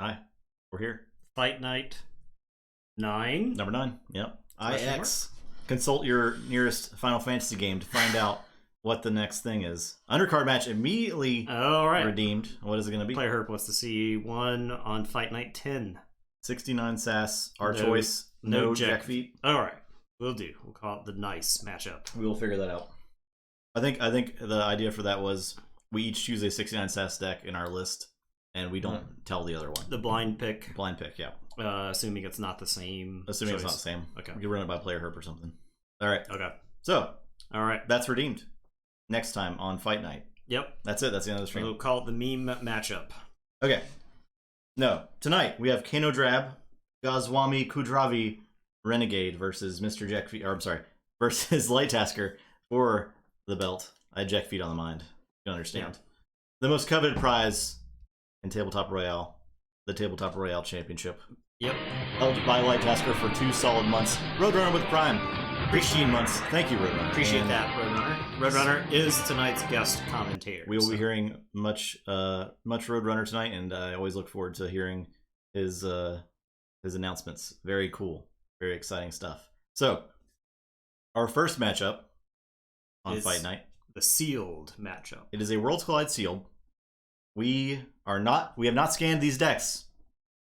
Hi, we're here. Fight Night 9. Number 9. Yep. Question IX. Consult your nearest Final Fantasy game to find out what the next thing is. Undercard match immediately redeemed. What is it going to be? Player Herb wants to see one on Fight Night 10. 69 sass. Our choice. No jack feet. All right, we'll do. We'll call it the nice matchup. We will figure that out. I think the idea for that was we each choose a 69 sass deck in our list, and we don't tell the other one. The blind pick. Blind pick, yeah. Assuming it's not the same. Assuming it's not the same. Okay. We can run it by Player Herb or something. All right. Okay. So. All right. That's redeemed. Next time on Fight Night. Yep. That's it. That's the end of the stream. We'll call it the meme matchup. Okay. No. Tonight we have Kano Drab, Goswami Kudravi Renegade versus Mr. Jackfeet. Or I'm sorry, versus Light Tasker for the belt. I had Jackfeet on the mind. You understand? Yeah. The most coveted prize in Tabletop Royale, the Tabletop Royale Championship. Yep. Held by Light Tasker for 2 solid months. Roadrunner with Prime. 15 months. Thank you, Roadrunner. Appreciate that, Roadrunner. Roadrunner is tonight's guest commentator. We will be hearing much Roadrunner tonight, and I always look forward to hearing his announcements. Very cool. Very exciting stuff. So, our first matchup on Fight Night. The sealed matchup. It is a Worlds Collide sealed. We have not scanned these decks.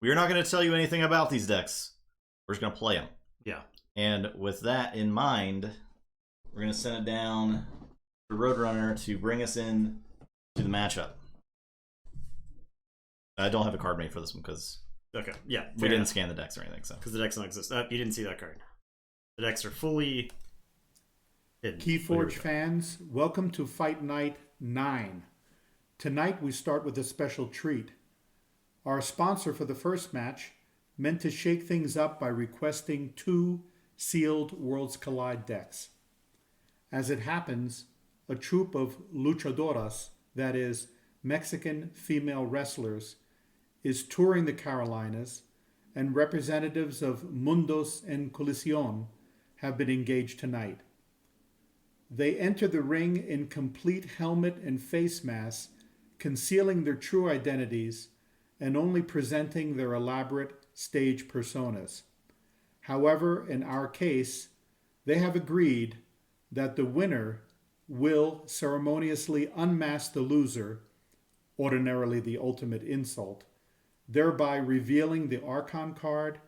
We are not going to tell you anything about these decks. We're just going to play them. Yeah. And with that in mind, we're going to send it down to Roadrunner to bring us in to the matchup. I don't have a card made for this one because we didn't scan the decks or anything. So because the decks don't exist. You didn't see that card. The decks are fully hidden. Keyforge fans, welcome to Fight Night 9. Tonight we start with a special treat. Our sponsor for the first match meant to shake things up by requesting 2 sealed Worlds Collide decks. As it happens, a troupe of luchadoras, that is, Mexican female wrestlers, is touring the Carolinas, and representatives of Mundos en Colisión have been engaged tonight. They enter the ring in complete helmet and face masks, concealing their true identities and only presenting their elaborate stage personas. However, in our case, they have agreed that the winner will ceremoniously unmask the loser, ordinarily the ultimate insult, thereby revealing the Archon card,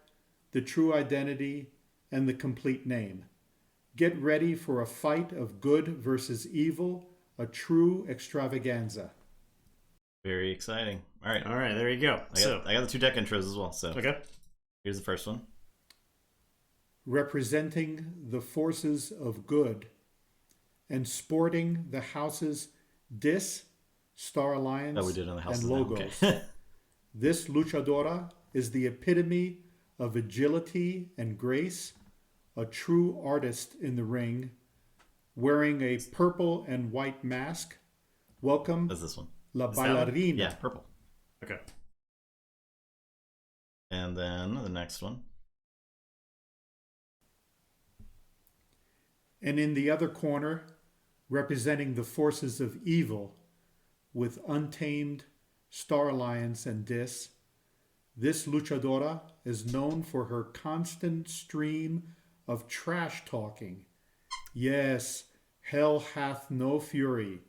the true identity, and the complete name. Get ready for a fight of good versus evil, a true extravaganza. very exciting. All right, there you go. I got the 2 deck intros as well. So okay, here's the first one. Representing the forces of good and sporting the houses Dis, Star Alliance, we did on the house and Logos. Okay. This luchadora is the epitome of agility and grace, a true artist in the ring, wearing a purple and white mask. Welcome, That's this one. La Bailarina. Yeah, purple. okay. And then the next one. And in the other corner, representing the forces of evil, with Untamed, Star Alliance, and Dis, this luchadora is known for her constant stream of trash talking. Yes, hell hath no fury.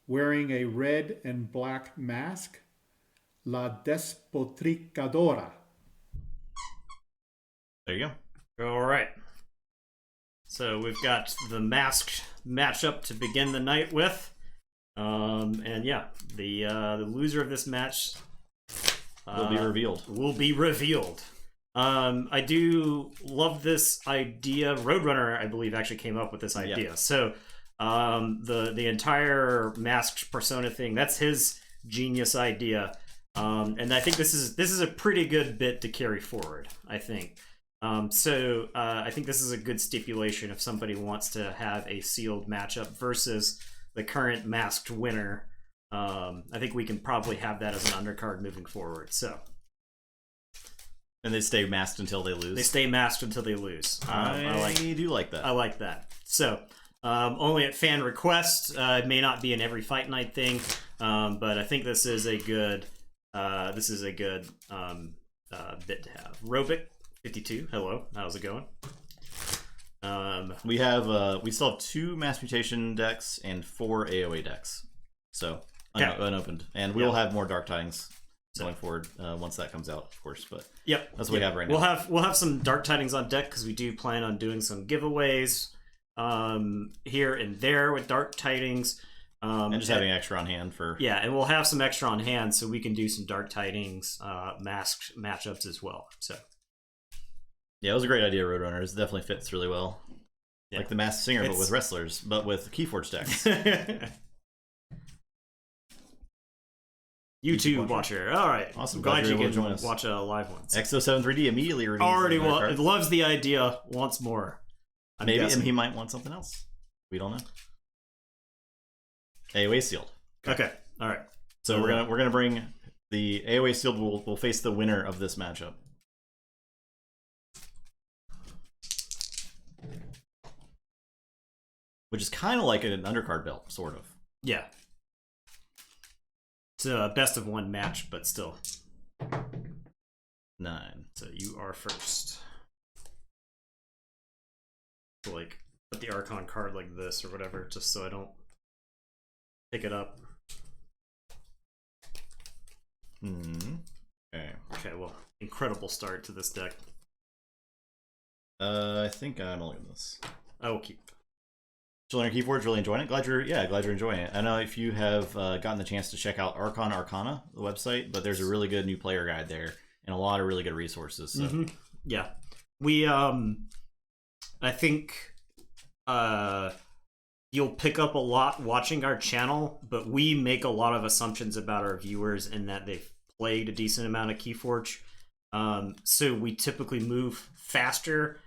Wearing a red and black mask, La Despotricadora. There you go. All right. So we've got the masked matchup to begin the night with. And yeah, the loser of this match Will be revealed. I do love this idea. Roadrunner, I believe, actually came up with this idea. Yep. So the entire masked persona thing, that's his genius idea. And I think this is a pretty good bit to carry forward, I think. So I think this is a good stipulation if somebody wants to have a sealed matchup versus the current masked winner. I think we can probably have that as an undercard moving forward. So, and they stay masked until they lose. They stay masked until they lose. I do like that. I like that. So, only at fan request. It may not be an every fight night thing, but I think this is a good this is a good bit to have. Robic 52. Hello, how's it going? We still have 2 mass mutation decks and 4 AOA decks, so unopened, and we will have more Dark Tidings going forward once that comes out, of course. But that's what we have right now. We'll have some Dark Tidings on deck because we do plan on doing some giveaways here and there with Dark Tidings. And just having extra on hand for... Yeah, and we'll have some extra on hand so we can do some Dark Tidings masked matchups as well. So yeah, it was a great idea, Roadrunner. It definitely fits really well. Yeah. Like the Masked Singer, but with wrestlers, but with Keyforge decks. YouTube watcher. All right. Awesome. Glad you can join us. watch a live one. Exo73 immediately redeems already loves the idea, wants more. Maybe he might want something else. We don't know. AOA sealed. Okay. All right. So we're gonna bring the AOA sealed. Will face the winner of this matchup. Which is kind of like an undercard belt, sort of. Yeah. It's a best of 1 match, but still. 9. So you are first. So like, put the Archon card like this or whatever, just so I don't pick it up. Okay. Okay, well, incredible start to this deck. I think I'm only in this. I will keep. Children of Keyforge, really enjoying it. Glad you're enjoying it. I know if you have gotten the chance to check out Archon Arcana, the website, but there's a really good new player guide there and a lot of really good resources. So. Yeah, we I think you'll pick up a lot watching our channel, but we make a lot of assumptions about our viewers in that they've played a decent amount of Keyforge. So we typically move faster,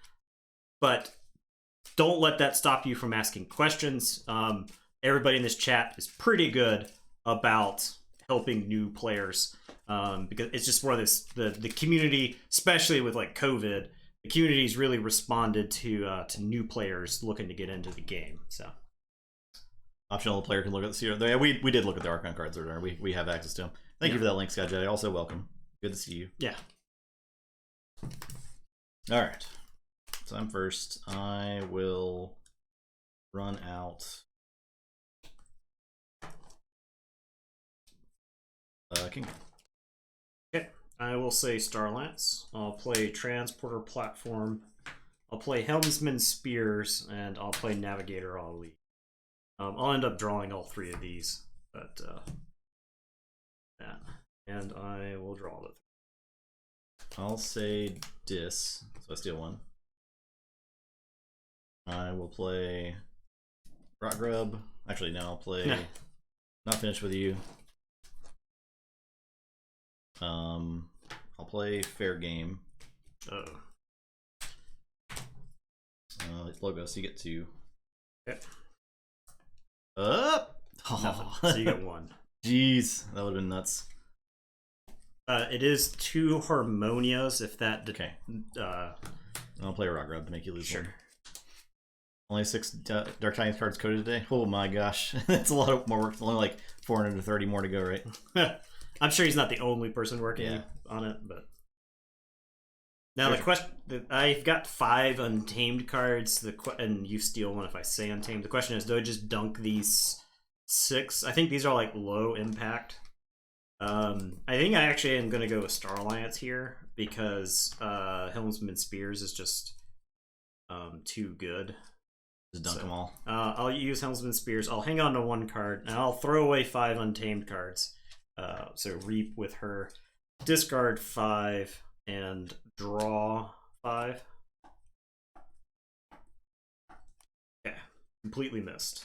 but don't let that stop you from asking questions. Everybody in this chat is pretty good about helping new players because it's just one of this the community, especially with like COVID, the community's really responded to new players looking to get into the game. So optional player can look at the we did look at the Archon cards earlier. We have access to them. Thank you for that link, Scott Jedi. Also welcome. Good to see you. Yeah. All right. So I'm first. I will run out King. Okay. I will say Starlance. I'll play Transporter Platform. I'll play Helmsman Spears, and I'll play Navigator Ali. I'll end up drawing all 3 of these, but yeah. And I will draw the 3. I'll say Dis, so I steal 1. I will play Rock Grub. Actually, no, I'll play Not Finished With You. I'll play Fair Game. Logo, so you get 2. Okay. Up! So you get 1. Jeez, that would have been nuts. It is 2 Harmonias, if that... Okay. I'll play a Rock Grub to make you lose 1. Only 6 Dark Tidings cards coded today? Oh my gosh. That's a lot more work. Only like 430 more to go, right? I'm sure he's not the only person working on it, but... Now the question... I've got 5 Untamed cards, and you steal 1 if I say Untamed. The question is, do I just dunk these 6? I think these are like low impact. I think I actually am going to go with Star Alliance here, because Helmsman Spears is just too good. Just dunk them all. I'll use Helmsman Spears. I'll hang on to 1 card, and I'll throw away 5 Untamed cards. So Reap with her. Discard 5 and draw 5. Yeah, completely missed.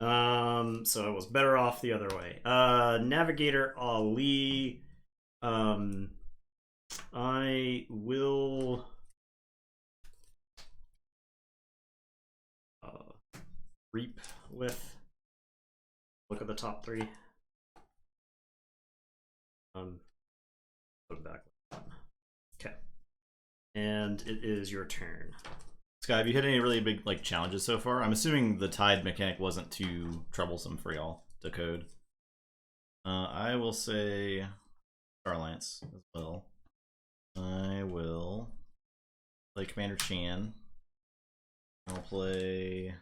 So I was better off the other way. Navigator Ali. I will Reap with. Look at the top 3. Put it back. Okay. And it is your turn. Sky, have you hit any really big challenges so far? I'm assuming the tide mechanic wasn't too troublesome for y'all to code. I will say Star Alliance as well. I will play Commander Chan. I'll play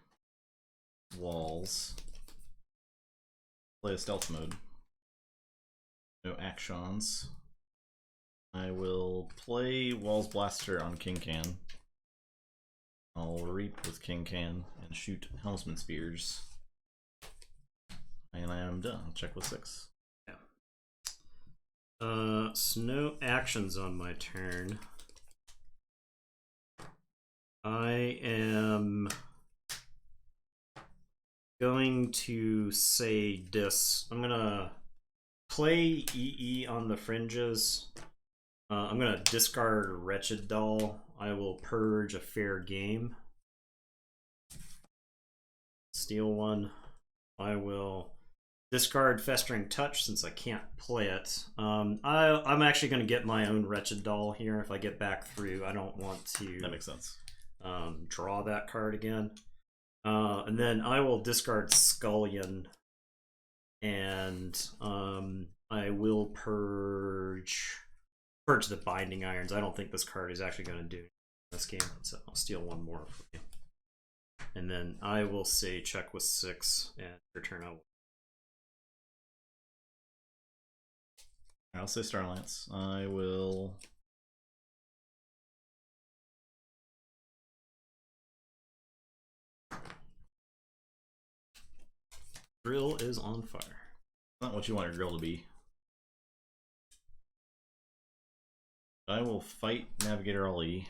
Walls. Play a stealth mode. No actions. I will play Walls Blaster on King Can. I'll Reap with King Can and shoot Helmsman Spears. And I am done. I'll check with 6. Yeah. So no actions on my turn. I am going to say this. I'm gonna play EE on the fringes. I'm gonna discard Wretched Doll. I will purge a fair game. Steal one. I will discard Festering Touch since I can't play it. I'm actually going to get my own Wretched Doll here if I get back through. I don't want to. That makes sense. Draw that card again. And then I will discard Scullion. And I will purge the Binding Irons. I don't think this card is actually going to do this game, so I'll steal one more for you. And then I will say check with 6 and return out. I'll say Star Alliance. I will Drill is on fire. not what you want your grill to be. I will fight Navigator Ali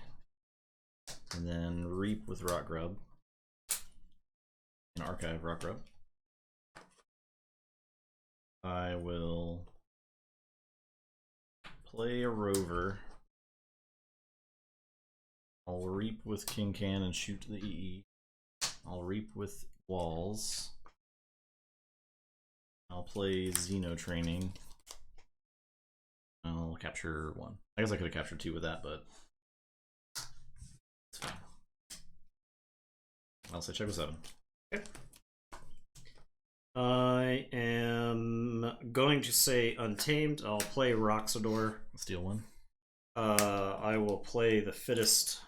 and then Reap with Rock Grub and Archive Rock Grub. I will play a Rover. I'll Reap with King Can and shoot the EE. I'll Reap with Walls. I'll play Xeno Training. I'll capture 1. I guess I could have captured 2 with that, but it's fine. I'll say check with 7. Okay. I am going to say Untamed. I'll play Roxador. Steal 1. I will play the Fittest.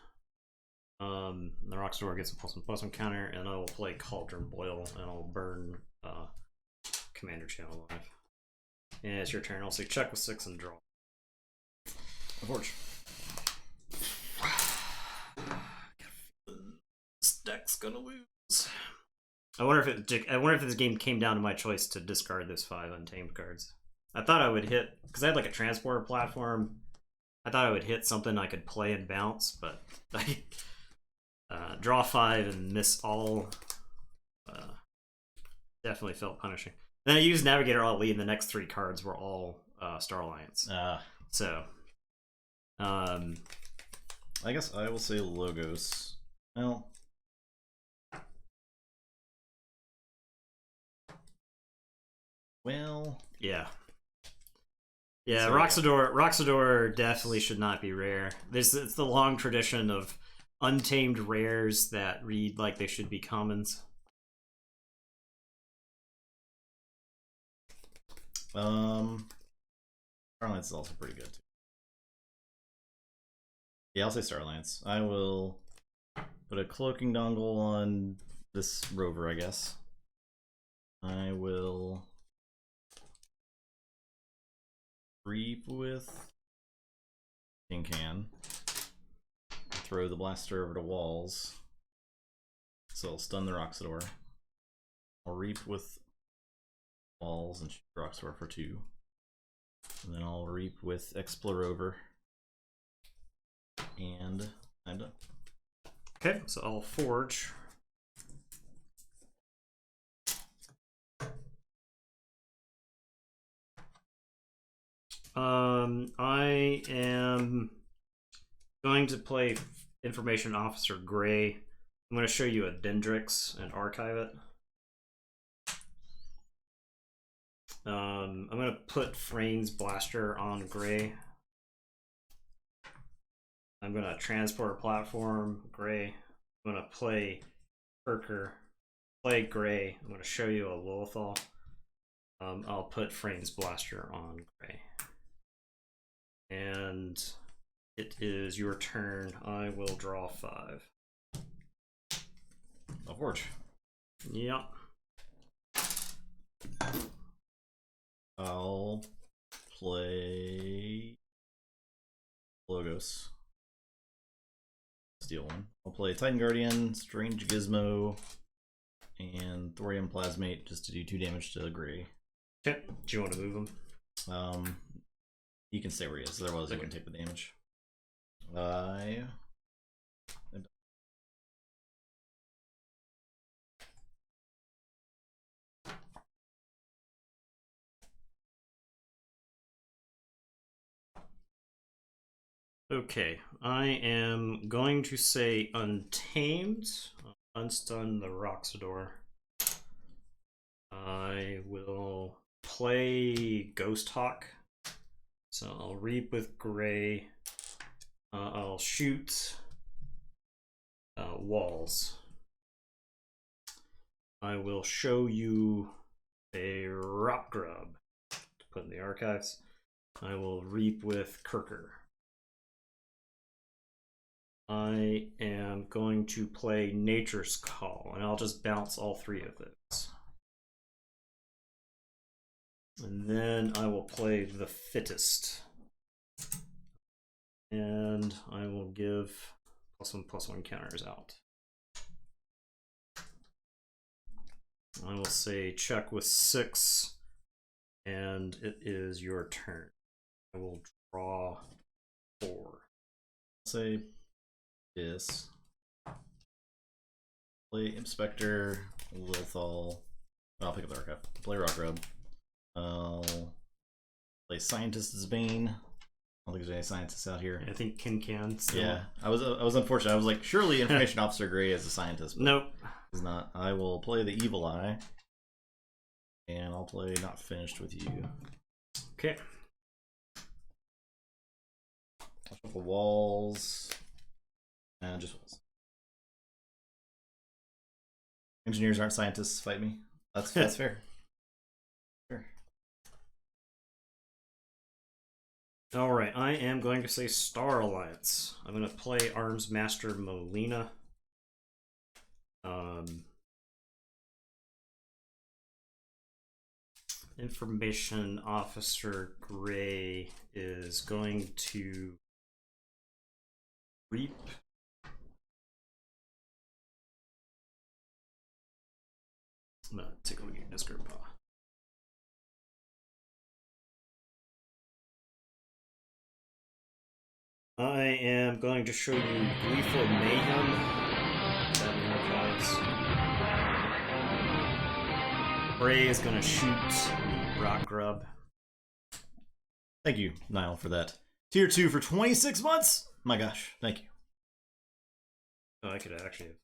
The Roxador gets a +1/+1 counter, and I will play Cauldron Boil, and I'll burn Commander Channel alive. And it's your turn. I'll say check with 6 and draw. Forge. This deck's gonna lose. I wonder if this game came down to my choice to discard those 5 Untamed cards. I thought I would hit, because I had like a transporter platform. I thought I would hit something I could play and bounce, but I draw 5 and miss all. Definitely felt punishing. Then I used Navigator Ali, and the next 3 cards were all Star Alliance. So, I guess I will say Logos. Well, yeah. Yeah, so, Roxador definitely should not be rare. It's the long tradition of untamed rares that read like they should be commons. Star Alliance is also pretty good too. Yeah, I'll say Star Alliance. I will put a cloaking dongle on this Rover, I guess. I will Reap with King Can. Throw the blaster over to Walls. So I'll stun the Roxador. I'll Reap with Walls and shoot Roxador for 2. And then I'll Reap with Explorover. And I'm done. Okay, so I'll Forge. I am going to play Information Officer Gray. I'm going to show you a Dendrix and archive it. I'm going to put Frane's Blaster on Gray. I'm going to transport platform Gray. I'm going to play Perker, play Gray. I'm going to show you a Lilithal. I'll put Frane's Blaster on Gray. And it is your turn. I will draw 5. Keyforge. Yep. I'll play Logos. Steal one. I'll play Titan Guardian, Strange Gizmo, and Thorium Plasmate just to do 2 damage to Gray. Okay. Do you want to move him? He can stay where he is, otherwise he wouldn't take the damage. Okay, I am going to say Untamed. Unstun the Roxador. I will play Ghost Hawk. So I'll Reap with Gray. I'll shoot walls. I will show you a Rock Grub to put in the archives. I will Reap with Kirker. I am going to play Nature's Call, and I'll just bounce all 3 of those. And then I will play The Fittest. And I will give +1/+1 counters out. I will say check with 6, and it is your turn. I will draw 4. Say this. Play Inspector, Lilthal. I'll pick up the archive. Play Rock Grub. I'll play Scientist's Bane. I don't think there's any scientists out here. I think Can still. Yeah, I was unfortunate. I was like, surely Information Officer Gray is a scientist. But nope. he's not. I will play the Evil Eye. And I'll play Not Finished with You. Okay. I'll shuffle walls. And just walls. Engineers aren't scientists, fight me. That's fair. Sure. Alright, I am going to say Star Alliance. I'm going to play Arms Master Molina. Information Officer Gray is going to Reap. I'm going to take a look at your discard pile. I am going to show you Gleeful Mayhem. That in the archives. Bray is going to shoot the Rock Grub. Thank you, Niall, for that. Tier 2 for 26 months? My gosh, thank you. Oh, I could actually have...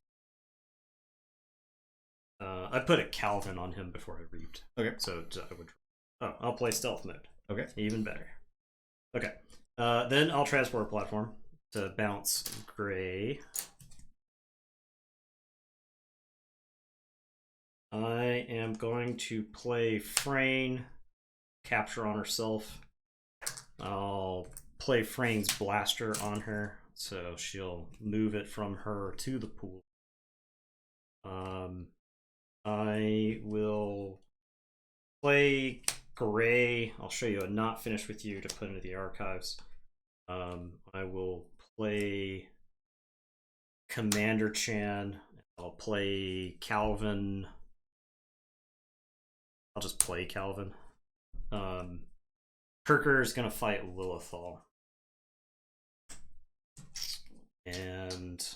I put a Calvin on him before I reaped. Okay. So I would... Oh, I'll play Stealth Mode. Okay. Even better. Okay. Then I'll Transport Platform to bounce Gray. I am going to play Frayne, capture on herself. I'll play Frayne's Blaster on her, so she'll move it from her to the pool. I will play Gray. I'll show you a Not Finished with You to put into the archives. I will play Commander Chan. I'll play Calvin. I'll just play Calvin. Kirker is going to fight Lilithal. And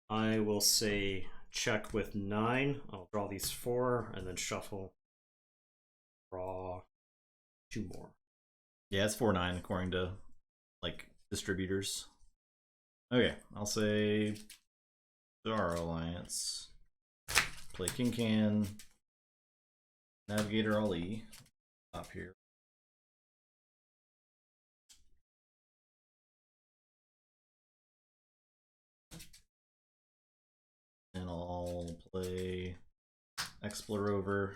I will say check with 9. I'll draw these 4 and then shuffle. Draw 2 more. Yeah, it's 4/9 according to like distributors. Okay, I'll say Star Alliance. Play King Navigator Ali. Up here. And I'll play Explorover.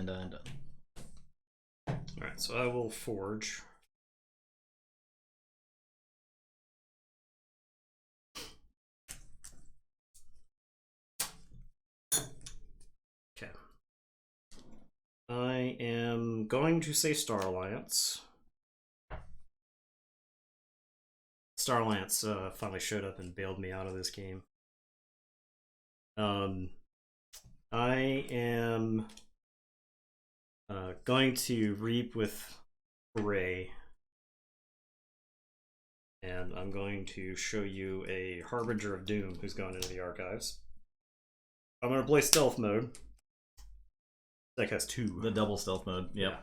And I'm done. Alright, so I will forge. Okay. I am going to say Star Alliance. Star Alliance finally showed up and bailed me out of this game. I am going to reap with Ray, and I'm going to show you a Harbinger of Doom who's gone into the archives. I'm going to play stealth mode. Deck has 2. The double stealth mode. Yep. Yeah.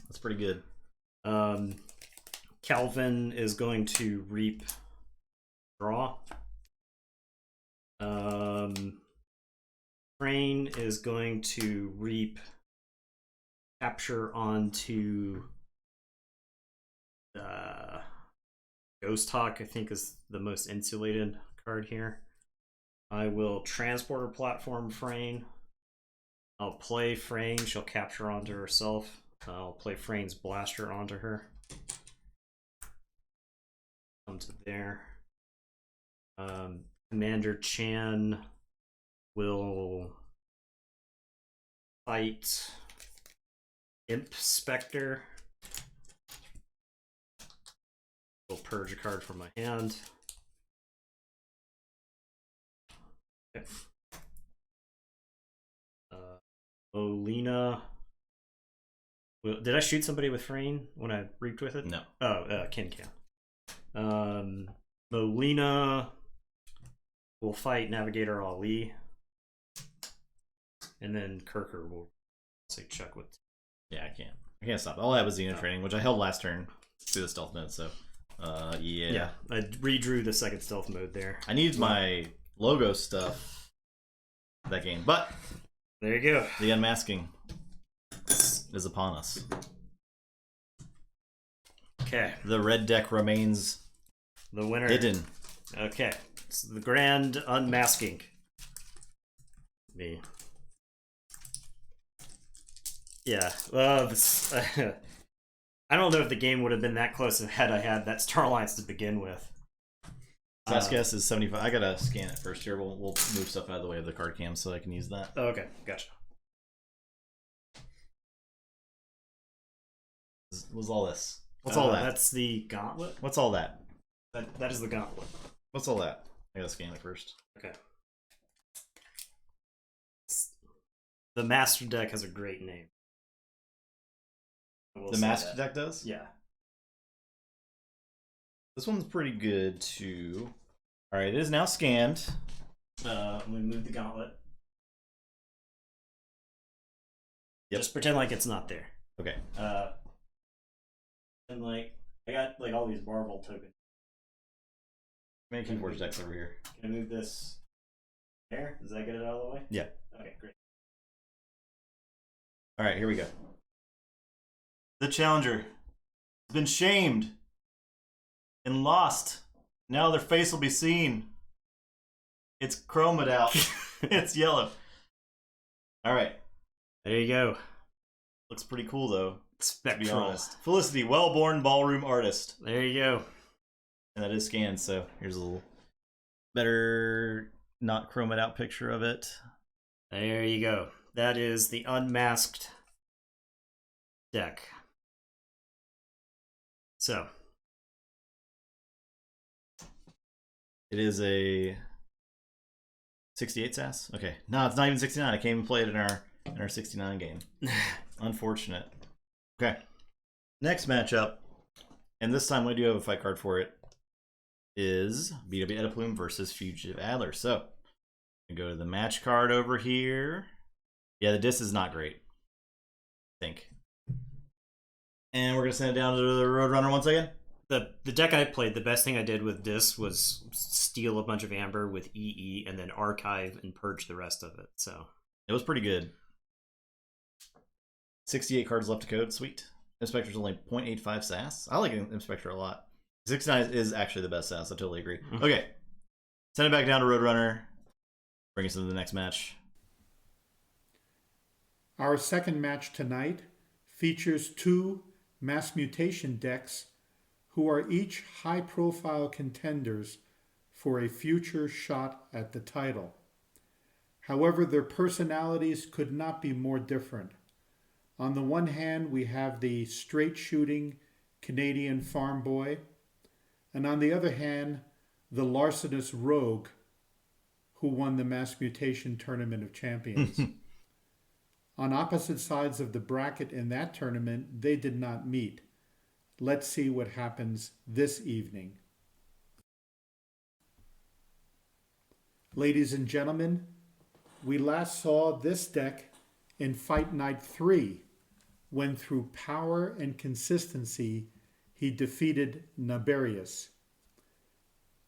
That's pretty good. Calvin is going to reap draw. Crane is going to reap capture onto Ghost Hawk, I think is the most insulated card here. I will transporter platform Frayne. I'll play Frayne, she'll capture onto herself. I'll play Frayne's blaster onto her. Come to there. Commander Chan will fight Imp Spectre. Will purge a card from my hand. Okay. Olina. Did I shoot somebody with Frayne when I reaped with it? No. Oh, Ken can. Molina will fight Navigator Ali. And then Kirker will say check with. Yeah, I can't stop. All I have was Xena training, which I held last turn through the stealth mode, so yeah. Yeah, I redrew the second stealth mode there. I need my logo stuff that game. But there you go. The unmasking is upon us. Okay. The red deck remains the winner. hidden. Okay. It's the grand unmasking. Me. Yeah. This, I don't know if the game would have been that close had I had that Star Alliance to begin with. Best guess is 75. I gotta scan it first here. We'll move stuff out of the way of the card cam so I can use that. Oh, okay, gotcha. What's all this? What's all that? That's the gauntlet. What's all that? That is the gauntlet. What's all that? I gotta scan it first. Okay. The master deck has a great name. The master deck does? Yeah. This one's pretty good too. Alright, it is now scanned. I'm gonna move the gauntlet. Yep. Just pretend like it's not there. Okay. And like I got like all these Marvel tokens. Make Keyforge decks over here. Can I move this there? Does that get it out of the way? Yeah. Okay, great. Alright, here we go. The challenger has been shamed and lost. Now their face will be seen. It's chromed out. It's yellow. Alright. There you go. Looks pretty cool though. Spectral. To be honest. Felicity, well-born ballroom artist. There you go. And that is scanned, so here's a little better not chromed out picture of it. There you go. That is the unmasked deck. So it is a 68 SAS? Okay. No, it's not even 69. I can't even play it in our 69 game. Unfortunate. Okay. Next matchup, and this time I do have a fight card for it, is BW Ediplume versus Fugitive Adler. So, we go to the match card over here. Yeah, the disc is not great, I think. And we're going to send it down to the Roadrunner once again. the deck I played, the best thing I did with this was steal a bunch of amber with EE and then archive and purge the rest of it. So it was pretty good. 68 cards left to code. Sweet. Inspector's only 0.85 SAS. I like Inspector a lot. 69 is actually the best SAS. I totally agree. Mm-hmm. Okay. Send it back down to Roadrunner. Bring us into the next match. Our second match tonight features two mass mutation decks who are each high-profile contenders for a future shot at the title. However, their personalities could not be more different. On the one hand, we have the straight-shooting Canadian farm boy, and on the other hand, the larcenous rogue who won the Mass Mutation Tournament of Champions. On opposite sides of the bracket in that tournament, they did not meet. Let's see what happens this evening. Ladies and gentlemen, we last saw this deck in Fight Night 3, when through power and consistency, he defeated Naberius.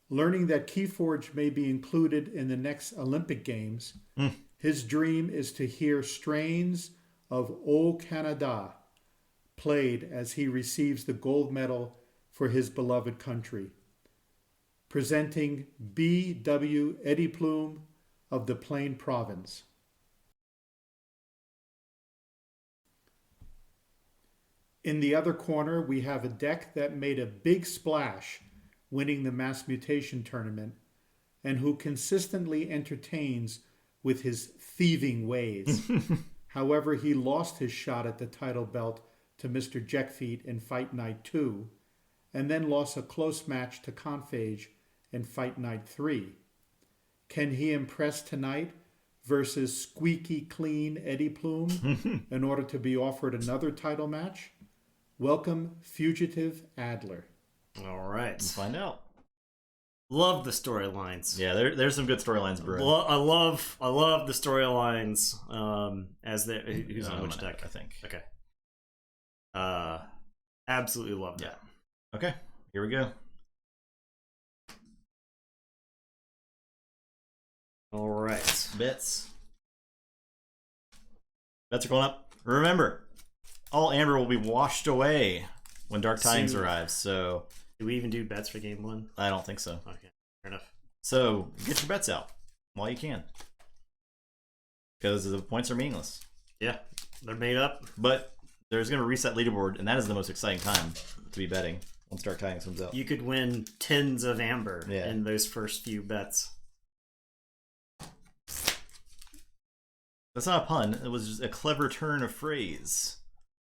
Learning that Keyforge may be included in the next Olympic Games, his dream is to hear strains of O Canada played as he receives the gold medal for his beloved country. Presenting B.W. Eddie Plume of the Plain Province. In the other corner, we have a deck that made a big splash winning the Mass Mutation Tournament and who consistently entertains with his thieving ways. However, he lost his shot at the title belt to Mr. Jackfeet in Fight Night 2 and then lost a close match to Confage in Fight Night 3. Can he impress tonight versus squeaky clean Eddie Plume in order to be offered another title match? Welcome, Fugitive Adler. All right. Let's find out. Love the storylines. Yeah, there's some good storylines brewing. I love the storylines. As the who's on which deck? I think. Okay. Absolutely love that. Yeah. Okay, here we go. All right. Bets. Bets are going up. Remember, all amber will be washed away when Dark Tidings arrives, so... Do we even do bets for game one? I don't think so. Okay, fair enough. So, get your bets out while you can. Because the points are meaningless. Yeah, they're made up. But there's going to reset leaderboard, and that is the most exciting time to be betting once Dark Tidings comes out. You could win tens of amber in those first few bets. That's not a pun. It was just a clever turn of phrase.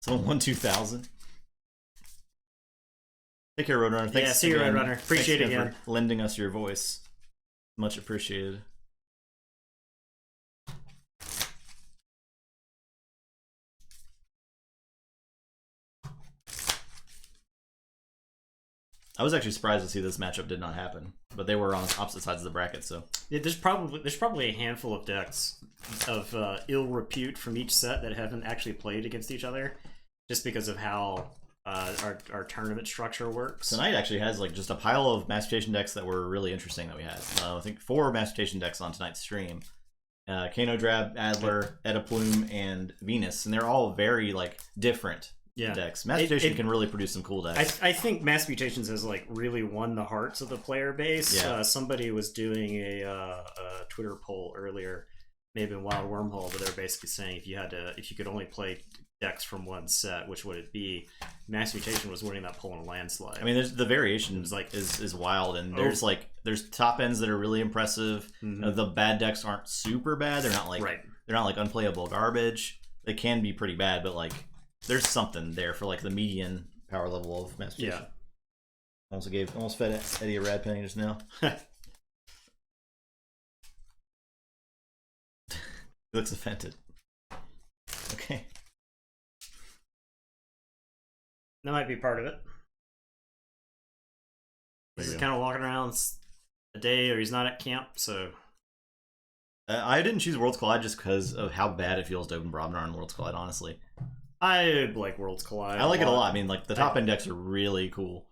Someone won 2,000. Take care, Roadrunner. Thanks. Yeah, see you, Roadrunner. Appreciate it again. For lending us your voice. Much appreciated. I was actually surprised to see this matchup did not happen, but they were on opposite sides of the bracket, so yeah, there's probably a handful of decks of ill repute from each set that haven't actually played against each other, just because of how our tournament structure works. Tonight actually has like just a pile of Mass Mutation decks that were really interesting that we had. I think 4 Mass Mutation decks on tonight's stream. Kano Drab, Adler, Edda Plume, and Venus, and they're all very like different. Decks. Mass Mutation can really produce some cool decks. I think Mass Mutations has like really won the hearts of the player base. Yeah. Somebody was doing a Twitter poll earlier, maybe in Wild Wormhole, but they're basically saying if you could only play decks from one set, which would it be? Mass Mutation was winning that poll in a landslide. I mean, there's the variation is wild, and there's top ends that are really impressive. The bad decks aren't super bad. They're not like they're not like unplayable garbage. They can be pretty bad, but like. There's something there for like the median power level of Mass Mutation. Yeah. Almost fed Eddie a rad penny just now. He looks offended. Okay. That might be part of it. He's kind of walking around a day, or he's not at camp, so. I didn't choose Worlds Collide just because of how bad it feels to open Brobnar on Worlds Collide, honestly. I like Worlds Collide. I like it a lot. I mean, like, the top end decks are really cool.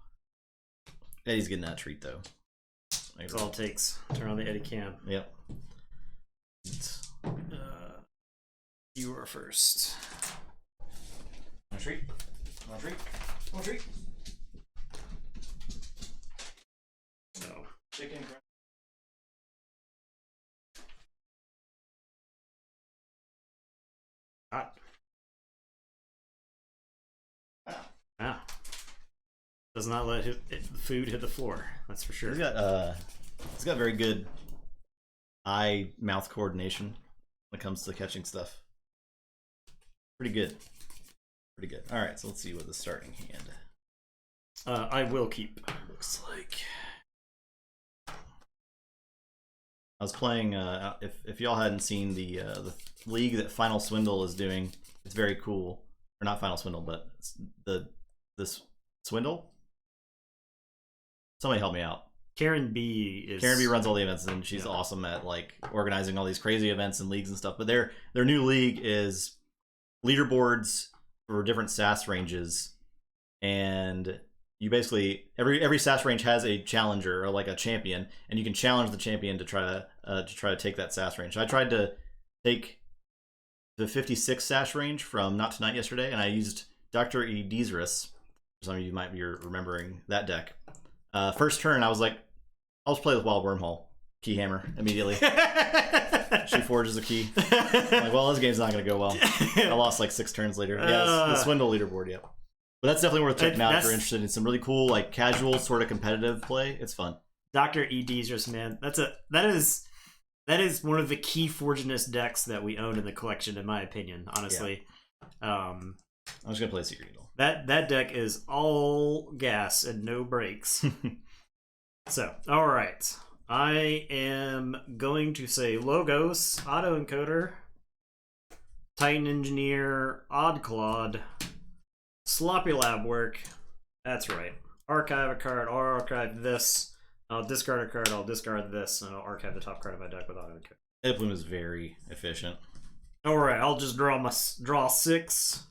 Eddie's getting that treat, though. That's all it takes. Turn on the Eddie cam. Yep. You are first. Want a treat? Want a treat? Want a treat? No. Chicken. Hot. Ah. Does not let food hit the floor. That's for sure. He's got very good eye mouth coordination when it comes to catching stuff. Pretty good. Pretty good. All right, so let's see what the starting hand. I will keep. Looks like. I was playing. If y'all hadn't seen the league that Final Swindle is doing, it's very cool. Or not Final Swindle, but this Swindle. Somebody help me out. Karen B runs all the events, and she's awesome at like organizing all these crazy events and leagues and stuff. But their new league is leaderboards for different SAS ranges, and you basically every SAS range has a challenger or like a champion, and you can challenge the champion to try to take that SAS range. So I tried to take the 56 SAS range from Not Tonight yesterday, and I used Dr. Edizris. Some of you might be remembering that deck. First turn, I was like, I'll just play with Wild Wormhole. Keyhammer immediately. She forges a key. I'm like, well, this game's not going to go well. I lost like 6 turns later. Yeah, it's the Swindle leaderboard, yeah. But that's definitely worth checking out if you're interested in some really cool, like casual, sort of competitive play. It's fun. Dr. Edizris, man, that is one of the Keyforgeness decks that we own in the collection, in my opinion. Honestly, I'm just gonna play Secret Needle. That deck is all gas and no brakes. So, all right, I am going to say Logos, Autoencoder, Titan Engineer, Oddclod, Sloppy Lab Work. That's right. Archive a card. I'll archive this. I'll discard a card. I'll discard this, and I'll archive the top card of my deck with Autoencoder. Ediplume is very efficient. All right, I'll just draw 6.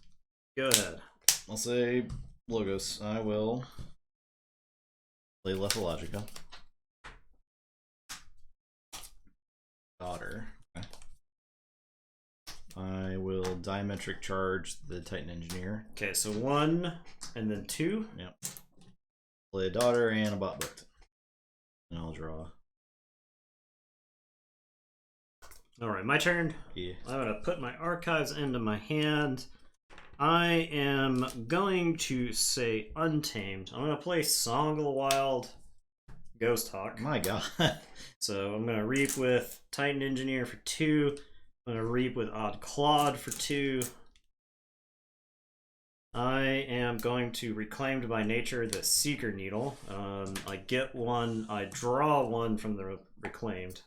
Go ahead. I'll say Logos. I will play Lethologica. Daughter. Okay. I will diametric charge the Titan Engineer. Okay, so 1 and then 2. Yep. Play a Daughter and a Bot Booked. And I'll draw. Alright, my turn. Yeah. I'm going to put my archives into my hand. I am going to say Untamed. I'm going to play Song of the Wild, Ghost Hawk. My god. So I'm going to reap with Titan Engineer for 2. I'm going to reap with Odd Claude for 2. I am going to Reclaimed by Nature the Seeker Needle. I get 1, I draw 1 from the Reclaimed.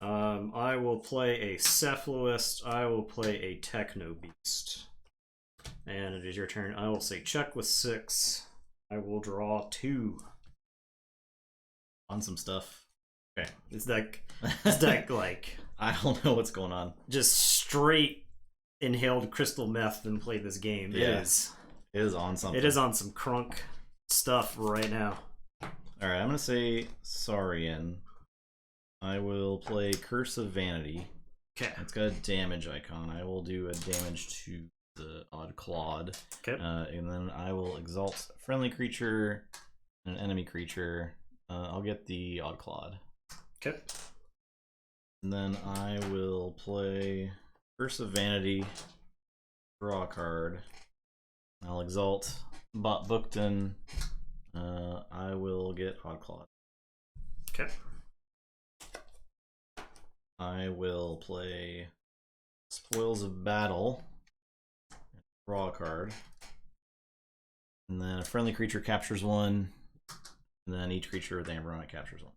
I will play a Cephaloist. I will play a Techno Beast. And it is your turn. I will say check with 6. I will draw 2. On some stuff. Okay. This deck like I don't know what's going on. just straight inhaled crystal meth and played this game. Yeah. It is on something. It is on some crunk stuff right now. Alright, I'm gonna say Saurian. I will play Curse of Vanity. Okay. It's got a damage icon. I will do a damage to the Odd Clawed. Okay. And then I will exalt a friendly creature and an enemy creature. I'll get the Odd Clawed. Okay. And then I will play Curse of Vanity, draw a card. I'll exalt Bot Bookton. I will get Odd Clawed. Okay. I will play Spoils of Battle, draw a card, and then a friendly creature captures 1, and then each creature with Amber on it captures 1.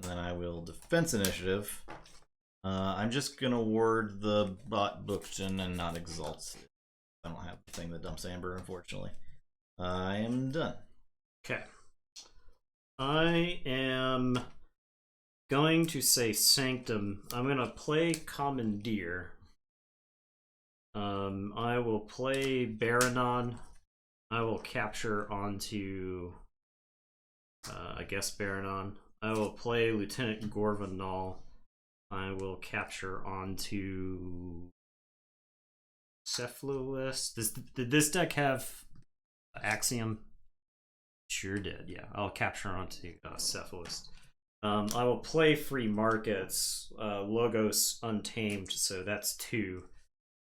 And then I will Defense Initiative. I'm just gonna ward the Bot Bookton and not exalt. I don't have the thing that dumps Amber, unfortunately. I am done. Okay. I am going to say Sanctum. I'm going to play Commandeer. I will play Baranon. I will capture onto, I guess, Baranon. I will play Lieutenant Gorvanal. I will capture onto Cephaloist. Did this deck have Axiom? Sure did, yeah. I'll capture onto Cephaloist. I will play Free Markets, Logos Untamed, so that's 2.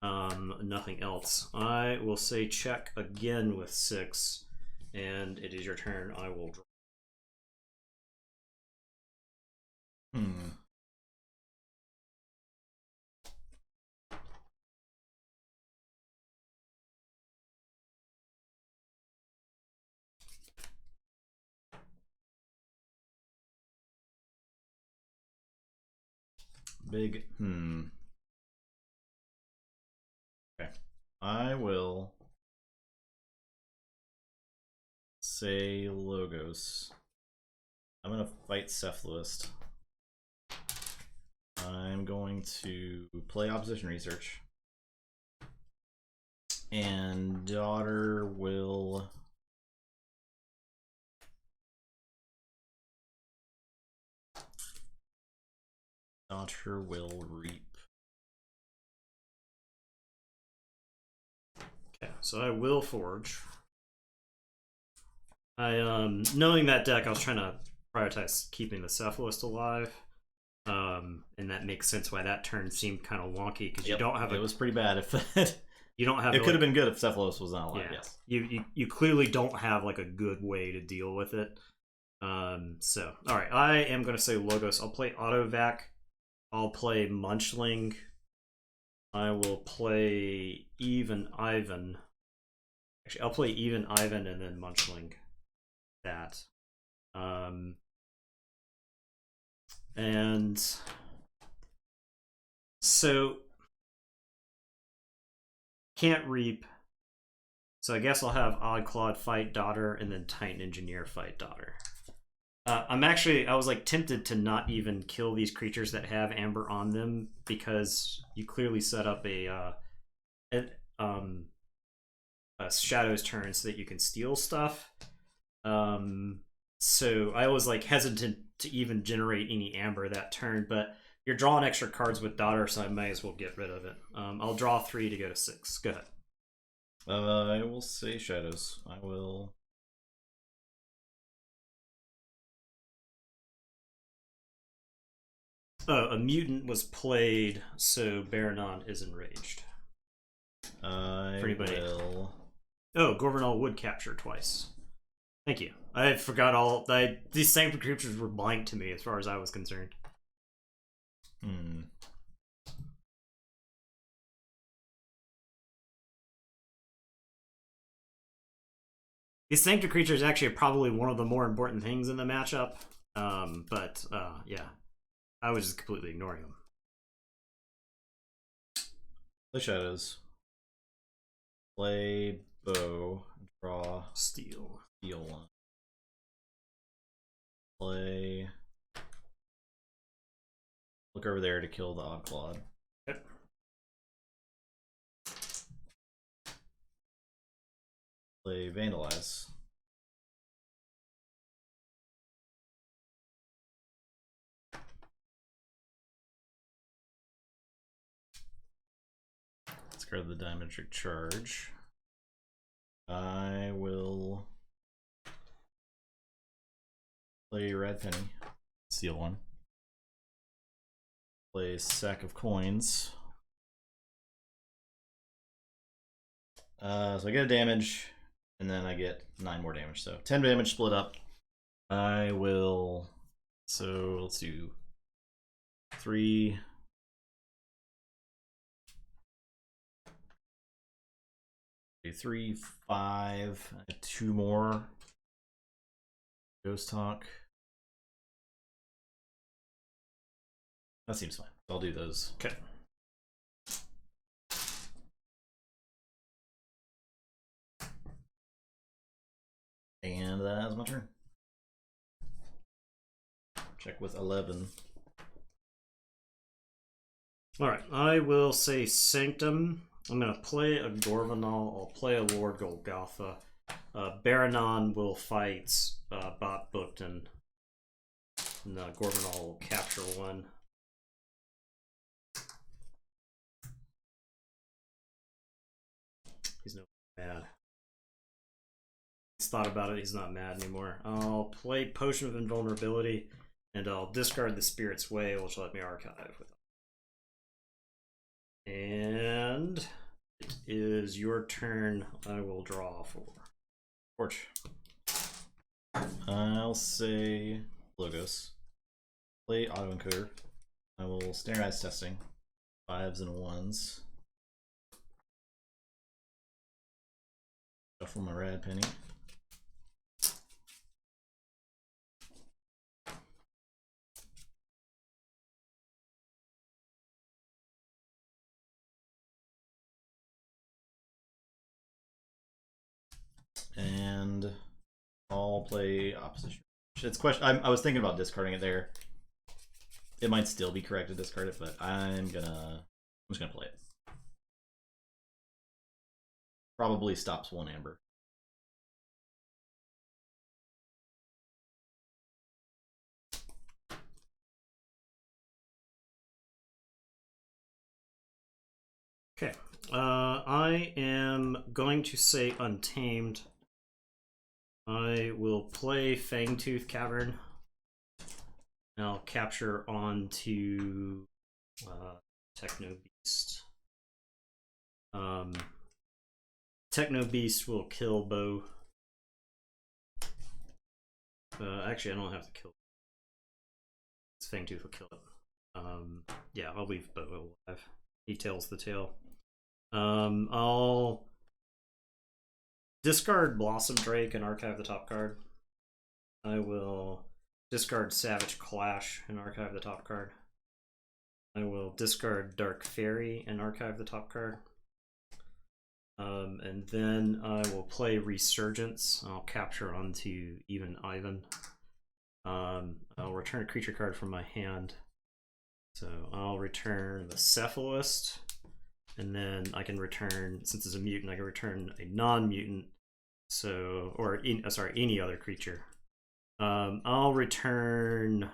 Nothing else. I will say check again with 6, and it is your turn. I will draw. Big. Okay. I will say Logos. I'm gonna fight Cephalist. I'm going to play Opposition Research. And Daughter will... Daughter will Reap. Okay, so I will Forge. Knowing that deck, I was trying to prioritize keeping the Cephalist alive. And that makes sense why that turn seemed kind of wonky, because you don't have it was pretty bad if you don't have it could have been good if Cephalus was not alive. Yeah. Yes, you clearly don't have like a good way to deal with it. So all right, I am gonna say Logos. I'll play Autovac. I'll play Munchling. I will play Even Ivan. Actually, I'll play Even Ivan and then Munchling. That. And so can't Reap. So I guess I'll have Oddclad fight Daughter and then Titan Engineer fight Daughter. I was like tempted to not even kill these creatures that have Amber on them, because you clearly set up a Shadow's turn so that you can steal stuff. So I was like hesitant to even generate any Amber that turn, but you're drawing extra cards with Daughter, so I may as well get rid of it. I'll draw 3 to go to 6. Go ahead. I will say Shadows. I will... A mutant was played, so Baranon is enraged. I will... Oh, Gorvenal would capture twice. Thank you. I forgot all... these same creatures were blank to me as far as I was concerned. These Sanctum creatures actually are probably one of the more important things in the matchup. But yeah. I was just completely ignoring them. Play Shadows. Play Bow. Draw. Steal 1. Play... Look over there to kill the Oddclad. Yep. Play Vandalize. Discard the Diametric Charge. I will play Red Penny. Steal 1. Play Sack of Coins. So I get a damage, and then I get 9 more damage. So 10 damage split up. I will... So let's do 3... 3, 5, 2 more. Ghost Talk. That seems fine. I'll do those. Okay. And that's my turn. Check with 11. Alright, I will say Sanctum. I'm going to play a Gorvenal. I'll play a Lord Golgotha. Baranon will fight Bot Bookton. And Gorvenal will capture 1. He's no mad. He's thought about it. He's not mad anymore. I'll play Potion of Invulnerability. and I'll discard the Spirit's Way, which will let me archive with it. And it is your turn. I will draw 4. Torch. I'll say Logos. Play autoencoder. I will standardize testing. 5s and 1s. Shuffle my rad penny. And I'll play opposition. It's question. I was thinking about discarding it there. It might still be correct to discard it, but I'm just gonna play it. Probably stops 1 amber. Okay. I am going to say Untamed. I will play Fangtooth Cavern. And I'll capture onto Techno Beast. Techno Beast will kill Bo. Actually, I don't have to kill. Fangtooth will kill it. Yeah, I'll leave Bo alive. He tells the tale. I'll discard Blossom Drake and archive the top card. I will discard Savage Clash and archive the top card. I will discard Dark Fairy and archive the top card. And then I will play Resurgence. I'll capture onto Even Ivan. I'll return a creature card from my hand. So I'll return the Cephalist. And then I can return, since it's a mutant, I can return a non-mutant. So, or any other creature. I'll return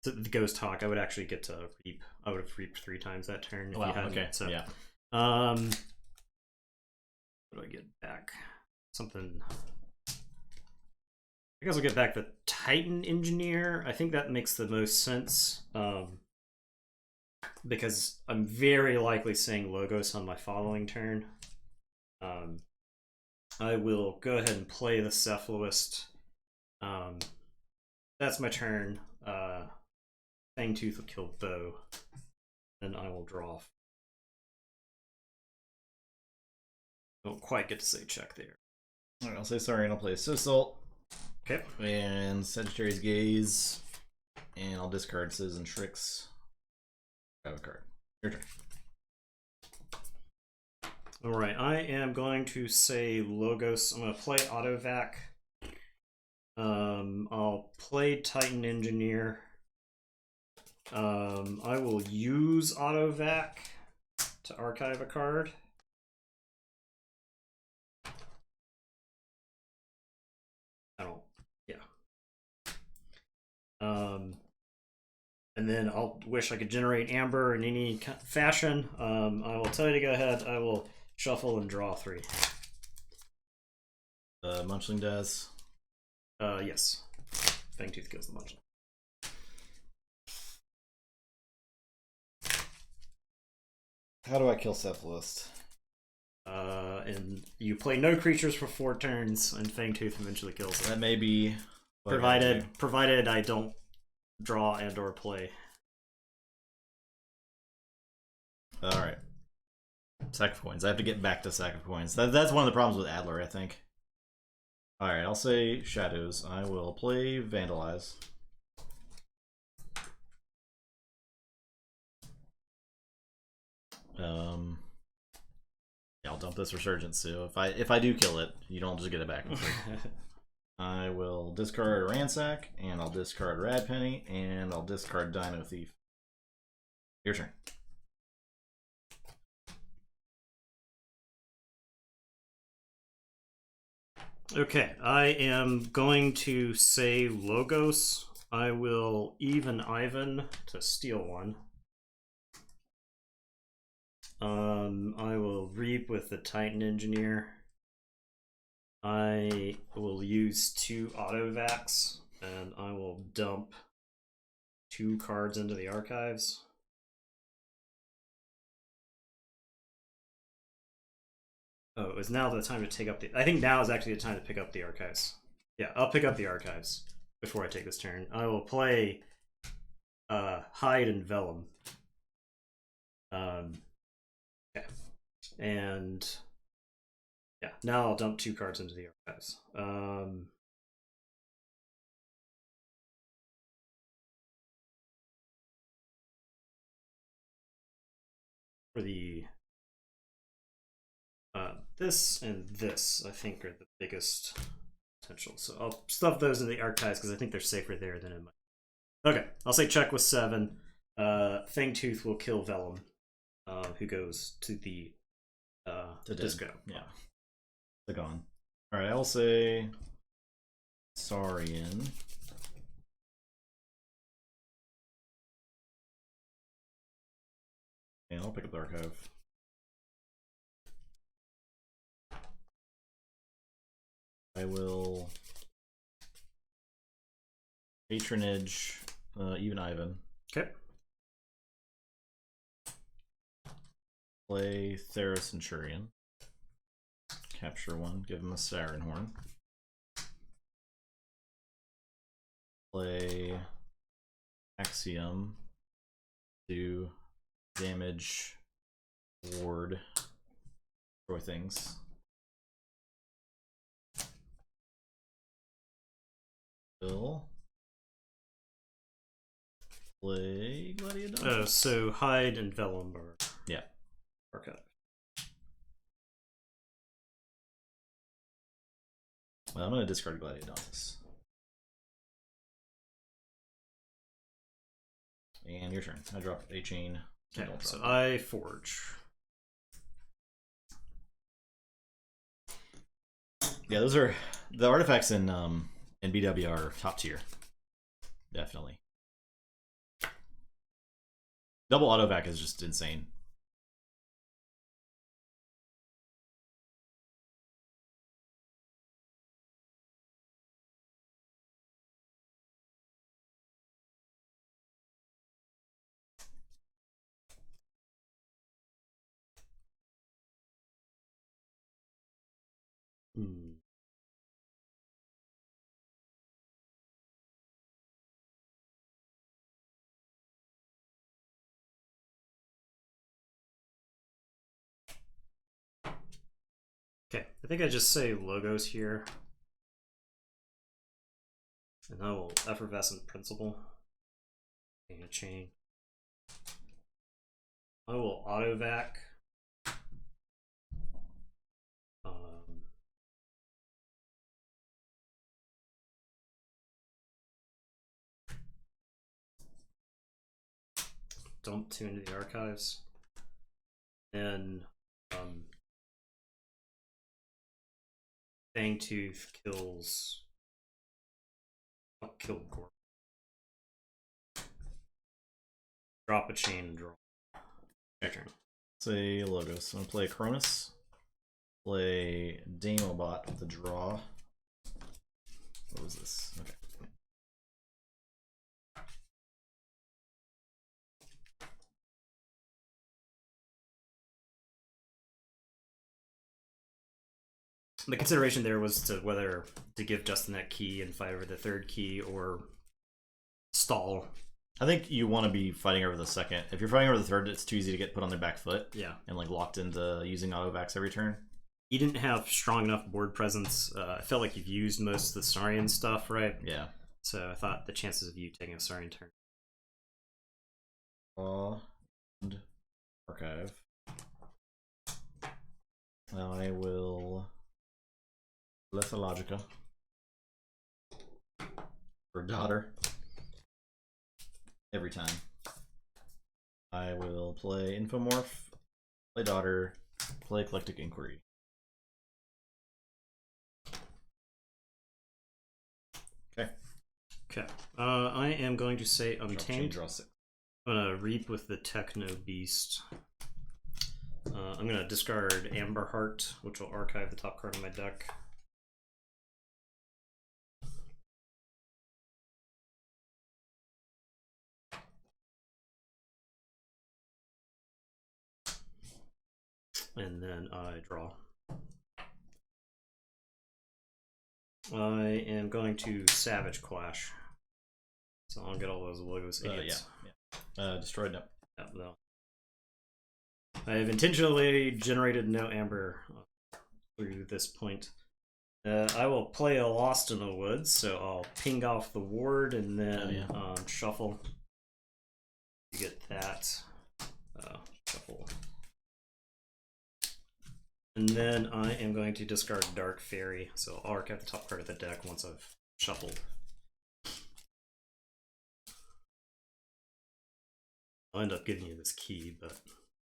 the Ghost Hawk. I would actually get to reap. I would have reaped 3 times that turn if you hadn't. Okay. So, yeah. What do I get back? Something. I guess I'll get back the Titan Engineer. I think that makes the most sense. Because I'm very likely saying Logos on my following turn. I will go ahead and play the Cephalist. That's my turn. Fangtooth will kill Bo. Then I will draw. Don't quite get to say check there. Alright, I'll say sorry and I'll play Sisalt. Okay. And Sagittarius Gaze. And I'll discard Citizen Tricks. Grab a card. Your turn. Alright, I am going to say Logos. I'm going to play Autovac. I'll play Titan Engineer. I will use Autovac to archive a card. And then I'll wish I could generate Amber in any fashion. I will tell you to go ahead. I will shuffle and draw 3. The Munchling does. Yes. Fangtooth kills the Munchling. How do I kill Cephalist? And you play no creatures for 4 turns, and Fangtooth eventually kills it. That may be provided I don't draw and or play. All right. Sack of Coins. I have to get back to Sack of Coins. That's one of the problems with Adler, I think. All right, I'll say Shadows. I will play Vandalize. Yeah, I'll dump this Resurgence too. If I do kill it, you don't just get it back. I will discard Ransack, and I'll discard Rad Penny, and I'll discard Dino Thief. Your turn. Okay, I am going to say Logos. I will even Ivan to steal 1. I will reap with the Titan Engineer. I will use 2 Autovacs, and I will dump 2 cards into the archives. Oh, is now the time to take up the... I think now is actually the time to pick up the archives. Yeah, I'll pick up the archives before I take this turn. I will play Hide and Vellum. Okay. And yeah, now I'll dump 2 cards into the archives. For the this and this, I think, are the biggest potential. So I'll stuff those in the archives because I think they're safer there than in my... Okay, I'll say check with 7. Fangtooth will kill Vellum, who goes to the disco. Yeah. The gone. Alright, I will say Saurian. And I'll pick up the archive. I will patronage even Ivan. Okay. Play Theros Centurion. Capture 1, give him a Siren Horn. Play Axiom. Do damage, ward, destroy things. Will play Gladiodon. So Hide and Vellum are... Yeah. Archive. Well, I'm going to discard Gladiodontis. And your turn. I drop a chain. Okay, so I forge. Yeah, those are the artifacts in BW are top tier. Definitely. Double autovac is just insane. Okay, I think I just say logos here. And I will Effervescent Principle. And a chain. I will autovac. Dump 2 into the archives. And Fangtooth kills... I'll kill Gorp. Drop a chain and draw. Your turn. Say logos. So I'm gonna play Cronus. Play Damobot with the draw. What was this? Okay. The consideration there was to whether to give Justin that key and fight over the 3rd key or stall. I think you want to be fighting over the 2nd. If you're fighting over the 3rd, it's too easy to get put on their back foot. Yeah. And like locked into using autovacs every turn. You didn't have strong enough board presence. I felt like you've used most of the Saurian stuff, right? Yeah. So I thought the chances of you taking a Saurian turn. And archive. Now I will Lethalogica for daughter. Every time. I will play Infomorph, play daughter, play Eclectic Inquiry. Okay. Okay. I am going to say Untamed. Draw 6. I'm going to Reap with the Techno Beast. I'm going to discard Amberheart, which will archive the top card of my deck. And then I draw. I am going to Savage Clash. So I'll get all those logos idiots. Destroyed, no. No. I have intentionally generated no amber through this point. I will play a Lost in the Woods, so I'll ping off the ward and then shuffle. You get that. Shuffle. And then I am going to discard Dark Fairy, so I'll archive the top card of the deck once I've shuffled. I'll end up giving you this key, but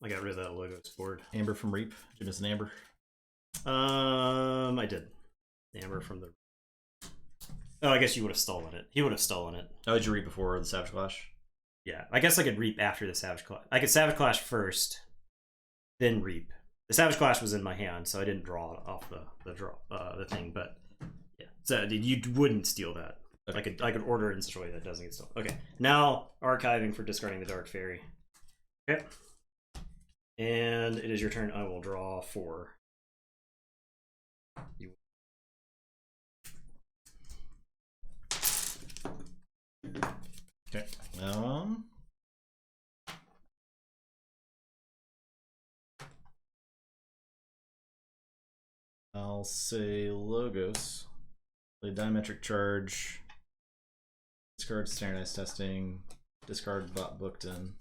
I got rid of that logos board. Amber from Reap. Did you miss an amber? I did. Amber from the... Oh, I guess you would have stolen it. He would have stolen it. Oh, did you Reap before the Savage Clash? Yeah, I guess I could Reap after the Savage Clash. I could Savage Clash first, then Reap. The Savage Clash was in my hand, so I didn't draw it off the thing. But yeah, so you wouldn't steal that. Okay. I could order it in such a way that it doesn't get stolen. Okay, now archiving for discarding the Dark Fairy. Okay, and it is your turn. I will draw 4. You. Okay. I'll say Logos. Play Diametric Charge. Discard Standardized Testing. Discard Bot Booked In.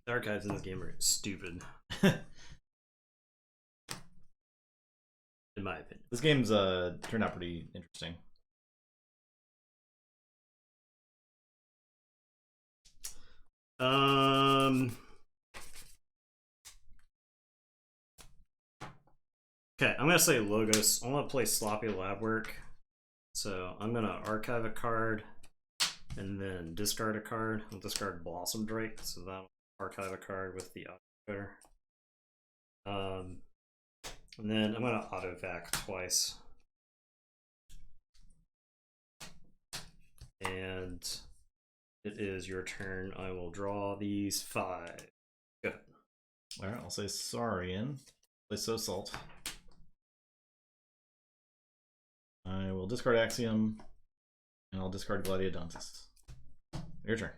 The archives in this game are stupid. In my opinion. This game's turned out pretty interesting. Okay, I'm gonna say Logos. I'm gonna play Sloppy Lab Work. So I'm gonna archive a card and then discard a card. I'll discard Blossom Drake, so that'll archive a card with the auto. And then I'm gonna auto vac twice. And it is your turn. I will draw these 5. Go ahead. Alright, I'll say Saurian. Play So Salt. I will discard Axiom, and I'll discard Gladiodontus. Your turn.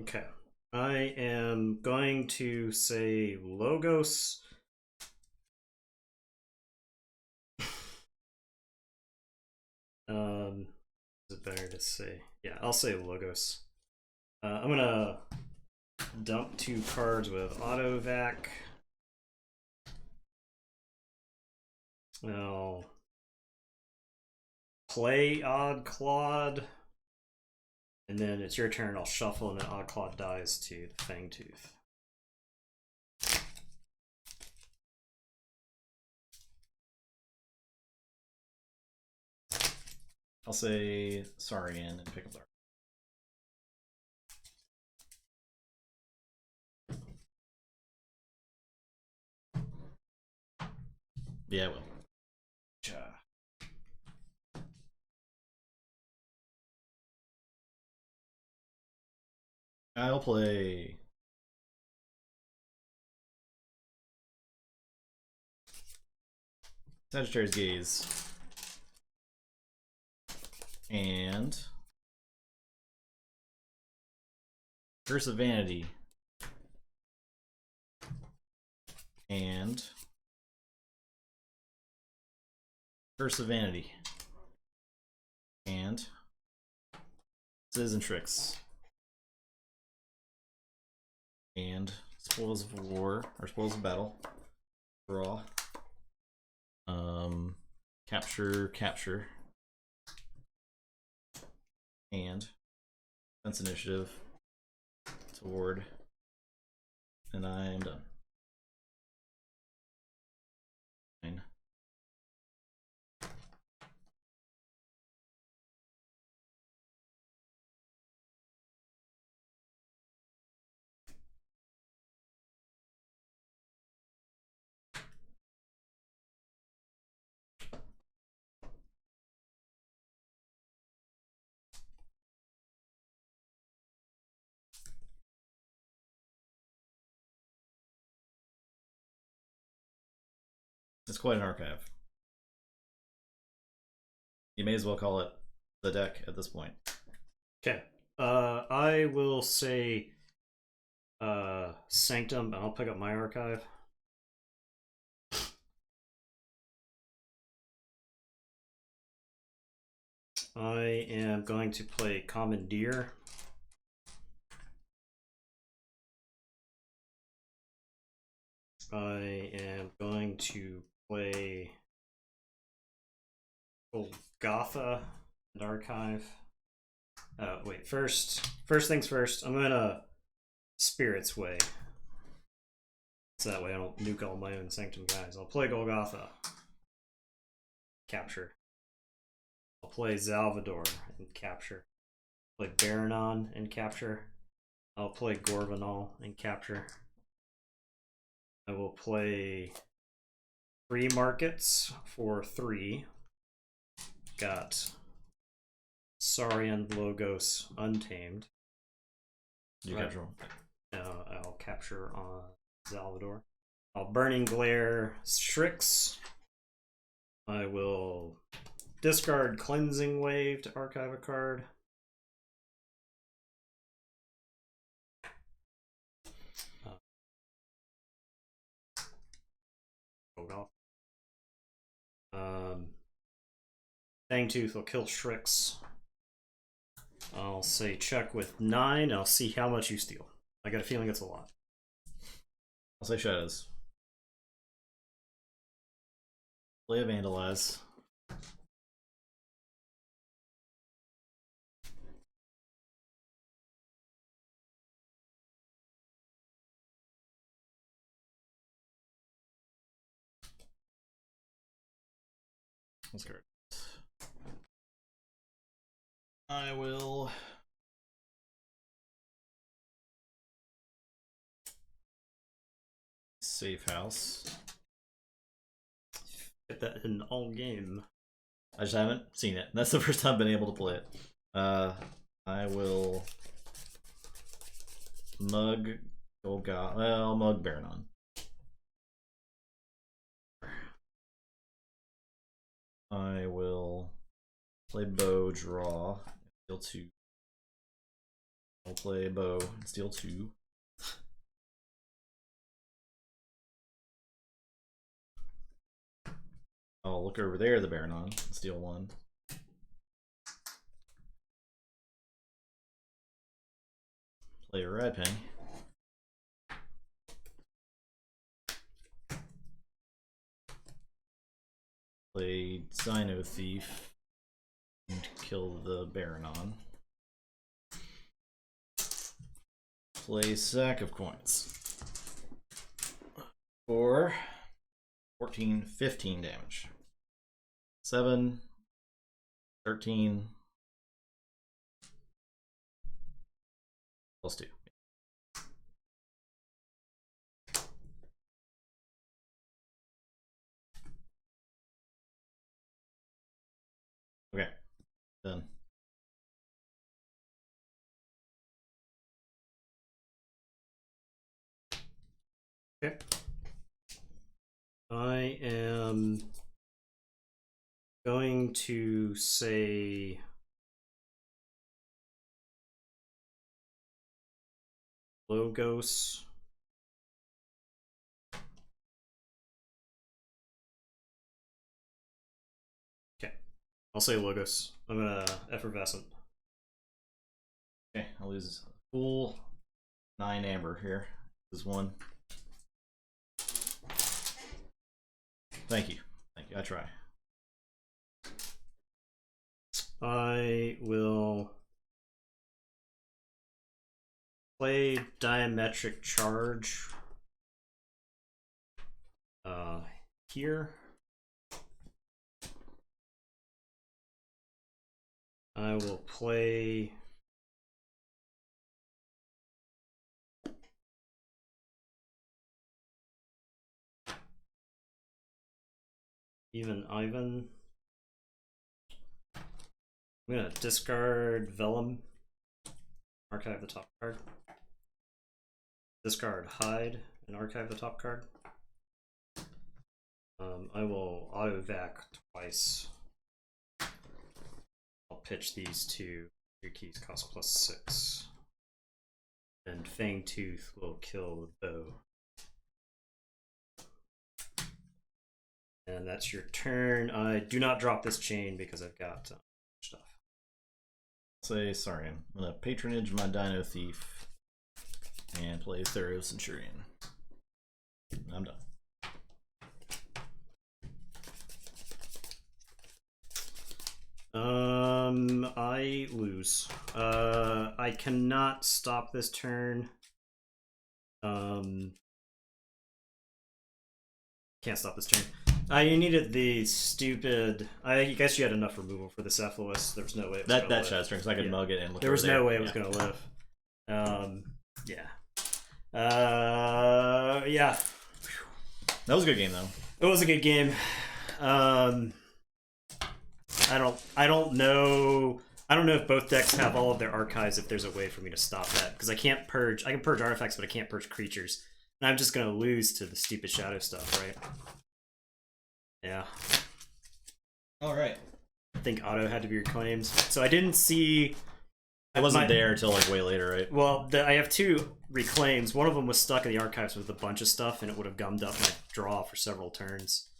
Okay. I am going to say Logos. Is it better to say? Yeah, I'll say Logos. I'm gonna dump 2 cards with auto vac. I'll play Odd Clawed. And then it's your turn. I'll shuffle, and then Odd Claw dies to the Fangtooth. I'll say Saurian and pick up Dark. Yeah, I will. I'll play Sagittarius Gaze and Curse of Vanity and Curse of Vanity and Citizen Tricks and Spoils of War or Spoils of Battle. Draw. Capture. And Defense Initiative. Toward and I am done. Fine. It's quite an archive. You may as well call it the deck at this point. Okay. I will say Sanctum, and I'll pick up my archive. I am going to play Commandeer. I am going to play Golgotha and archive. Wait, first things first, I'm gonna Spirit's Way. So that way I don't nuke all my own Sanctum guys. I'll play Golgotha. Capture. I'll play Salvador and capture. Play Baranon and capture. I'll play Gorvanal and capture. I will play 3 markets for 3. Got Saurian Logos Untamed. You capture one. I'll capture on Salvador. I'll Burning Glare Strix. I will discard Cleansing Wave to archive a card. Fangtooth will kill Strix. I'll say check with 9. I'll see how much you steal. I got a feeling it's a lot. I'll say Shadows. Play a Vandalize. Let's go. I will Safe House. Get that in all game. I just haven't seen it. That's the first time I've been able to play it. I will Mug Golgotha. Well, I'll Mug Baranon. I will play Bow, draw, steal 2. I'll play Bow, steal 2. I'll look over there, the Baranon, steal 1. Play a Red Penny. Play Xino Thief and kill the Baranon. Play Sack of Coins for 14, 15 damage. 7, 13, plus 2. Okay, done. Okay. I am going to say Logos. Okay. I'll say Logos. I'm gonna Effervescent. Okay, I'll lose a full 9 amber here. This is 1. Thank you. Thank you. I try. I will play Diametric Charge. Here. I will play even Ivan. I'm gonna discard Vellum, archive the top card. Discard Hide and archive the top card. I will auto-vac twice. I'll pitch these two. 3 keys cost +6. And Fangtooth will kill the bow. And that's your turn. I do not drop this chain because I've got stuff. Say sorry. I'm gonna patronage my Dino Thief and play Theros Centurion. I'm done. I lose. I cannot stop this turn. Can't stop this turn. You needed the stupid. I guess you had enough removal for the Cephalus. There was no way it was That gonna live. shadow strings, I could mug it and look. There was over no way it was gonna live. Yeah. Yeah. That was a good game though. It was a good game. I don't know. I don't know if both decks have all of their archives. If there's a way for me to stop that, because I can't purge. I can purge artifacts, but I can't purge creatures. And I'm just gonna lose to the stupid shadow stuff, right? Yeah. All right. I think auto had to be reclaimed, so I didn't see. It wasn't there until like way later, right? Well, I have 2 reclaims. One of them was stuck in the archives with a bunch of stuff, and it would have gummed up my draw for several turns.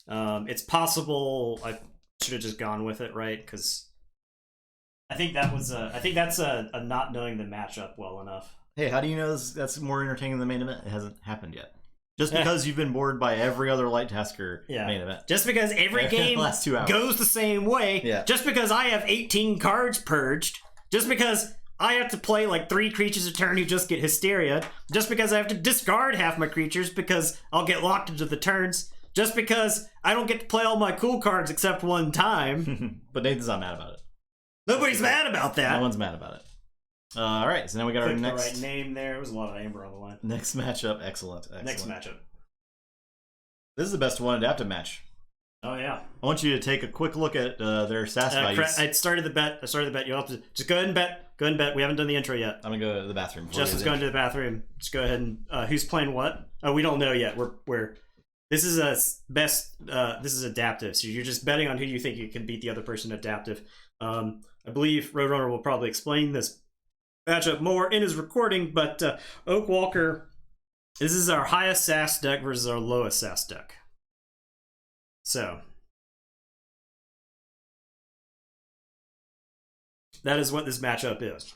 It's possible I should have just gone with it, right? Because I think that was I think that's a not knowing the matchup well enough. Hey, how do you know that's more entertaining than the main event? It hasn't happened yet. Just because you've been bored by every other Light Tasker main event. Just because every game last 2 hours goes the same way. Yeah. Just because I have 18 cards purged. Just because I have to play like 3 creatures a turn who just get Hysteria. Just because I have to discard half my creatures because I'll get locked into the turns. Just because I don't get to play all my cool cards except one time. But Nathan's not mad about it. Nobody's mad about that. No one's mad about it. All right, so now we got our Click next the right name there. There was a lot of amber on the line. next matchup. Excellent. Next matchup. This is the best one adaptive match. Oh yeah. I want you to take a quick look at their SAS values. I started the bet. You'll have to just go ahead and bet. Go ahead and bet. We haven't done the intro yet. I'm gonna go to the bathroom. Justin's going to the bathroom. Just go ahead and who's playing what? Oh, we don't know yet. We're this is a best. This is adaptive. So you're just betting on who you think you can beat the other person adaptive. I believe Roadrunner will probably explain this matchup more in his recording, but Oak Walker, this is our highest SAS deck versus our lowest SAS deck. So that is what this matchup is.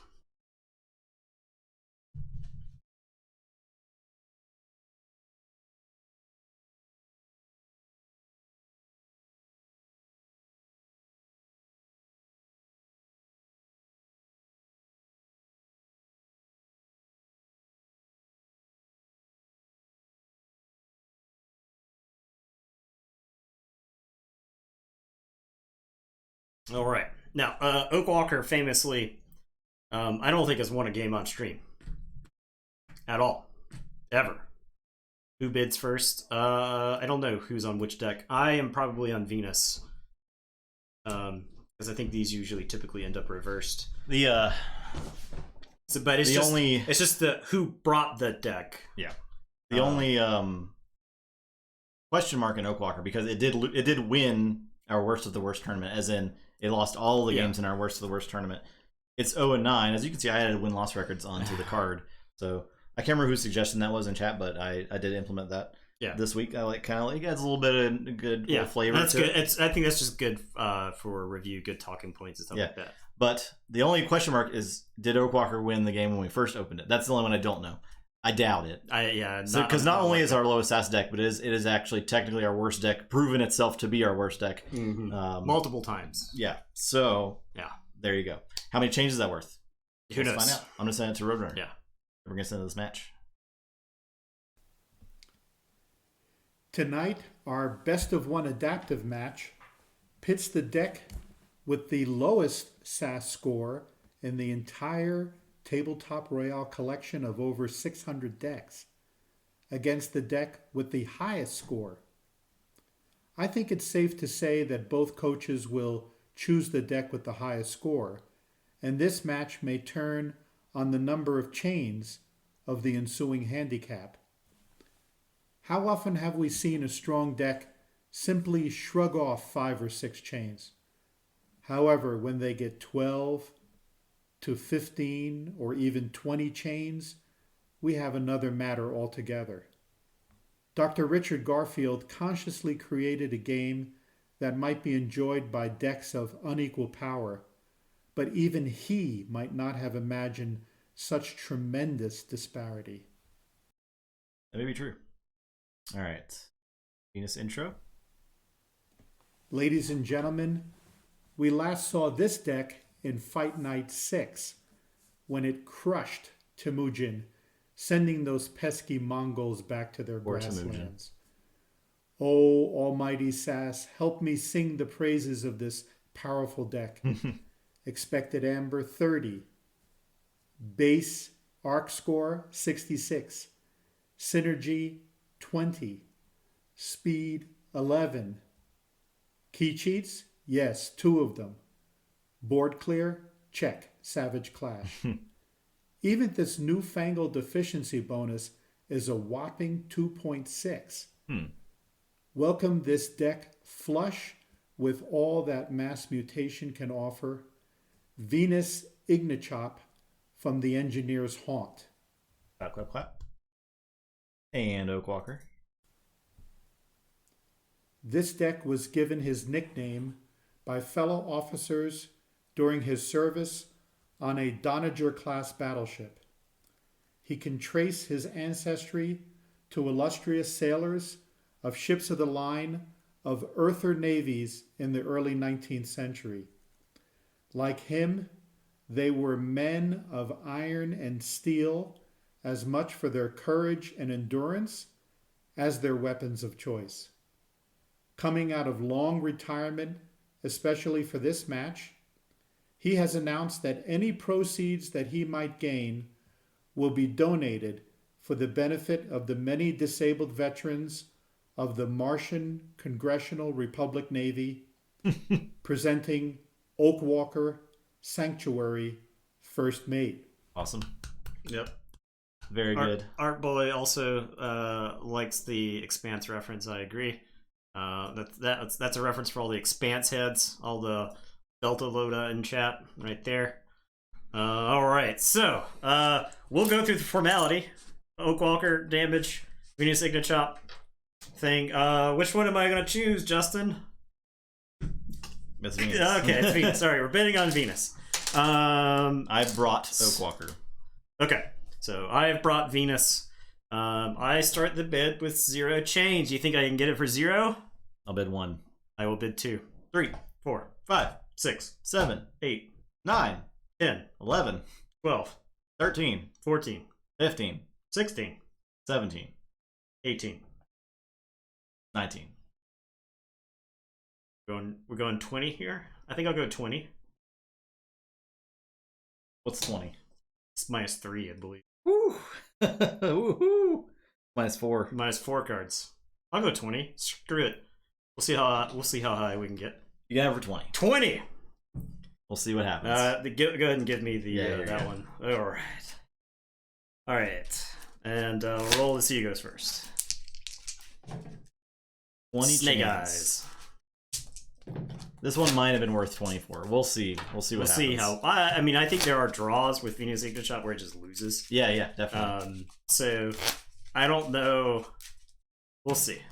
All right. Now, Oak Walker famously, I don't think has won a game on stream. At all. Ever. Who bids first? I don't know who's on which deck. I am probably on Venus. Because I think these usually typically end up reversed. But it's just the who brought the deck. Yeah. The only question mark in Oak Walker, because it did win our worst of the worst tournament, as in it lost all the games in our worst of the worst tournament. It's 0-9. As you can see, I added win-loss records onto the card. So I can't remember whose suggestion that was in chat, but I did implement that this week. I it adds a little bit of good flavor. That's to good. It. I think that's just good for review, good talking points and stuff like that. But the only question mark is, did Oak Walker win the game when we first opened it? That's the only one I don't know. I doubt it. Because not only is our lowest SAS deck, but it is actually technically our worst deck, proven itself to be our worst deck. Mm-hmm. Multiple times. Yeah. So, there you go. How many changes is that worth? Who knows? Find out. I'm going to send it to Roadrunner. Yeah. We're going to send it to this match. Tonight, our best of one adaptive match pits the deck with the lowest SAS score in the entire Tabletop Royale collection of over 600 decks against the deck with the highest score. I think it's safe to say that both coaches will choose the deck with the highest score, and this match may turn on the number of chains of the ensuing handicap. How often have we seen a strong deck simply shrug off 5 or 6 chains? However, when they get 12 to 15 or even 20 chains, we have another matter altogether. Dr. Richard Garfield consciously created a game that might be enjoyed by decks of unequal power, but even he might not have imagined such tremendous disparity. That may be true. All right. Venus intro. Ladies and gentlemen, we last saw this deck in Fight Night 6 when it crushed Temujin, sending those pesky Mongols back to their grasslands. Oh, almighty SAS, help me sing the praises of this powerful deck. Expected Amber 30. Base arc score 66. Synergy 20. Speed 11. Key cheats? Yes, 2 of them. Board clear? Check. Savage Clash. Even this newfangled efficiency bonus is a whopping 2.6. Welcome this deck flush with all that mass mutation can offer. Venus Ignichop from the Engineer's Haunt. Clap, clap, clap. And Oakwalker. This deck was given his nickname by fellow officers during his service on a Doniger-class battleship. He can trace his ancestry to illustrious sailors of ships of the line of earther navies in the early 19th century. Like him, they were men of iron and steel, as much for their courage and endurance as their weapons of choice. Coming out of long retirement, especially for this match, he has announced that any proceeds that he might gain will be donated for the benefit of the many disabled veterans of the Martian Congressional Republic Navy, presenting Oakwalker Sanctuary First Mate. Awesome. Yep. Very good. Art Boy also likes the Expanse reference. I agree. That's a reference for all the Expanse heads, all the Delta Loda in chat right there. All right, so we'll go through the formality. Oakwalker damage, Venus Ignichop thing. Which one am I gonna choose, Justin? It's Venus. Okay, it's Venus. Sorry, we're betting on Venus. I brought Oakwalker. Okay, so I have brought Venus. I start the bid with 0 change. You think I can get it for 0? I'll bid 1. I will bid 2, 3, 4, 5, 6, 7, 8, 9, 10, 11, 12, 13, 14, 15, 16, 17, 18. 19. We're going 20 here? I think I'll go 20. What's 20? It's -3, I believe. Woo! Woohoo! -4. -4 cards. I'll go 20. Screw it. We'll see how high we can get. You got it for 20. 20. We'll see what happens. Go ahead and give me the that yeah. one. All right. And roll to see who goes first. 20 Snake chains. Eyes. This one might have been worth 24. We'll see. We'll see what happens. See how. I mean, I think there are draws with Venus Ignichop where it just loses. Yeah, definitely. So I don't know. We'll see.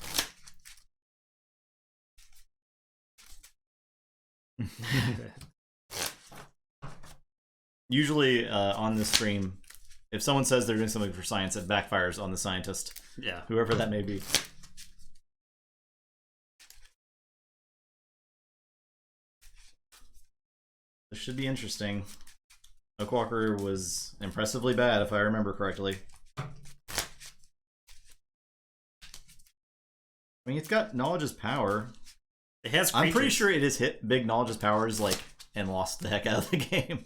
Usually on this stream, if someone says they're doing something for science, it backfires on the scientist. Yeah. Whoever that may be. This should be interesting. Oakwalker was impressively bad, if I remember correctly. I mean, it's got knowledge is power. It has. I'm pretty creatures. sure it has hit big knowledge is powers like and lost the heck out of the game.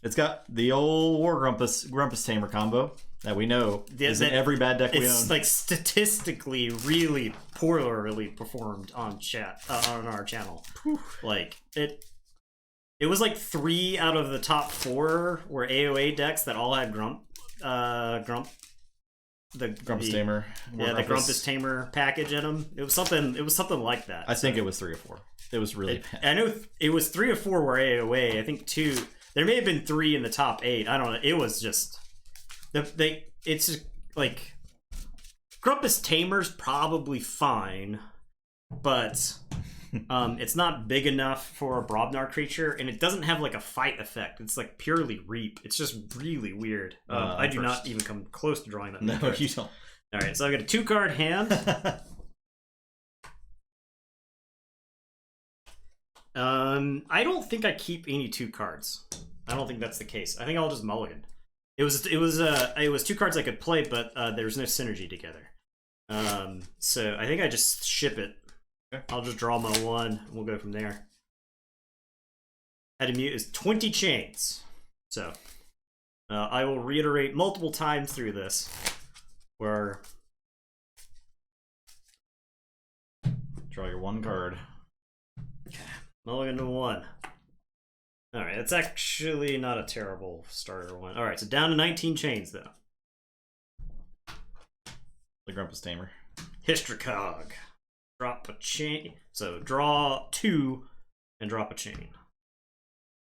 It's got the old War Grumpus Tamer combo that we know is in every bad deck we own. It's like statistically really poorly performed on on our channel. Like it was like 3 out of the top 4 were AOA decks that all had Grumpus Tamer. Yeah, the Grumpus Tamer package in them. It was something like that. I think it was 3 or 4. It was really bad. I know it was 3 or 4 were AOA. I think 2. There may have been 3 in the top 8. I don't know. It was just it's just like Grumpus Tamer's probably fine, but it's not big enough for a Brobnar creature, and it doesn't have like a fight effect. It's like purely reap. It's just really weird. I do not even come close to drawing that. No, you don't. All right, so I've got a 2-card hand. I don't think I keep any 2 cards. I don't think that's the case. I think I'll just mulligan. It was 2 cards I could play, but there's no synergy together. So I think I just ship it. Okay. I'll just draw my 1, and we'll go from there. Head is 20 chains. So I will reiterate multiple times through this, where Draw your 1 card. mulligan to 1. Alright, that's actually not a terrible starter one. Alright, so down to 19 chains, though. The Grumpus Tamer. Hystricog. Drop a chain. So draw 2 and drop a chain.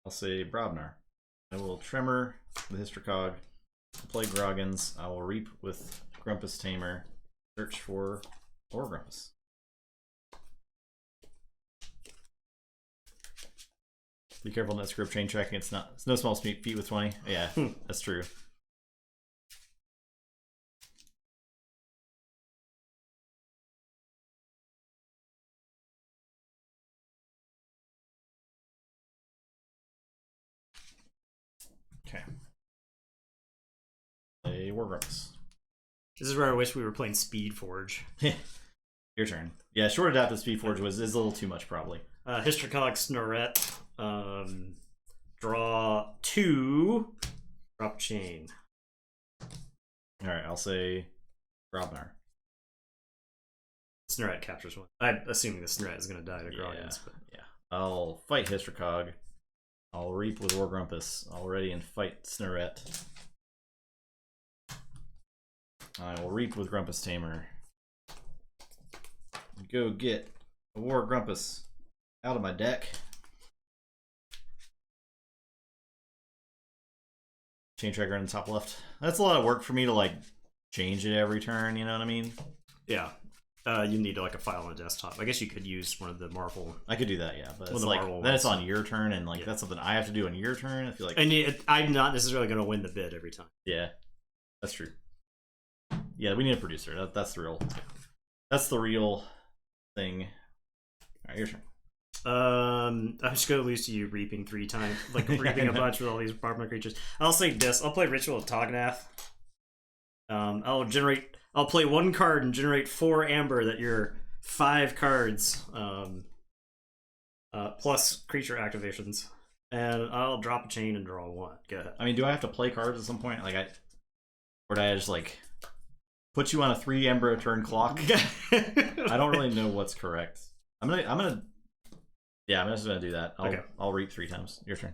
I'll say Brobnar. I will Tremor the Hystricog. Play Groggins. I will Reap with Grumpus Tamer. Search for War Grumpus. Be careful not to screw up chain tracking. It's no small feat with 20. Yeah, that's true. Okay. Play War Grumpus. This is where I wish we were playing Speed Forge. Your turn. Yeah, short adaptive Speed Forge is a little too much, probably. Hystricog Snorret. Draw 2. Drop chain. Alright, I'll say Brobnar. Snorret captures 1. I'm assuming the Snorret is going to die to Groggins. But... Yeah. I'll fight Hystricog. I'll Reap with War Grumpus already and fight Snorret. I will Reap with Grumpus Tamer. Go get a War Grumpus out of my deck. Chain Tracker in the top left. That's a lot of work for me to like change it every turn, you know what I mean? Yeah. You need like a file on a desktop. I guess you could use one of the Marvel. I could do that, yeah, but it's the like Marvel then it's ones. on your turn, and like that's something I have to do on your turn. I feel like, And I'm not necessarily going to win the bid every time. yeah, that's true. Yeah, we need a producer. That's the real. That's the real thing. All right, your turn. I'm just gonna lose to you reaping 3 times, like reaping a bunch with all these Brobnar creatures. I'll say this. I'll play Ritual of Tognath. I'll play 1 card and generate 4 amber that you're 5 cards, plus creature activations. And I'll drop a chain and draw 1. Go ahead. I mean, do I have to play cards at some point? Or do I just like put you on a 3 ember a turn clock? I don't really know what's correct. I'm just gonna do that. I'll Reap 3 times. Your turn.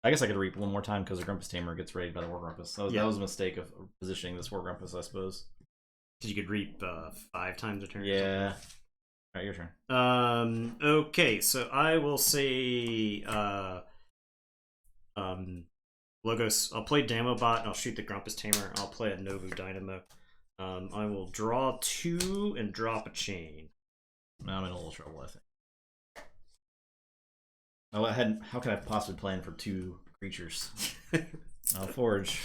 I guess I could Reap 1 more time because the Grumpus Tamer gets raided by the War Grumpus. That was a mistake of positioning this War Grumpus, I suppose. Because you could reap 5 times a turn. Yeah. All right, your turn. Okay, so I will say Logos. I'll play Damobot and I'll shoot the Grumpus Tamer. I'll play a Novu Dynamo. I will draw 2 and drop a chain. Now I'm in a little trouble, I think. Oh, how can I possibly plan for 2 creatures? I'll Forge.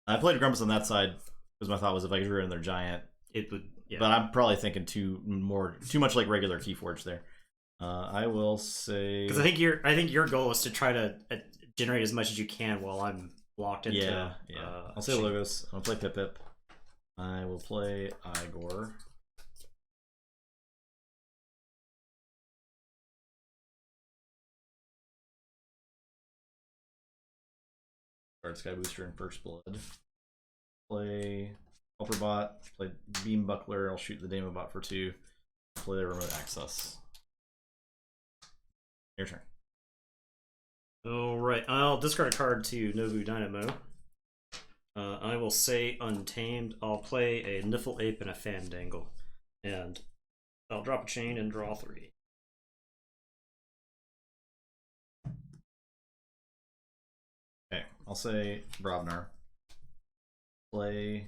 I played Grumpus on that side because my thought was if I drew in their giant, it would. Yeah. But I'm probably thinking too much like regular Keyforge there. I will say because I think your goal is to try to generate as much as you can while I'm locked into. Yeah. I'll say Logos. I'll play Pip Pip. I will play Igor. Card Sky Booster and First Blood. Play Helperbot. Play Beam Buckler. I'll shoot the Demobot for 2. Play the Remote Access. Your turn. Alright, I'll discard a card to Nobu Dynamo. I will say Untamed. I'll play a Niffle Ape and a Fandangle. And I'll drop a chain and draw 3. Okay, I'll say Brobnar. Play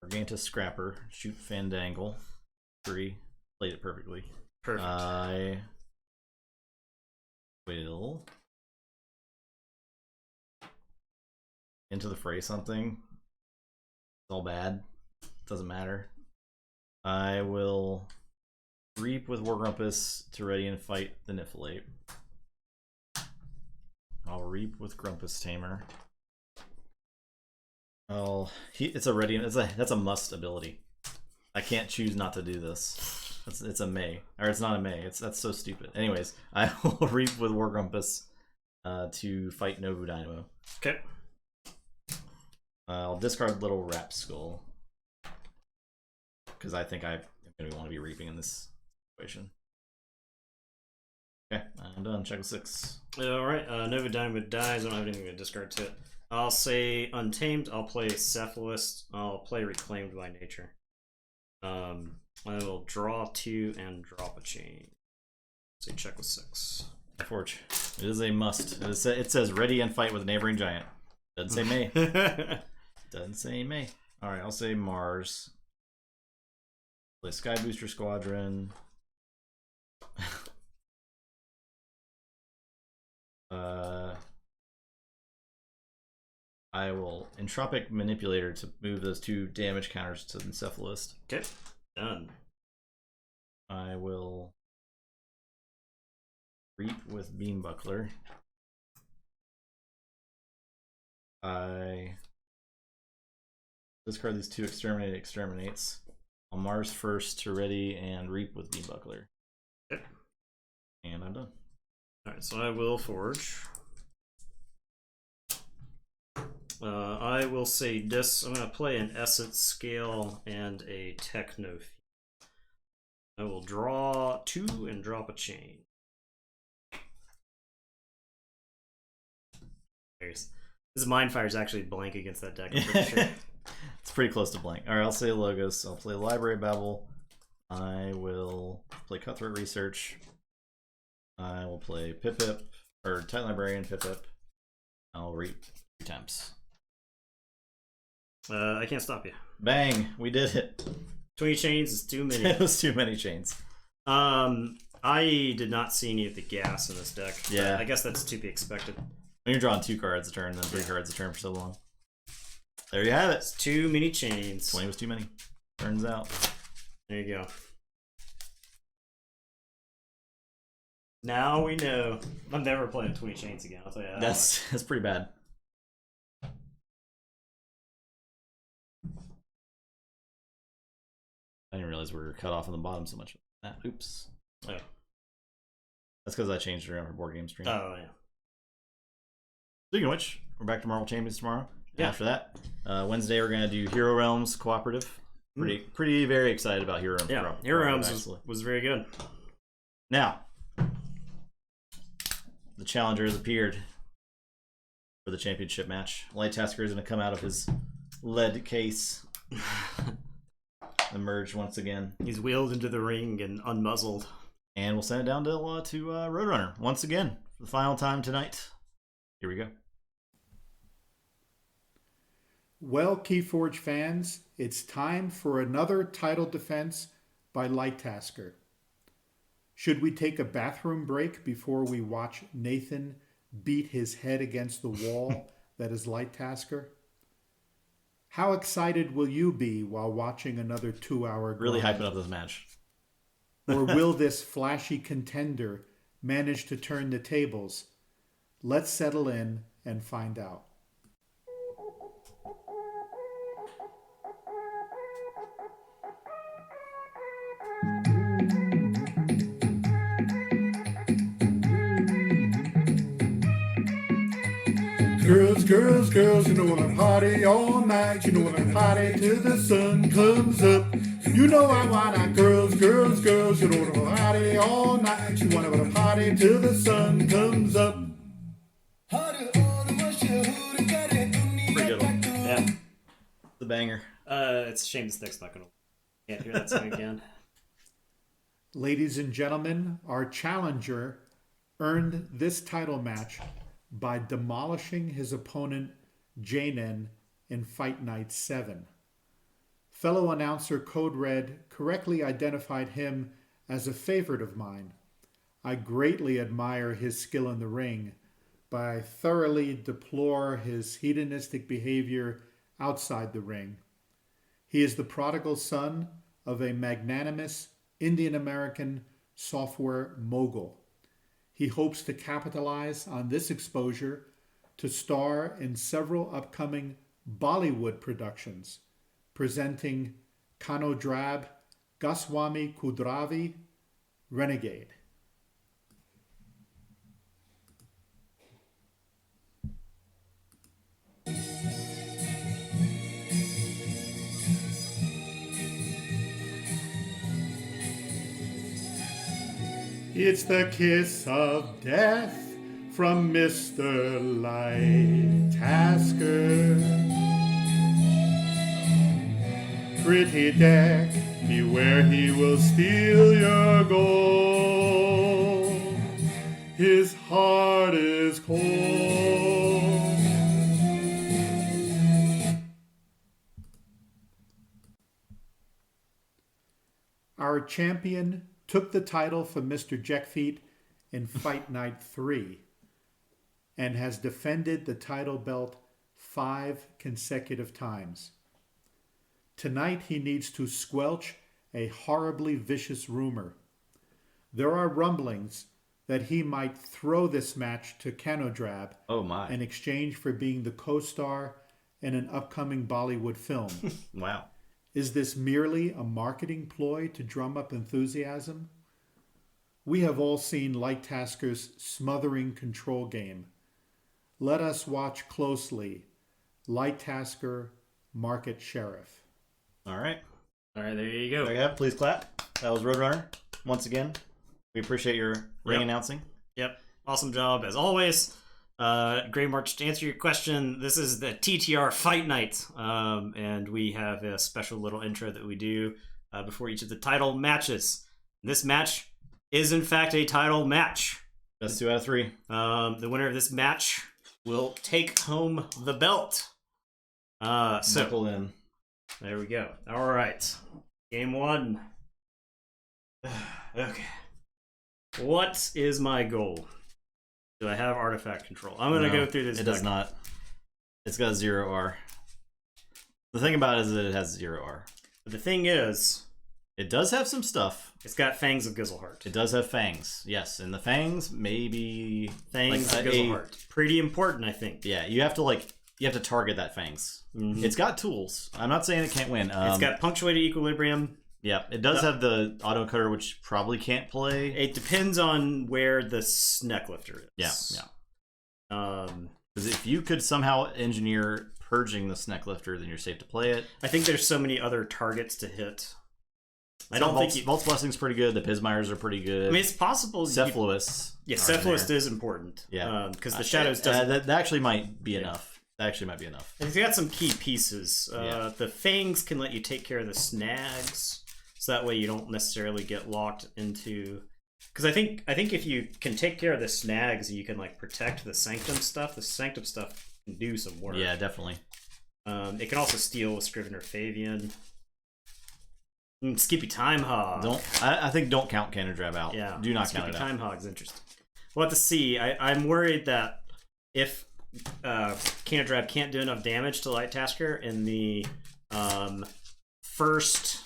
Gargantus Scrapper. Shoot Fandangle. 3. Played it perfectly. Perfect. I will into the fray something. It's all bad. Doesn't matter. I will Reap with War Grumpus to ready and fight the Niffle Ape. I'll Reap with Grumpus Tamer. It's a ready. That's a must ability. I can't choose not to do this. It's a May, or it's not a May. That's so stupid. Anyways, I will Reap with War Grumpus to fight Nobu Dynamo. Okay. I'll discard Little Rapskull because I think I'm going to want to be reaping in this situation. Okay, I'm done. Check with 6. Alright, Nobu Dynamo dies. I don't have anything to discard to it. I'll say Untamed. I'll play Cephalist. I'll play Reclaimed by Nature. I will draw 2 and drop a chain. Say check with 6. Keyforge. It is a must. It says ready and fight with a neighboring giant. Doesn't say May. Doesn't say May. Alright, I'll say Mars. Play Sky Booster Squadron. I will Entropic Manipulator to move those 2 damage counters to the Cephalist. Okay, done. I will Reap with Beam Buckler. I discard these 2 Exterminates. I'll Mars first to ready and Reap with Beam Buckler. Okay. And I'm done. Alright, so I will Forge. I will say this. I'm going to play an Essence Scale and a Techno. I will draw 2 and drop a chain. This Mindfire is actually blank against that deck, I'm pretty sure. It's pretty close to blank. Alright, I'll say Logos. I'll play Library Babble. I will play Cutthroat Research. I will play Pip, or Titan Librarian Pip. I'll Reap 3 times. I can't stop you. Bang! We did it. 20 chains is too many. It was too many chains. I did not see any of the gas in this deck. Yeah. I guess that's to be expected. When you're drawing 2 cards a turn, then 3 cards a turn for so long. There you have it. It's too many chains. 20 was too many. Turns out. There you go. Now we know. I'm never playing 20 chains again, I'll tell you that. That's pretty bad. I didn't realize we were cut off on the bottom so much. Oops. Oh. That's because I changed it around for board game stream. Oh, yeah. Speaking of which, we're back to Marvel Champions tomorrow. Yeah. After that, Wednesday we're gonna do Hero Realms Cooperative. Pretty very excited about Hero Realms. Yeah, Hero Realms was very good. Now, the challenger has appeared for the championship match. Light Tasker is gonna come out of his lead case. Emerge once again. He's wheeled into the ring and unmuzzled. And we'll send it down to Roadrunner once again for the final time tonight. Here we go. Well, Keyforge fans, it's time for another title defense by Light Tasker. Should we take a bathroom break before we watch Nathan beat his head against the wall that is Light Tasker? How excited will you be while watching another 2-hour grind? Really hyping up this match. Or will this flashy contender manage to turn the tables? Let's settle in and find out. Girls, girls, girls, you know wanna party all night. You know wanna party till the sun comes up. You know I wanna girls, girls, girls, you know wanna party all night. You wanna party till the sun comes up. Pretty good one. Yeah. The banger. It's a shame this deck's not gonna. Can't hear that song again. Ladies and gentlemen, our challenger earned this title match by demolishing his opponent Janen in Fight Night 7. Fellow announcer Code Red correctly identified him as a favorite of mine. I greatly admire his skill in the ring, but I thoroughly deplore his hedonistic behavior outside the ring. He is the prodigal son of a magnanimous Indian American software mogul. He hopes to capitalize on this exposure to star in several upcoming Bollywood productions, presenting Kano Drab, Goswami Kudravi, Renegade. It's the kiss of death from Mr. Light Tasker. Pretty deck, beware he will steal your gold. His heart is cold. Our champion took the title from Mr. Jackfeet in Fight Night 3 and has defended the title belt 5 consecutive times. Tonight he needs to squelch a horribly vicious rumor. There are rumblings that he might throw this match to Kanodrab in exchange for being the co-star in an upcoming Bollywood film. Wow. Is this merely a marketing ploy to drum up enthusiasm? We have all seen Light Tasker's smothering control game. Let us watch closely. Light Tasker, Market Sheriff. All right. All right, there you go. There you have it. Please clap. That was Roadrunner. Once again, we appreciate your ring announcing. Yep. Awesome job, as always. Grey March, to answer your question, this is the TTR Fight Night, and we have a special little intro that we do before each of the title matches. This match is, in fact, a title match. That's 2 out of 3. The winner of this match will take home the belt. Buckle in. There we go. All right. Game 1. Okay. What is my goal? Do I have artifact control? I'm going to go through this. It does not. It's got 0 R. The thing about it is that it has 0 R. But the thing is, it does have some stuff. It's got Fangs of Gizzleheart. It does have fangs, yes. And the fangs, maybe... Fangs of Gizzleheart. Pretty important, I think. Yeah, you have to target that fangs. Mm-hmm. It's got tools. I'm not saying it can't win. It's got punctuated equilibrium. Yeah, it does have the auto cutter, which probably can't play. It depends on where the Sneck Lifter is. Yeah. Because if you could somehow engineer purging the Sneck Lifter, then you're safe to play it. I think there's so many other targets to hit. I don't think Vault's Blessing's pretty good. The Pismires are pretty good. I mean, it's possible. Cephalus. Yeah, Cephalus is important. Yeah, because the shadows doesn't. That actually might be enough. That actually might be enough. And it's got some key pieces. The fangs can let you take care of the snags, so that way you don't necessarily get locked into. Because I think if you can take care of the snags, you can like protect the sanctum stuff. The sanctum stuff can do some work. Yeah, definitely. It can also steal with Scrivener Fabian. Skippy Time Hog. I think don't count Canterdrab out. Yeah, do not Skippy count it Time out. Hog's interesting. We'll have to see. I'm worried that if Canterdrab can't do enough damage to Light Tasker in the first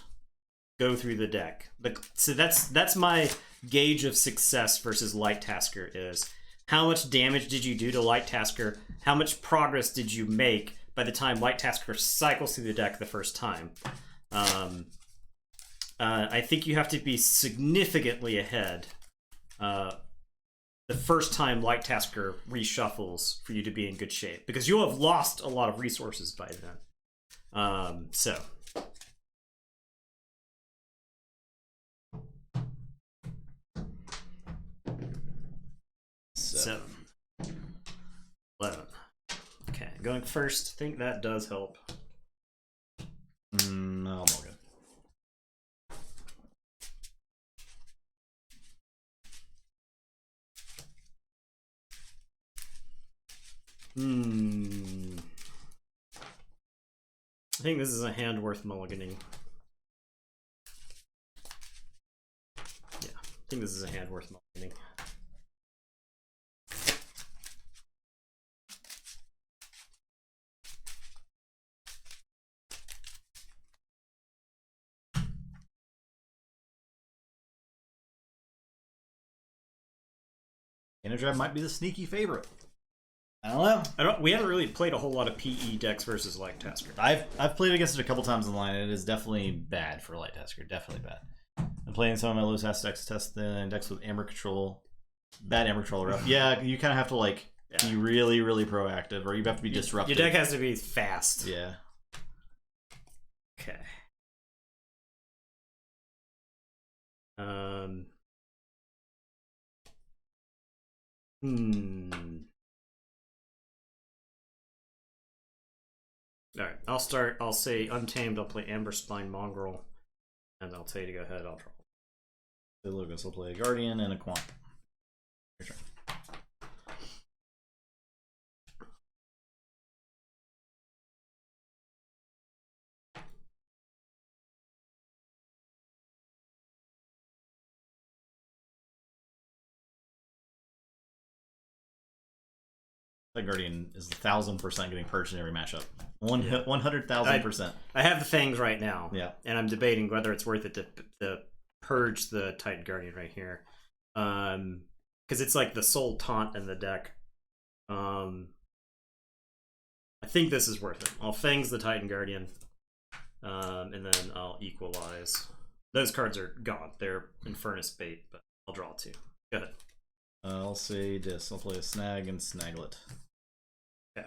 go through the deck. So that's my gauge of success versus Light Tasker is how much damage did you do to Light Tasker? How much progress did you make by the time Light Tasker cycles through the deck the first time? I think you have to be significantly ahead the first time Light Tasker reshuffles for you to be in good shape, because you'll have lost a lot of resources by then. So 7, 11. Okay, going first. I think that does help. No, I'm all good. I think this is a hand worth mulliganing. Yeah, I think this is a hand worth mulliganing. Keynote might be the sneaky favorite. I don't know. We haven't really played a whole lot of PE decks versus Light Tasker. I've played against it a couple times online, and it is definitely bad for Light Tasker. Definitely bad. I'm playing some of my low SAS decks, test the decks with Amber Control. Bad Amber Control rough. Yeah, you kind of have to like be really, really proactive, or you have to be disruptive. Your deck has to be fast. Yeah. Okay. Alright, I'll start. I'll say Untamed, I'll play Amber Spine Mongrel, and I'll tell you to go ahead, I'll draw. The Logos will play a Guardian and a Quant. Your turn. That Guardian is 1,000% getting purged in every matchup. 100,000%. I have the Fangs right now. Yeah. And I'm debating whether it's worth it to purge the Titan Guardian right here. Because it's like the sole taunt in the deck. I think this is worth it. I'll Fangs the Titan Guardian. And then I'll equalize. Those cards are gone. They're Infernus bait, but I'll draw 2. Go ahead. I'll say this. I'll play a Snag and Snaglet. Yeah.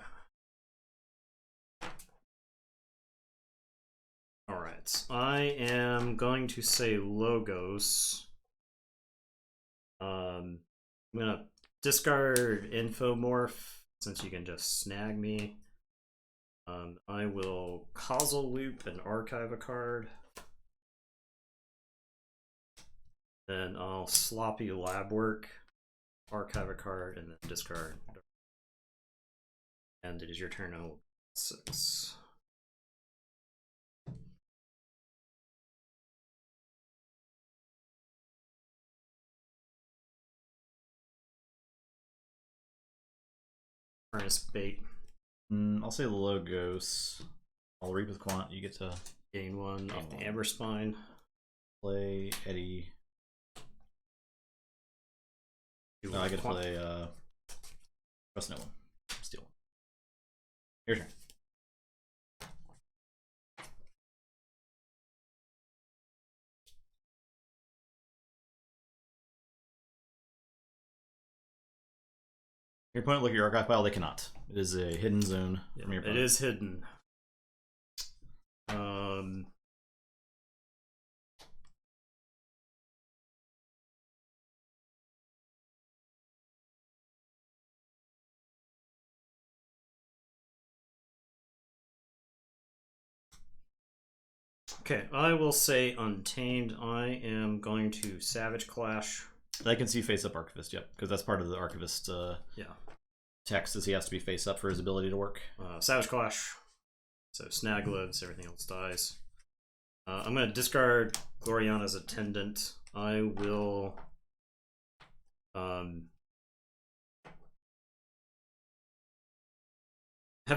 Alright. I am going to say Logos. I'm gonna discard Infomorph since you can just snag me. I will Causal Loop and archive a card. Then I'll Sloppy Lab Work, archive a card, and then discard. And it is your turn. I'll 6. Furnace Bait. I'll say Logos. I'll read with Quant. You get to Gain 1 off the Amber Spine. play Eddie. No, I get to play Trust No One. Steal one. Your turn. Your opponent look at your archive pile. They cannot. It is a hidden zone from your It opponent. is hidden. Okay, I will say Untamed. I am going to Savage Clash. I can see face up Archivist, yep, because that's part of the Archivist text, is he has to be face up for his ability to work. Savage Clash. So Snag lives, everything else dies. I'm going to discard Gloriana's Attendant. I will have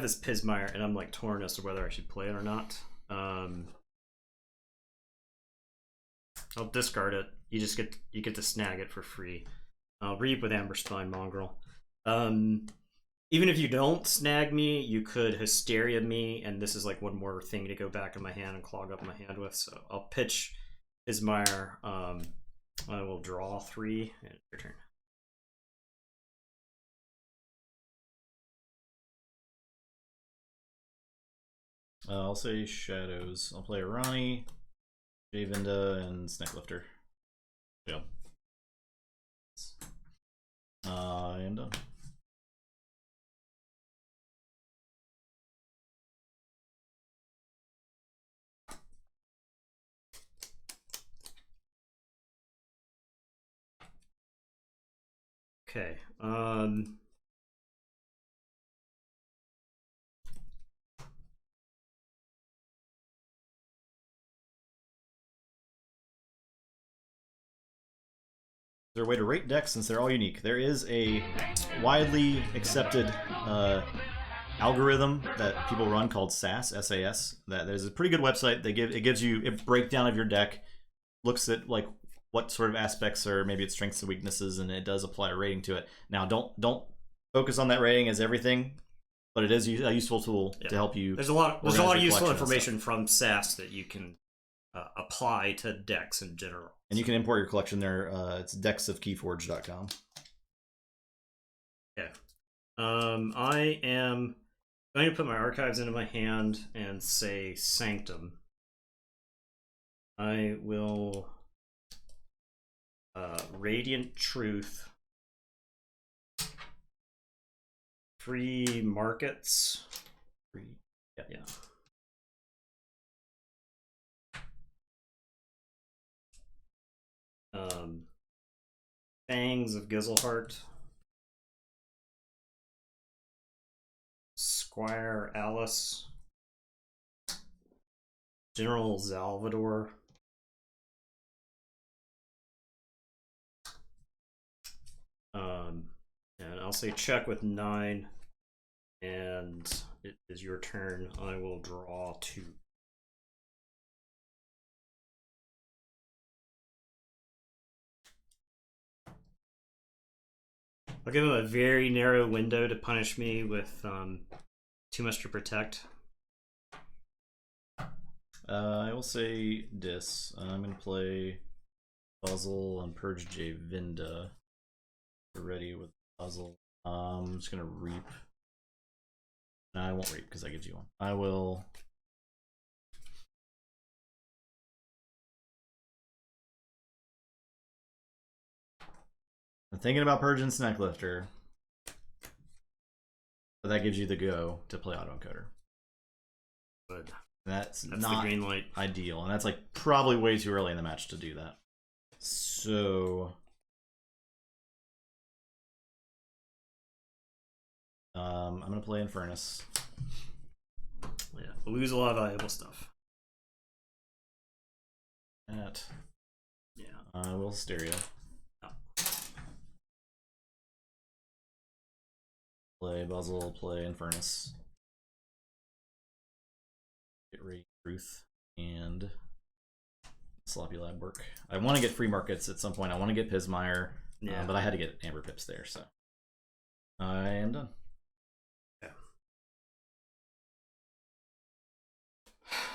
this Pismire, and I'm like torn as to whether I should play it or not. I'll discard it. You get to snag it for free. I'll Reap with Amber Spine Mongrel. Even if you don't snag me, you could Hysteria me, and this is like one more thing to go back in my hand and clog up my hand with. So I'll pitch Ismire. I will draw 3, and it's your turn. I'll say Shadows. I'll play Ronnie, Javinda, and Snecklifter. Yep. I am done. Okay. Is there a way to rate decks since they're all unique? There is a widely accepted algorithm that people run called SAS, SAS. That there's a pretty good website. It gives you a breakdown of your deck, looks at like what sort of aspects are maybe its strengths and weaknesses, and it does apply a rating to it. Now, don't focus on that rating as everything, but it is a useful tool to help you. There's a lot of useful information from SAS that you can apply to decks in general. And you can import your collection there. It's dexofkeyforge.com. Okay. I am going to put my archives into my hand and say Sanctum. I will Radiant Truth. Free markets. Free. Yeah. Fangs of Gizelhart. Squire Alice. General Salvador. And I'll say check with 9. And it is your turn. I will draw 2. I'll give him a very narrow window to punish me with too much to protect. I will say Dis. I'm going to play Puzzle and Purge Javinda. We're ready with Puzzle. I'm just going to Reap. No, I won't Reap because that gives you one. I will... I'm thinking about Purge and Snecklifter. But that gives you the go to play Autoencoder. Good. That's the not green light. ideal, and that's like probably way too early in the match to do that. So I'm gonna play Infernus. Yeah, we'll lose a lot of valuable stuff. That Yeah. I will Stereo. Oh. Play Buzzle, play Infernus. Get ready, Truth, and Sloppy Lab work. I want to get free markets at some point. I want to get Pismire, but I had to get Amber Pips there, so I am done. Yeah.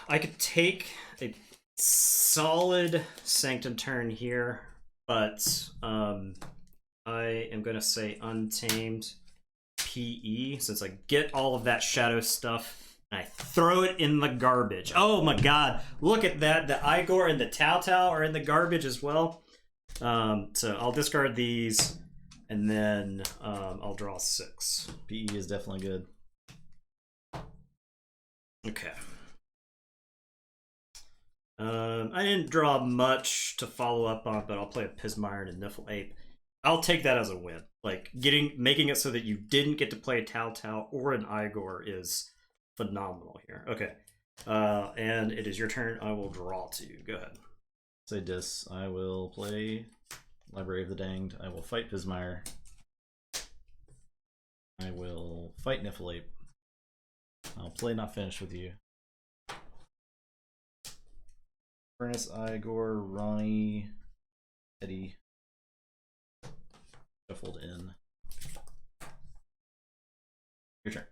I could take a solid Sanctum turn here, but I am going to say Untamed PE, since I get all of that shadow stuff. I throw it in the garbage. Oh my god, look at that. The Igor and the Tao Tao are in the garbage as well. So I'll discard these, and then I'll draw 6. PE is definitely good. Okay. I didn't draw much to follow up on, but I'll play a Pismire and a Niffle Ape. I'll take that as a win. Like, making it so that you didn't get to play a Tao Tao or an Igor is phenomenal here. Okay. And it is your turn. I will draw 2. Go ahead. Say Dis. I will play Library of the Danged. I will fight Pismire. I will fight Niffle Ape. I'll play Not Finished with you. Furnace, Igor, Ronnie, Eddie. Shuffled in. Your turn.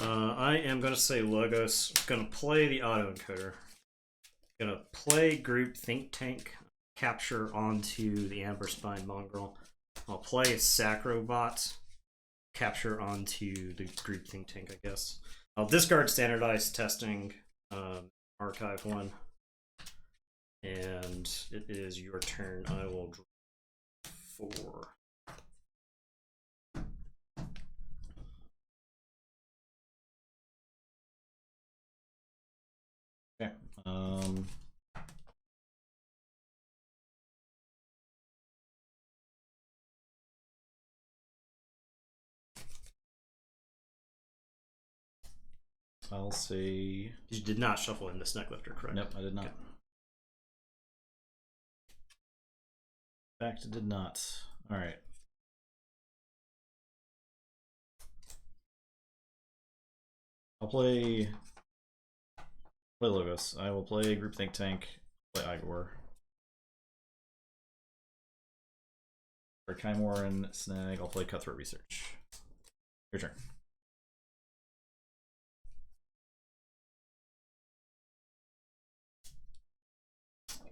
I am going to say Logos. Going to play the Autoencoder. Going to play Group Think Tank. Capture onto the Amber Spine Mongrel. I'll play Sacrobot, capture onto the group think tank, I guess. I'll discard standardized testing, archive 1. And it is your turn. I will draw 4. Okay. I'll say. You did not shuffle in the Snecklifter, correct? Nope, I did not. Okay. In fact, it did not. All right. I'll play Logos. I will play Group Think Tank. Play Igor. For Kymor and Snag, I'll play Cutthroat Research. Your turn.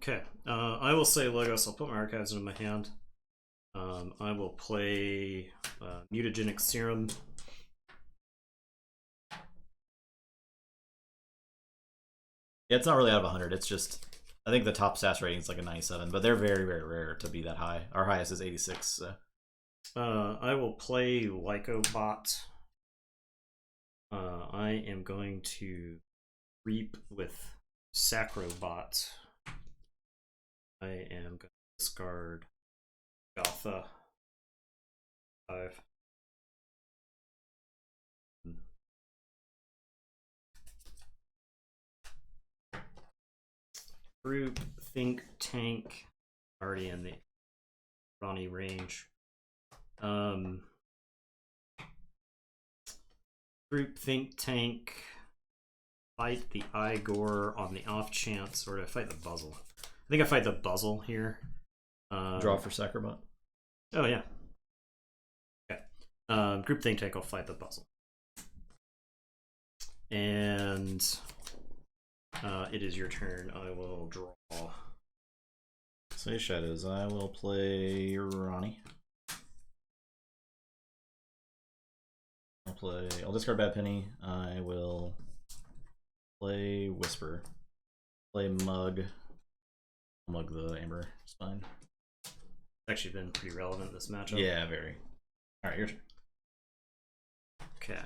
Okay, I will say Logos. I'll put my archives into my hand. I will play Mutagenic Serum. Yeah, it's not really out of 100. It's just, I think the top SAS rating is like a 97, but they're very, very rare to be that high. Our highest is 86. So. I will play Lycobot. I am going to reap with Sacrobot. I am going to discard Gotha 5. Group Think Tank, already in the Ronnie range. Group Think Tank, fight the Igor on the off chance, or do I fight the Buzzle? I think I fight the Buzzle here. Draw for Sacrobot. Oh yeah. Okay. Group Think Tank will fight the Buzzle. And it is your turn. I will draw. Say Shadows. I will play Ronnie. I'll discard Bad Penny. I will play Whisper. Play Mug. I'll mug the Amber. It's fine. Actually been pretty relevant this matchup. Yeah, very. Alright, your turn. Okay.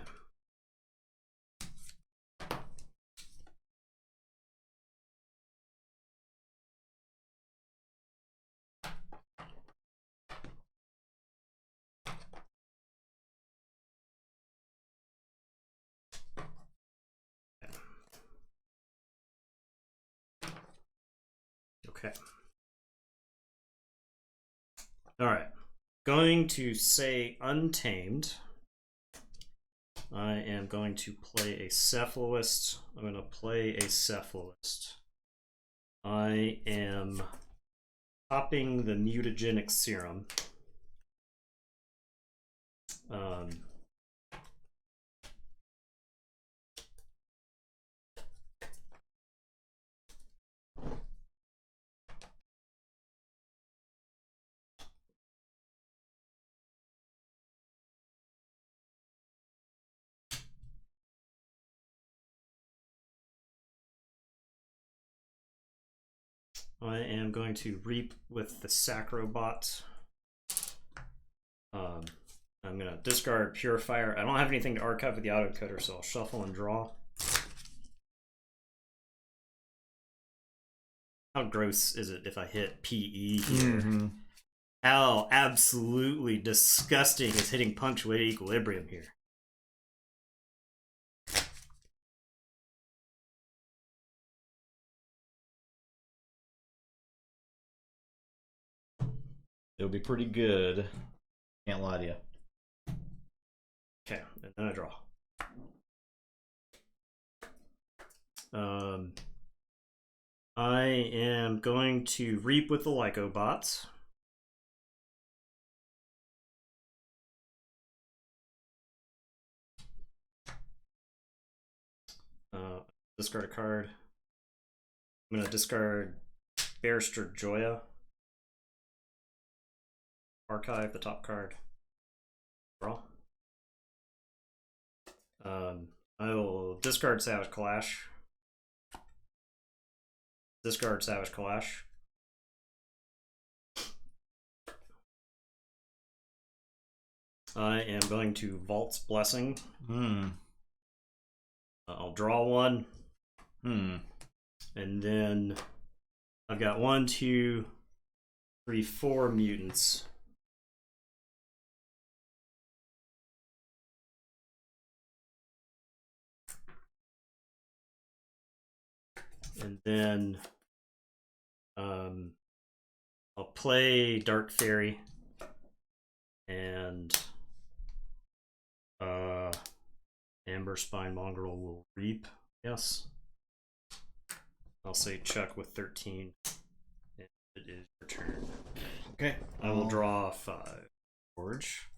Okay. All right. Going to say Untamed. I am going to play a Cephalist. I'm going to play a Cephalist. I am popping the Mutagenic Serum. I am going to reap with the Sacrobot. I'm going to discard Purifier. I don't have anything to archive with the autocoder, so I'll shuffle and draw. How gross is it if I hit PE here? Mm-hmm. How absolutely disgusting is hitting punctuated equilibrium here? It would be pretty good. Can't lie to you. Okay, and then I draw. I am going to reap with the Lycobots. Discard a card. I'm going to discard Barrister Joya. archive the top card. Draw. I will discard Savage Clash. Discard Savage Clash. I am going to Vault's Blessing. I'll draw one. And then I've got 1, 2, 3, 4 mutants. And then I'll play Dark Fairy and Amber Spine Mongrel will reap. Yes. I'll say check with 13. And it is your turn. Okay. I will draw 5. Forge.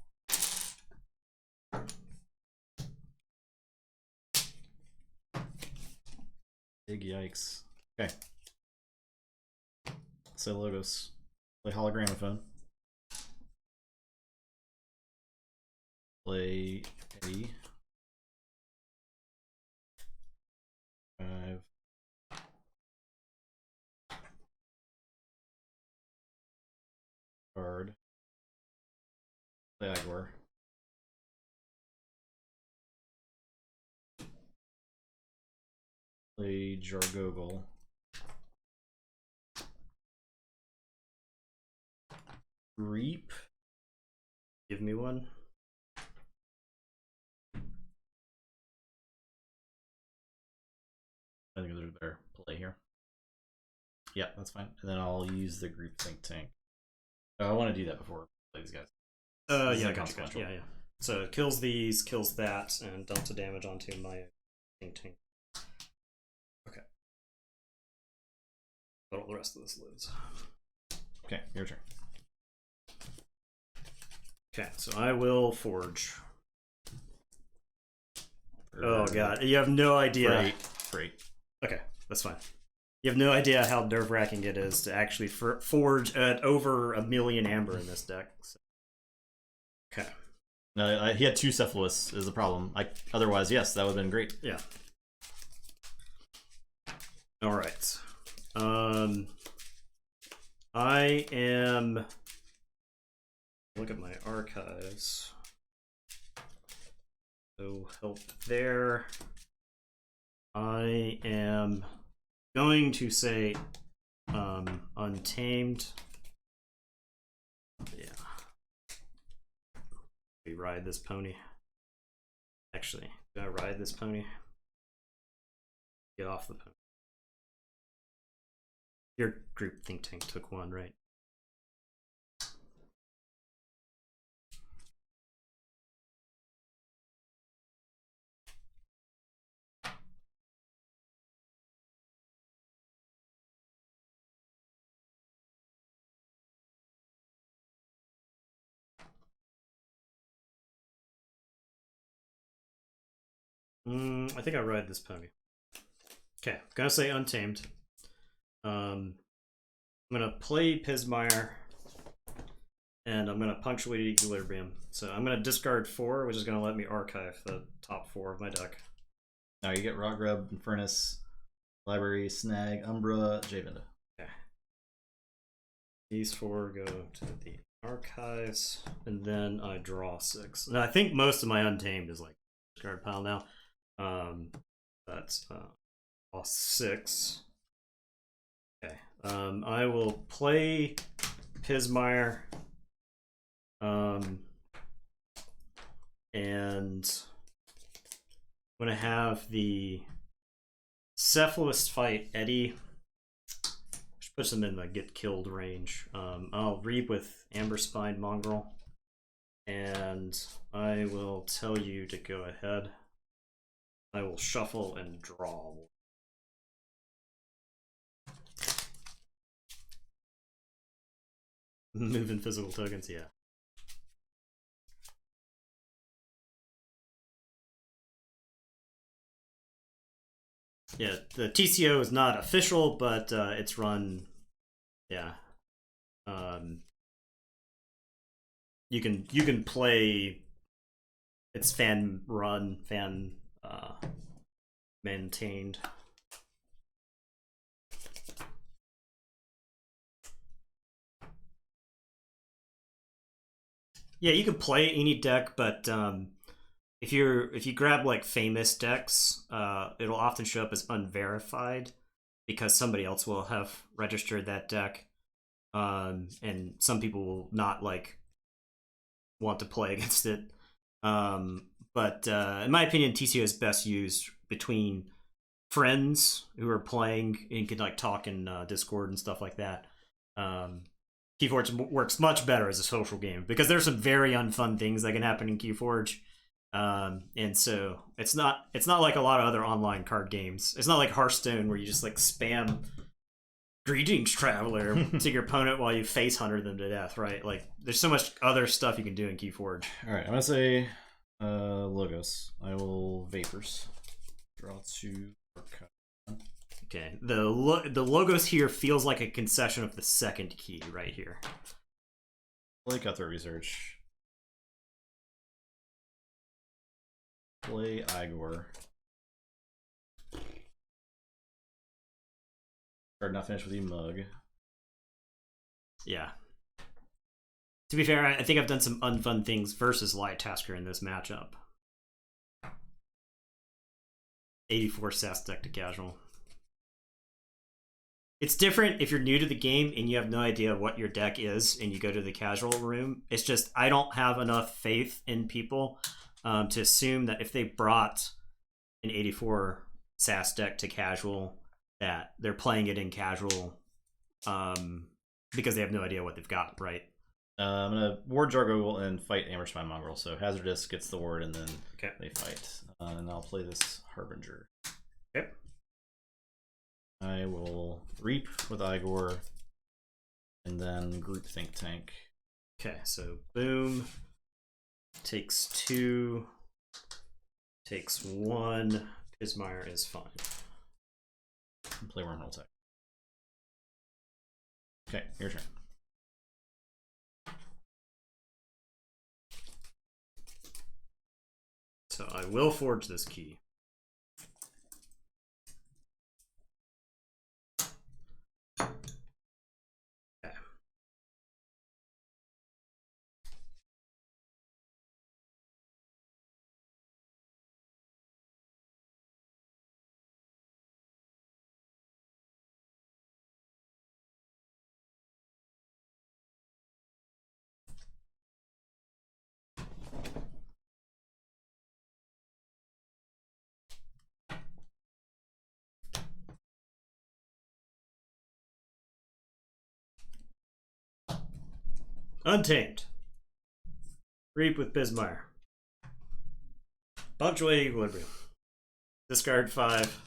Big yikes. Okay. Say Logos. Play Hologramophone. Play Eddie. 5. Card. Play Igor. Play Jargogol. Reap. Give me one. I think there's a better play here. Yeah, that's fine. And then I'll use the group think tank. Oh, I want to do that before I play these guys. Yeah, gotcha. Yeah. So it kills these, kills that, and dumps the damage onto my think tank. Okay. But all the rest of this lives. Okay, your turn. Okay, so I will forge. Oh god, you have no idea. Great. Okay, that's fine. You have no idea how nerve-wracking it is to actually forge at over 1 million amber in this deck. So. Okay. No, he had 2 Cephalus is the problem. Otherwise, yes, that would have been great. Yeah. All right. I am. Look at my archives. So help there. I am going to say Untamed. Yeah. We ride this pony. Actually, do I ride this pony? Get off the pony. Your group think tank took 1, right? I think I ride this pony. Okay, gonna say Untamed. I'm gonna play Pismire, and I'm gonna punctuate Equilibrium. So I'm gonna discard 4, which is gonna let me archive the top 4 of my deck. Now you get Rogrub, Infernus, Library, Snag, Umbra, Javinda. Okay. These 4 go to the archives, and then I draw 6. Now I think most of my Untamed is like discard pile now. That's draw 6. Okay. I will play Pismire. And I'm gonna have the Cephalus fight Eddie, which puts him in the get killed range. I'll reap with Amber Spine Mongrel, and I will tell you to go ahead. I will shuffle and draw. Moving physical tokens, yeah. Yeah, the TCO is not official, but it's run, yeah. you can play. It's fan run, fan maintained. Yeah, you can play any deck, but if you grab like famous decks, it'll often show up as unverified because somebody else will have registered that deck, and some people will not like want to play against it. But in my opinion, TCO is best used between friends who are playing and can like talk in Discord and stuff like that. Keyforge works much better as a social game because there's some very unfun things that can happen in Keyforge. And so it's not like a lot of other online card games. It's not like Hearthstone where you just like spam "Greetings, Traveler" to your opponent while you face hunter them to death, right? Like there's so much other stuff you can do in Keyforge. All right, I'm gonna say logos. I will vapors. Draw 2 or cut. Okay, the logos here feels like a concession of the second key right here. Play Cutthroat Research. Play Igor. Card not finished with you, mug. Yeah. To be fair, I think I've done some unfun things versus Light Tasker in this matchup. 84 SAS deck to casual. It's different if you're new to the game and you have no idea what your deck is and you go to the casual room. It's just I don't have enough faith in people to assume that if they brought an 84 SAS deck to casual, that they're playing it in casual because they have no idea what they've got, right? I'm gonna ward Jargo and fight Amberspine Mongrel. So Hazardous gets the ward and then they fight. And I'll play this Harbinger. Okay. I will Reap with Igor and then Group Think Tank. Okay, so boom. Takes 2. Takes 1. Pismire is fine. Play Wormhole Tech. Okay, your turn. So I will forge this key. Okay. Untamed. Reap with Bismire. Punctuate Equilibrium. Discard 5.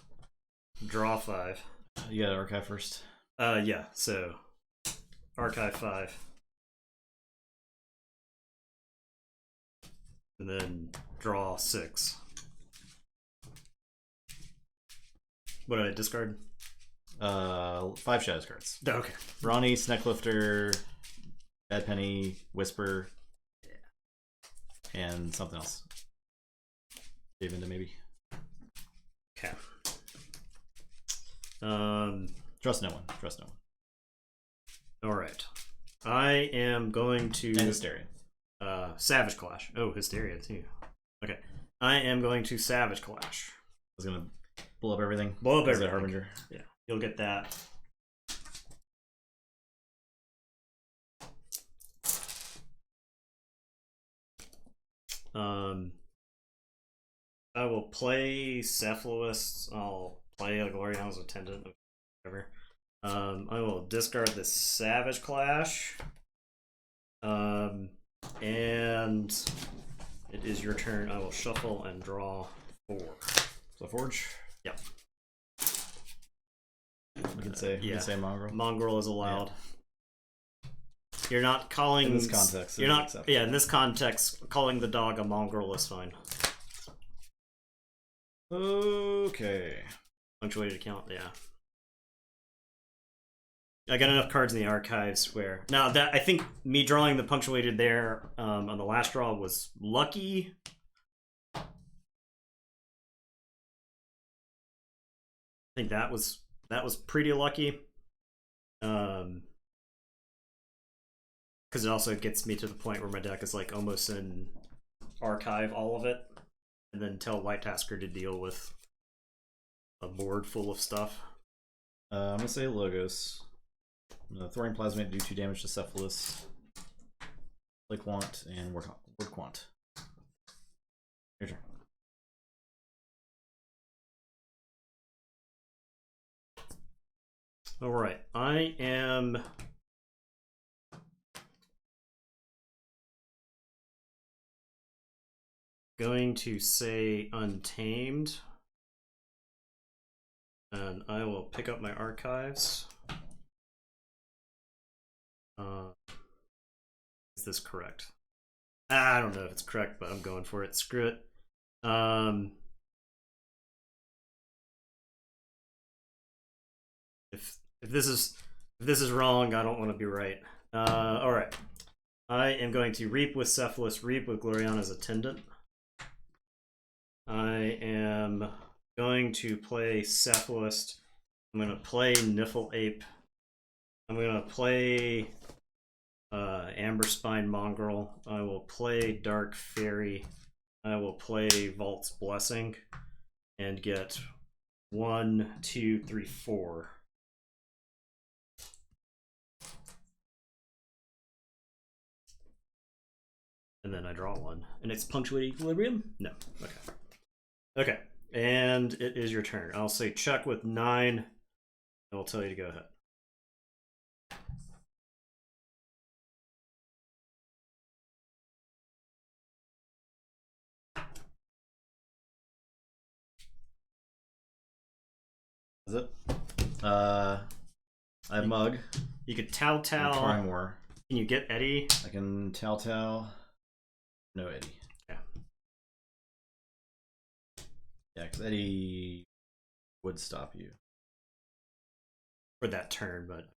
Draw 5. You gotta archive first. Yeah, so archive 5. And then draw 6. What did I discard? 5 Shadows cards. Oh, okay. Ronnie, Snecklifter, Bad Penny, Whisper, and something else. Save into maybe. Okay. Trust no one. Trust no one. All right. I am going to And Hysteria. Savage Clash. Oh, Hysteria too. Okay. I am going to Savage Clash. I was gonna blow up everything. Blow up As a everything. Harbinger. Yeah, you'll get that. I will play Cephalus. I'll play a Glory House Attendant, whatever. I will discard the Savage Clash. And it is your turn. I will shuffle and draw 4. So Forge. Yep. We can say Mongrel. Mongrel is allowed. You're not calling In this context. You're not. Acceptable. Yeah, in this context, calling the dog a mongrel is fine. Okay. Punctuated count. Yeah. I got enough cards in the archives where now that I think me drawing the punctuated there on the last draw was lucky. I think that was pretty lucky. Because it also gets me to the point where my deck is like almost in archive all of it, and then tell White Tasker to deal with a board full of stuff. I'm gonna say Logos. Thorium Plasmate do 2 damage to Cephalus. Play Quant and Word Quant. Your turn. All right, I am going to say Untamed, and I will pick up my archives. Is this correct? I don't know if it's correct, but I'm going for it. Screw it. If this is wrong, I don't want to be right. All right. I am going to Reap with Cephalus, Reap with Gloriana's Attendant. I am going to play Cephalus. I'm going to play Niffle Ape. I'm going to play Amberspine Mongrel. I will play Dark Fairy. I will play Vault's Blessing and get 1, 2, 3, 4. And then I draw one. And it's Punctuated Equilibrium? No. Okay. Okay. And it is your turn. I'll say check with 9. I'll tell you to go ahead. Is it? I have Mug. You could Tau. Try more. Can you get Eddie? I can Tau. No Eddie. Yeah. Yeah, because Eddie would stop you. For that turn, but...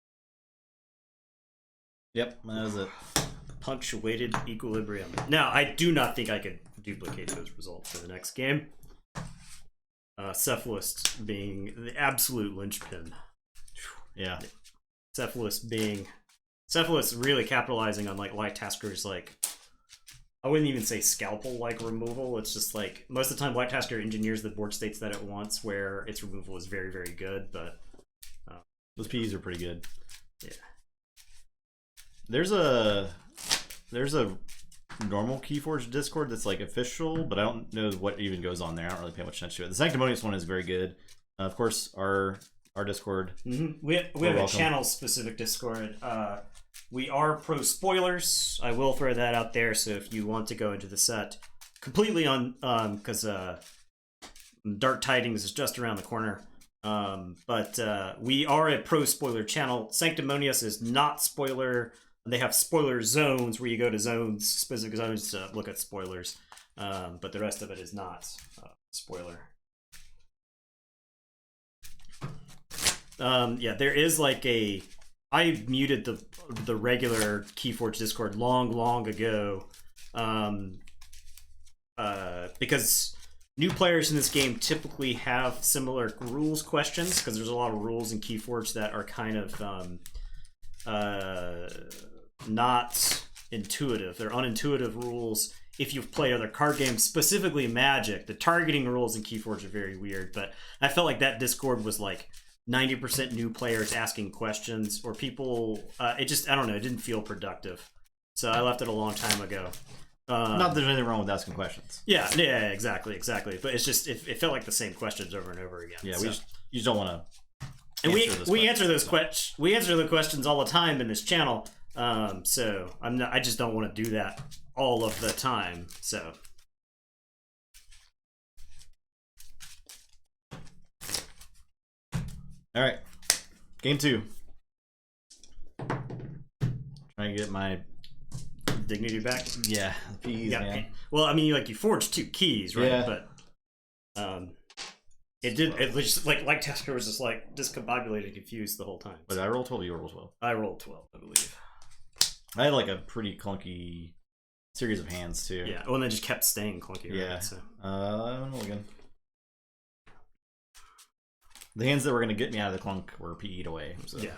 Yep, that is it. Punctuated Equilibrium. Now, I do not think I could duplicate those results for the next game. Cephalus being the absolute linchpin. Yeah. Cephalus really capitalizing on like White Tasker's like, I wouldn't even say scalpel like removal. It's just like most of the time White Tasker engineers the board states that it wants where its removal is very, very good, but those P's are pretty good. Yeah. There's a normal Keyforge Discord that's like official, but I don't know what even goes on there. I don't really pay much attention to it. The Sanctimonious one is very good. Of course, our Discord. Mm-hmm. We have a channel specific Discord. We are pro spoilers. I will throw that out there. So if you want to go into the set completely on, because Dark Tidings is just around the corner. But we are a pro spoiler channel. Sanctimonious is not spoiler. They have spoiler zones where you go to specific zones to look at spoilers. But the rest of it is not spoiler. Yeah, there is like I muted the regular Keyforge Discord long ago, because new players in this game typically have similar rules questions because there's a lot of rules in Keyforge that are kind of not intuitive. They're unintuitive rules. If you've played other card games, specifically Magic, the targeting rules in Keyforge are very weird. But I felt like that Discord was like 90% new players asking questions, or people. I don't know. It didn't feel productive, so I left it a long time ago. Not that there's anything wrong with asking questions. Yeah, exactly. But it's just it felt like the same questions over and over again. Yeah, so. You just don't want to. And we answer those questions. We answer the questions all the time in this channel. So I just don't want to do that all of the time. So. All right, game 2. Trying to get my dignity back. Yeah, the P's, man. Well, I mean, like you forged 2 keys, right? Yeah. But It did. It was just like Tasker was just like discombobulated, confused the whole time. But I rolled 12. You rolled 12. I rolled 12, I believe. I had like a pretty clunky series of hands too. Yeah. Oh, and they just kept staying clunky. Yeah. Right? So. I'm again. The hands that were gonna get me out of the clunk were PE'd away. So. Yeah.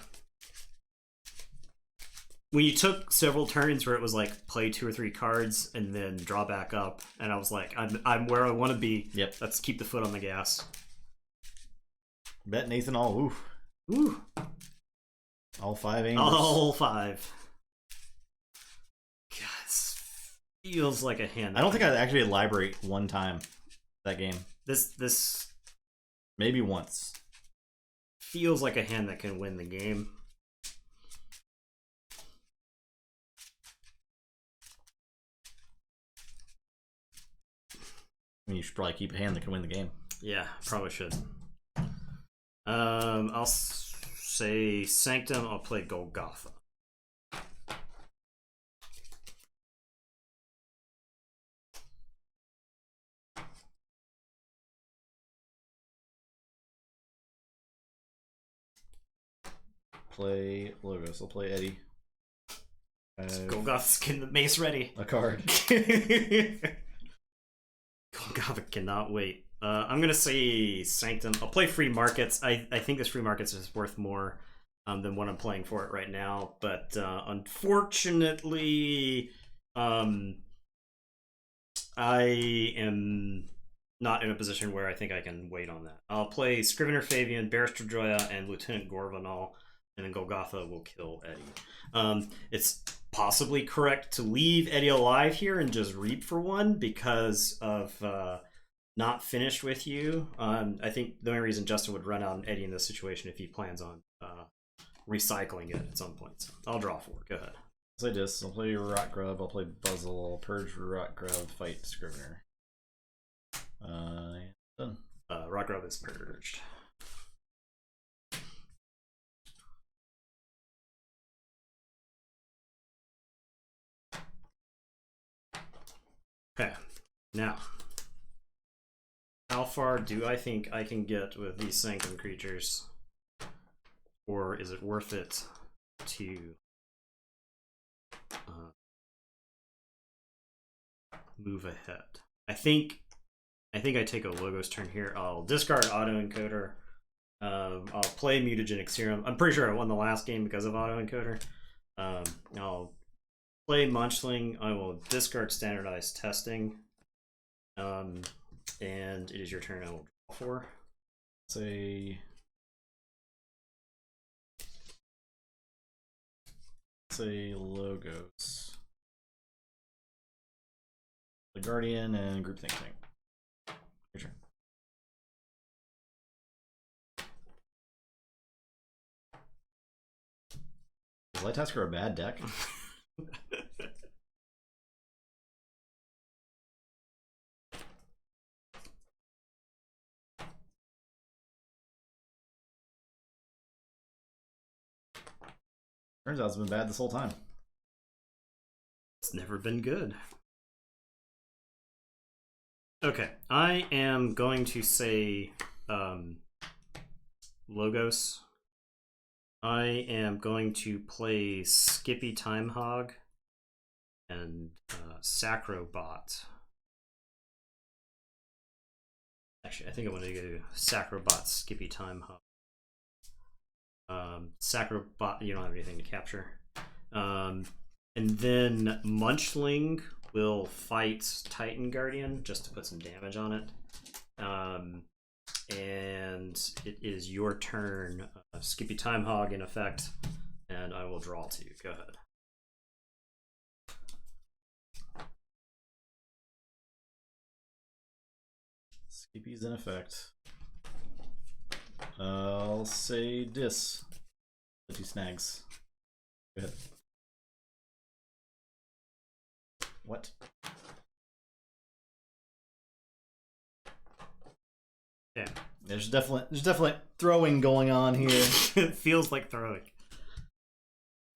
When you took several turns where it was like play 2 or 3 cards and then draw back up, and I was like, I'm where I want to be. Yep. Let's keep the foot on the gas. Bet Nathan all. Ooh. Ooh. All 5 angles. All 5. God, this feels like a hand. I don't think I actually elaborate one time that game. This Maybe once. feels like a hand that can win the game. I mean, you should probably keep a hand that can win the game. Yeah, probably should. I'll say Sanctum. I'll play Golgotha. Play Logos. I'll play Eddie. Golgotha's getting the mace ready. A card. Golgotha cannot wait. I'm gonna say Sanctum. I'll play Free Markets. I think this Free Markets is worth more than what I'm playing for it right now. But unfortunately, I am not in a position where I think I can wait on that. I'll play Scrivener Fabian, Barrister Joya, and Lieutenant Gorvanal, and then Golgotha will kill Eddie. It's possibly correct to leave Eddie alive here and just reap for 1 because of not finished with you. I think the only reason Justin would run out on Eddie in this situation if he plans on recycling it at some point. So I'll draw 4. Go ahead. So I just, I'll play Rot Grub, I'll play Buzzle, I'll purge Rot Grub, fight Scrivener. Done. Rock Grub is purged. Okay, now, how far do I think I can get with these Sanctum creatures? Or is it worth it to move ahead? I think I take a Logos turn here. I'll discard Autoencoder. I'll play Mutagenic Serum. I'm pretty sure I won the last game because of Autoencoder. I'll play Munchling. I will discard Standardized Testing. And it is your turn. I will draw 4. Say Logos. The Guardian and Group Think Tank. Your turn. Is Light Tasker a bad deck? Turns out it's been bad this whole time. It's never been good. Okay, I am going to say Logos. I am going to play Skippy Time Hog and Sacrobot. Actually, I think I want to go Sacrobot, Skippy Time Hog. Sacrobot, you don't have anything to capture. And then Munchling will fight Titan Guardian just to put some damage on it. And it is your turn. Skippy Time Hog in effect, and I will draw 2. Go ahead. Skippy's in effect. I'll say Dis. The 2 snags. Go ahead. What? Yeah. There's definitely throwing going on here. It feels like throwing.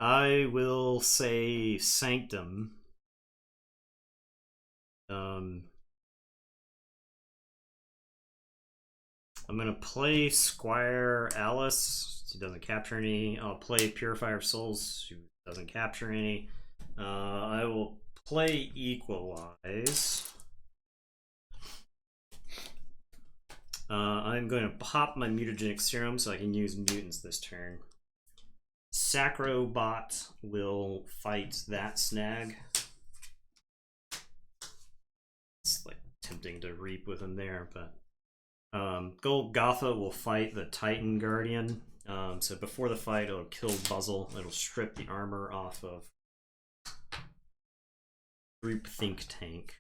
I will say Sanctum. I'm gonna play Squire Alice. He doesn't capture any. I'll play Purifier of Souls, who doesn't capture any. I will play Equalize. I'm going to pop my mutagenic serum so I can use mutants this turn. Sacrobot will fight that snag. It's like tempting to reap with him there, but Golgotha will fight the Titan Guardian. So before the fight, it'll kill Buzzle. It'll strip the armor off of Group Think Tank.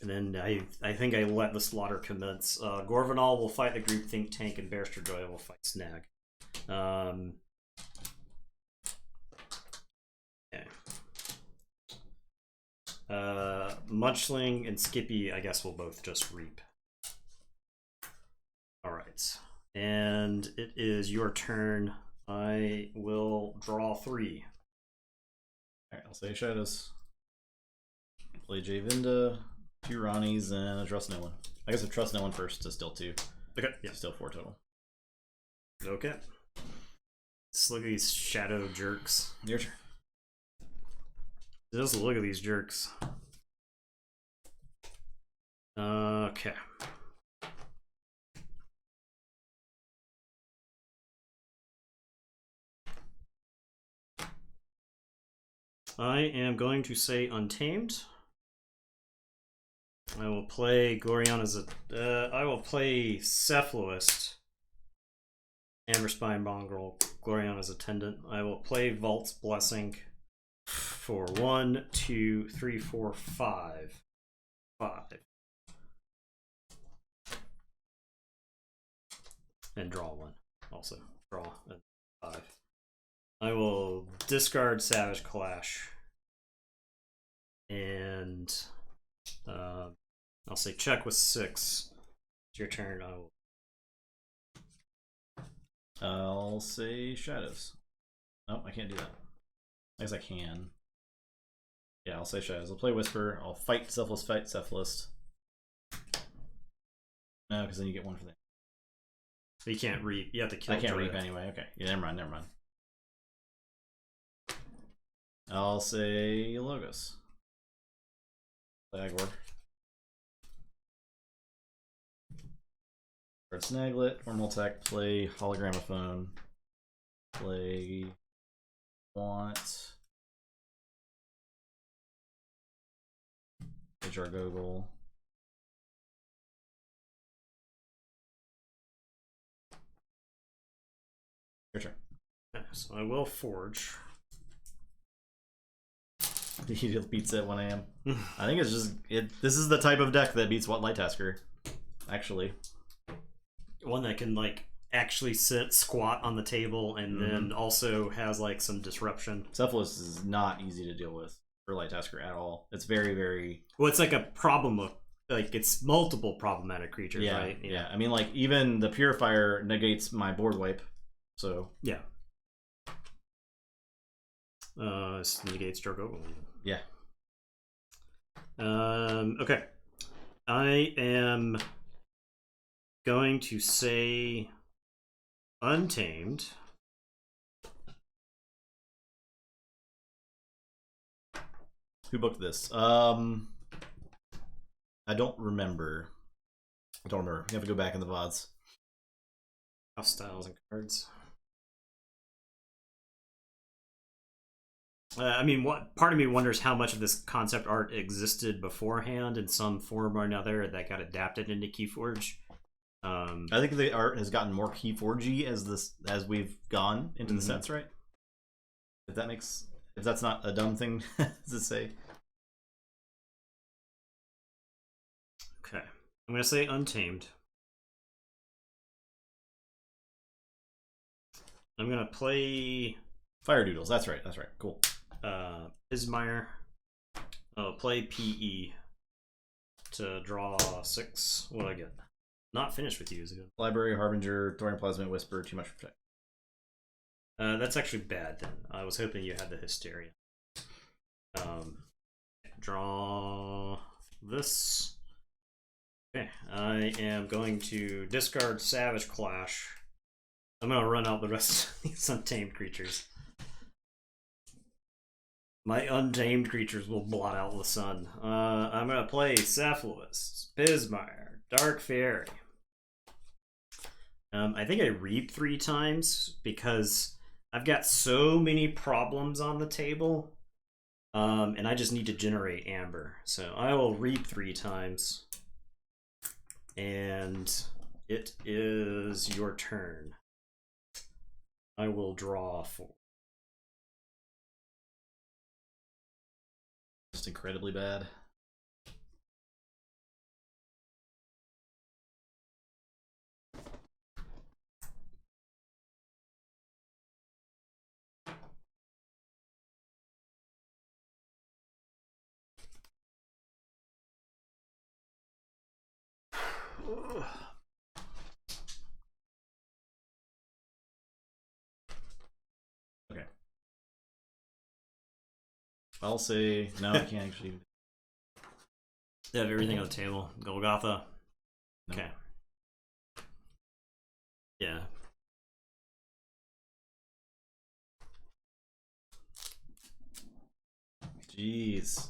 And then I think I let the slaughter commence. Gorvanal will fight the Group Think Tank, and Barrister Joy will fight Snag. Okay. Munchling and Skippy, I guess, will both just reap. Alright. And it is your turn. I will draw 3. Alright, I'll say Shadows. Play Javinda, 2 Ronnies, and a Trust No One. I guess I Trust No One first to still 2. Okay, yeah. Still 4 total. Okay. Let's look at these shadow jerks. Your turn. Just look at these jerks. Okay. I am going to say Untamed. I will play Glorion as a. I will play Cephaloist. Amberspine Mongrel, Glorion as Attendant. I will play Vault's Blessing for 1, 2, 3, 4, 5. 5. And draw 1. Also, draw 5. I will discard Savage Clash. And I'll say check with 6. It's your turn. I'll say Shadows. Nope, I can't do that. I guess I can. Yeah, I'll say Shadows. I'll play Whisper. I'll fight Cephalist, fight Cephalist. No, because then you get 1 for that. So you can't reap. You have to kill. I can't reap anyway. Okay. Yeah, never mind, never mind. I'll say Logos. Play Agor. Red Snaglet, Wormhole Tech, play Hologramophone, play Want, play Jargoggle. Your turn. So I will forge. He beats at 1 AM. I think it's just this is the type of deck that beats what Light Tasker, actually. One that can like actually sit squat on the table and then also has like some disruption. Cephalus is not easy to deal with for Light Tasker at all. It's very, very well. It's like a problem of like it's multiple problematic creatures, yeah, right? Yeah. I mean, like even the Purifier negates my board wipe, so yeah. This negates Jargoggle. Yeah. Okay. I am going to say Untamed. Who booked this? I don't remember. You have to go back in the VODs. House styles and cards. I mean, what part of me wonders how much of this concept art existed beforehand in some form or another that got adapted into Keyforge. I think the art has gotten more Keyforge-y as we've gone into the sets, right? If that's not a dumb thing to say. Okay, I'm gonna say Untamed. I'm gonna play Fire Doodles. That's right. That's right. Cool. Ismire. I'll play PE to draw 6. What do I get? Not finished with you, is it good? Library, Harbinger, Thorium Plasmid, Whisper, too much protect. That's actually bad then. I was hoping you had the Hysteria. Draw this. Okay, I am going to discard Savage Clash. I'm going to run out the rest of these untamed creatures. My untamed creatures will blot out the sun. I'm going to play Cephalus, Bismire, Dark Fairy. I think I reap 3 times because I've got so many problems on the table. And I just need to generate Amber. So I will reap 3 times. And it is your turn. I will draw 4. Just incredibly bad. Okay. I'll say no. I can't actually. They have everything on the table. Golgotha. No. Okay. Yeah. Jeez.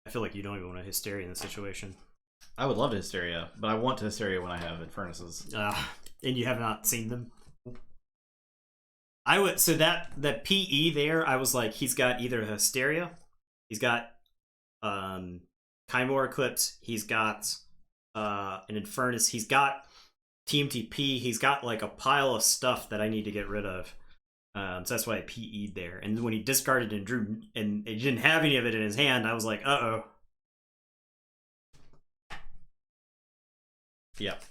I feel like you don't even want a Hysteria in this situation. I would love to Hysteria, but I want to Hysteria when I have Infernuses. And you have not seen them. I would, so that PE there, I was like, he's got either Hysteria, he's got Chimera Eclipse, he's got an Infernus, he's got TMTP, he's got like a pile of stuff that I need to get rid of. So that's why I PE'd there. And when he discarded and drew, and he didn't have any of it in his hand, I was like, uh-oh. Yep.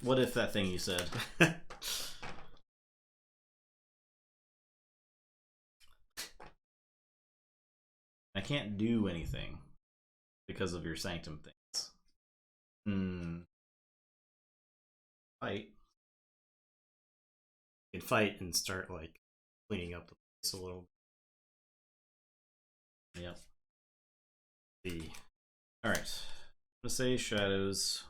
What if that thing you said? I can't do anything because of your Sanctum things. Fight. You can fight and start like cleaning up the place a little. Yep. The Alright. I'm gonna say Shadows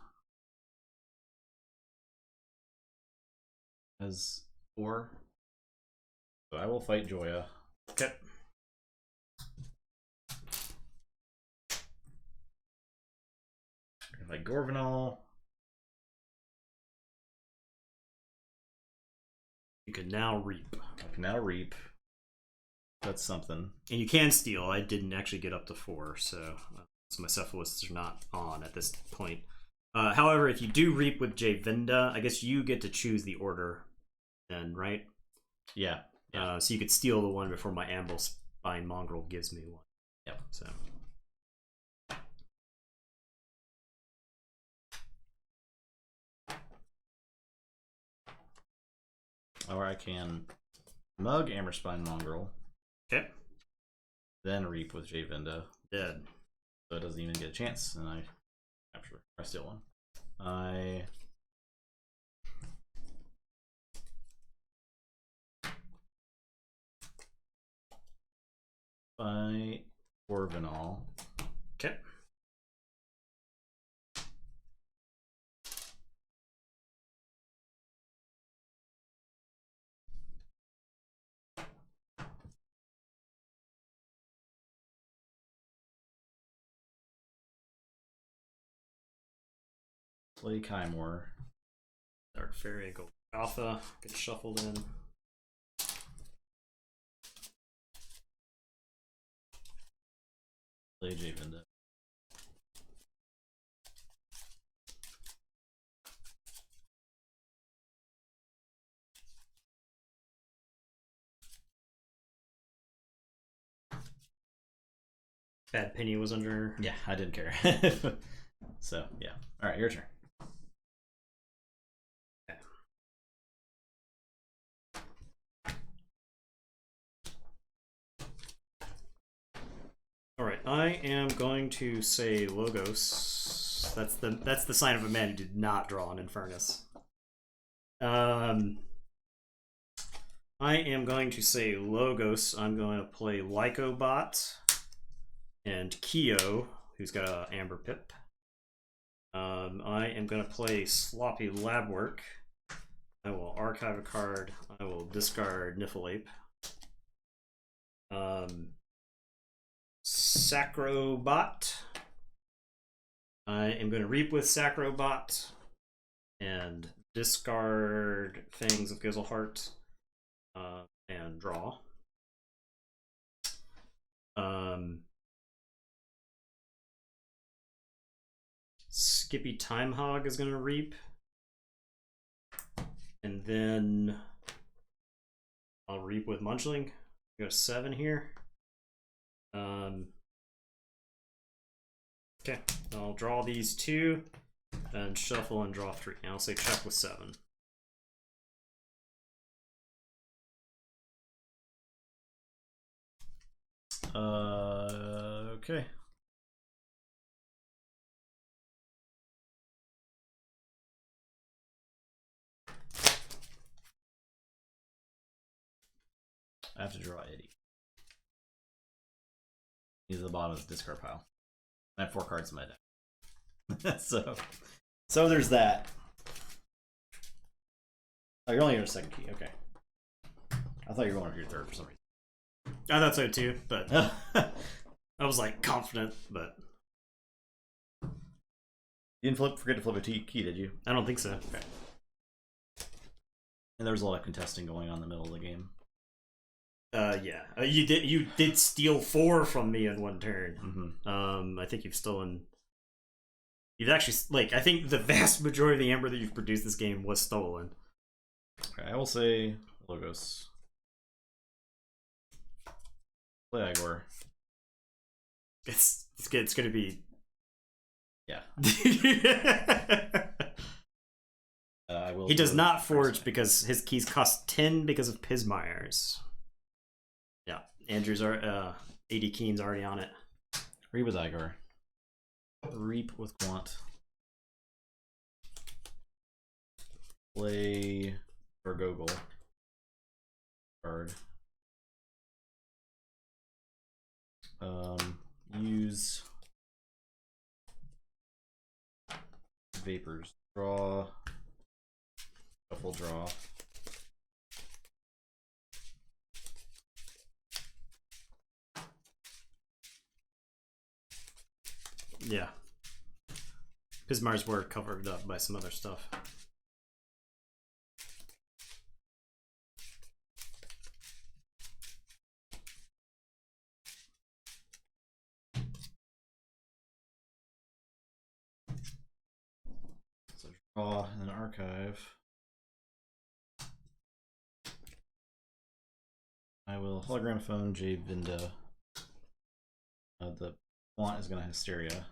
as 4. So I will fight Joya. okay. Like Gorvenal. You can now reap. I can now reap. That's something. And you can steal. I didn't actually get up to 4, so my Cephalists are not on at this point. However, if you do reap with Javinda, I guess you get to choose the order then, right? Yeah. So you could steal the one before my Amble Spine Mongrel gives me one. Yep. So. Or I can mug Amberspine Mongrel. Okay. Then reap with Javinda. Dead. So it doesn't even get a chance, and I capture. I steal one. I fight Orvenal. Okay. Play Kymor. Dark Fairy, go Alpha, get shuffled in. Play Javinda. Bad Penny was under. Yeah, I didn't care. So, yeah. Alright, your turn. Alright, I am going to say Logos. That's the sign of a man who did not draw an Infernus. I am going to say Logos. I'm going to play Lycobot. and Keo, who's got a Amber Pip. I am going to play Sloppy Lab Work. I will archive a card. I will discard Niffleape. Sacrobot. I am going to Reap with Sacrobot and discard Fangs of Gizzleheart and draw. Skippy Time Hog is going to Reap. And then I'll Reap with Munchling. Go 7 here. Okay, I'll draw these 2 and shuffle and draw 3. And I'll say check with 7. Okay. I have to draw Eddie. He's at the bottom of the discard pile. I have 4 cards in my deck. so there's that. Oh, you're only on your second key. Okay. I thought you were going for your third for some reason. I thought so too, but I was like confident, but you didn't forget to flip a key, did you? I don't think so. Okay. And there was a lot of contesting going on in the middle of the game. Yeah, you did steal 4 from me in one turn. Mm-hmm. I think you've actually, like, I think the vast majority of the amber that you've produced this game was stolen. Okay, I will say Logos. Play Igor. It's gonna be, yeah. I will. He does not forge because his keys cost 10 because of Pismire's. Yeah, Andrew's 80 Keen's already on it. Reap with Igor. Reap with Quant. Play Gargogle. Card. Use Vapors. Draw. Shuffle draw. Yeah. Pismire's were covered up by some other stuff. So draw and then archive. I will hologram phone Jade Vinda. The Quant is going to Hysteria.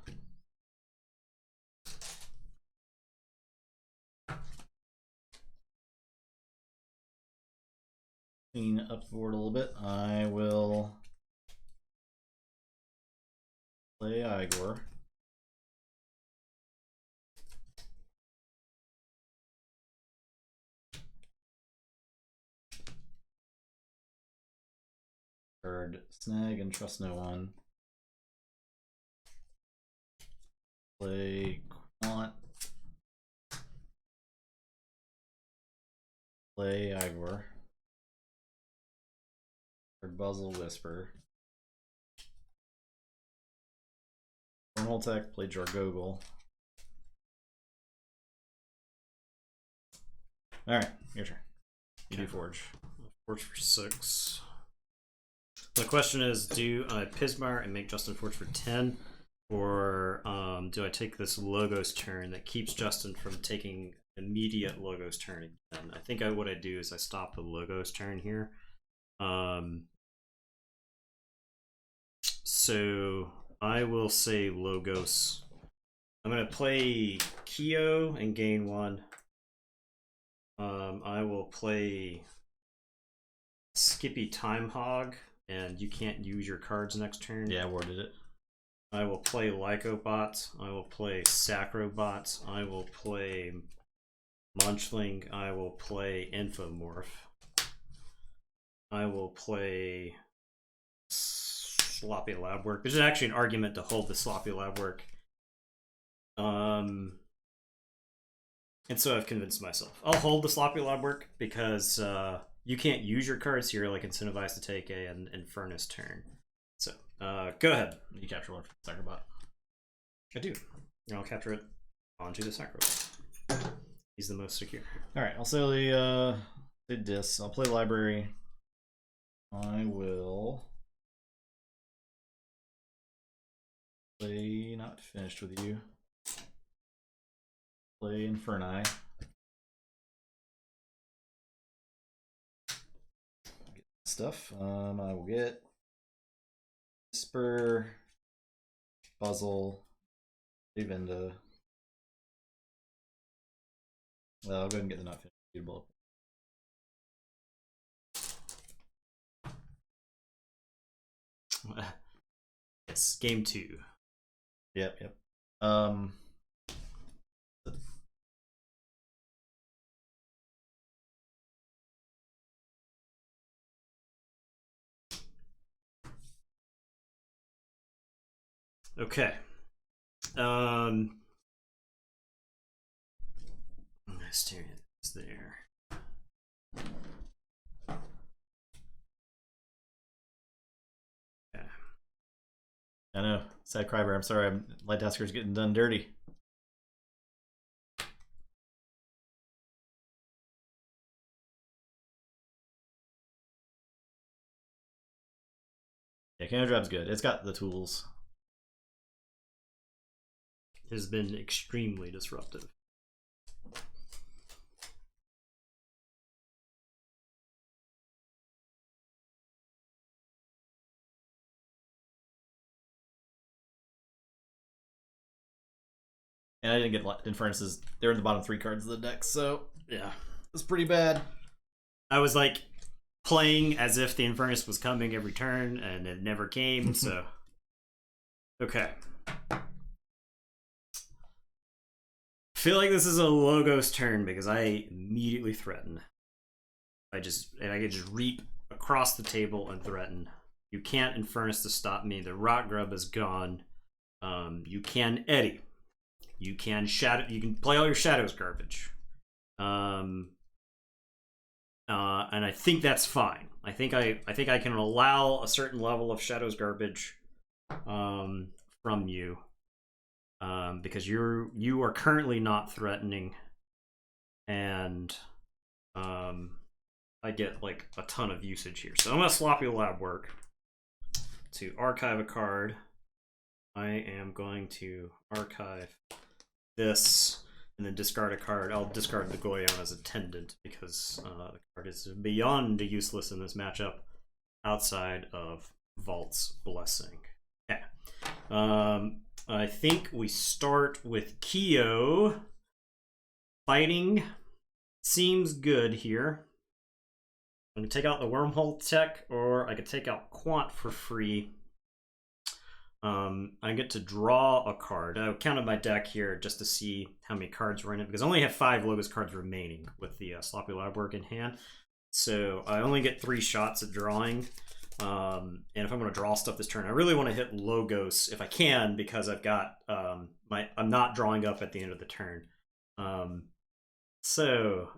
Clean up the board a little bit. I will play Igor. Card Snag and Trust No One. Play Quant. Play Igor. Card Buzzle Whisper. Tech, play Jargogle. Alright, your turn. You do Forge. Forge for 6. The question is, do I Pismire and make Justin Forge for 10? Or do I take this Logos turn that keeps Justin from taking immediate Logos turn again? I think what I do is I stop the Logos turn here. So I will say Logos. I'm going to play Keo and gain 1. I will play Skippy Time Hog, and you can't use your cards next turn. Yeah, I worded it. I will play Lycobot. I will play Sacrobot. I will play Munchling. I will play Infomorph. I will play sloppy lab work. There's actually an argument to hold the sloppy lab work. And so I've convinced myself. I'll hold the sloppy lab work because you can't use your cards, so you're like incentivized to take an Infernus turn. So go ahead. You capture one from the Sacrobot. I do. And I'll capture it onto the Sacrobot. He's the most secure. Alright, I'll sell the discs. I'll play library. I will play not finished with you. Play Inferni. Get stuff. I will get Whisper, Puzzle, Devenda. Well, I'll go ahead and get the not finished readable. Yes, game 2. Yep. Okay. Mysterious is there. Okay. I know. Sad Cryber. I'm sorry. Light Tasker's getting done dirty. Yeah, Canodrob's good. It's got the tools. It has been extremely disruptive. And I didn't get Infernus's. They're in the bottom 3 cards of the deck, so Yeah. it's pretty bad. I was like playing as if the Infernus was coming every turn, and it never came, so. Okay. I feel like this is a Logos turn because I immediately threaten. I can just reap across the table and threaten. You can't Infernus to stop me. The Rot Grub is gone. You can Eddy. You can shadow. You can play all your shadows garbage. And I think that's fine. I think I can allow a certain level of shadows garbage from you. Because you are currently not threatening, and I get like a ton of usage here. So I'm gonna sloppy lab work to archive a card. I am going to archive this and then discard a card. I'll discard the Goyon's Attendant because the card is beyond useless in this matchup outside of Vault's Blessing. Okay. I think we start with Kyo. Fighting seems good here. I'm going to take out the Wormhole Tech, or I could take out Quant for free. I get to draw a card. I counted my deck here just to see how many cards were in it, because I only have 5 Logos cards remaining with the Sloppy Lab work in hand. So I only get 3 shots at drawing. And if I'm going to draw stuff this turn, I really want to hit Logos if I can, because I've got I'm not drawing up at the end of the turn. So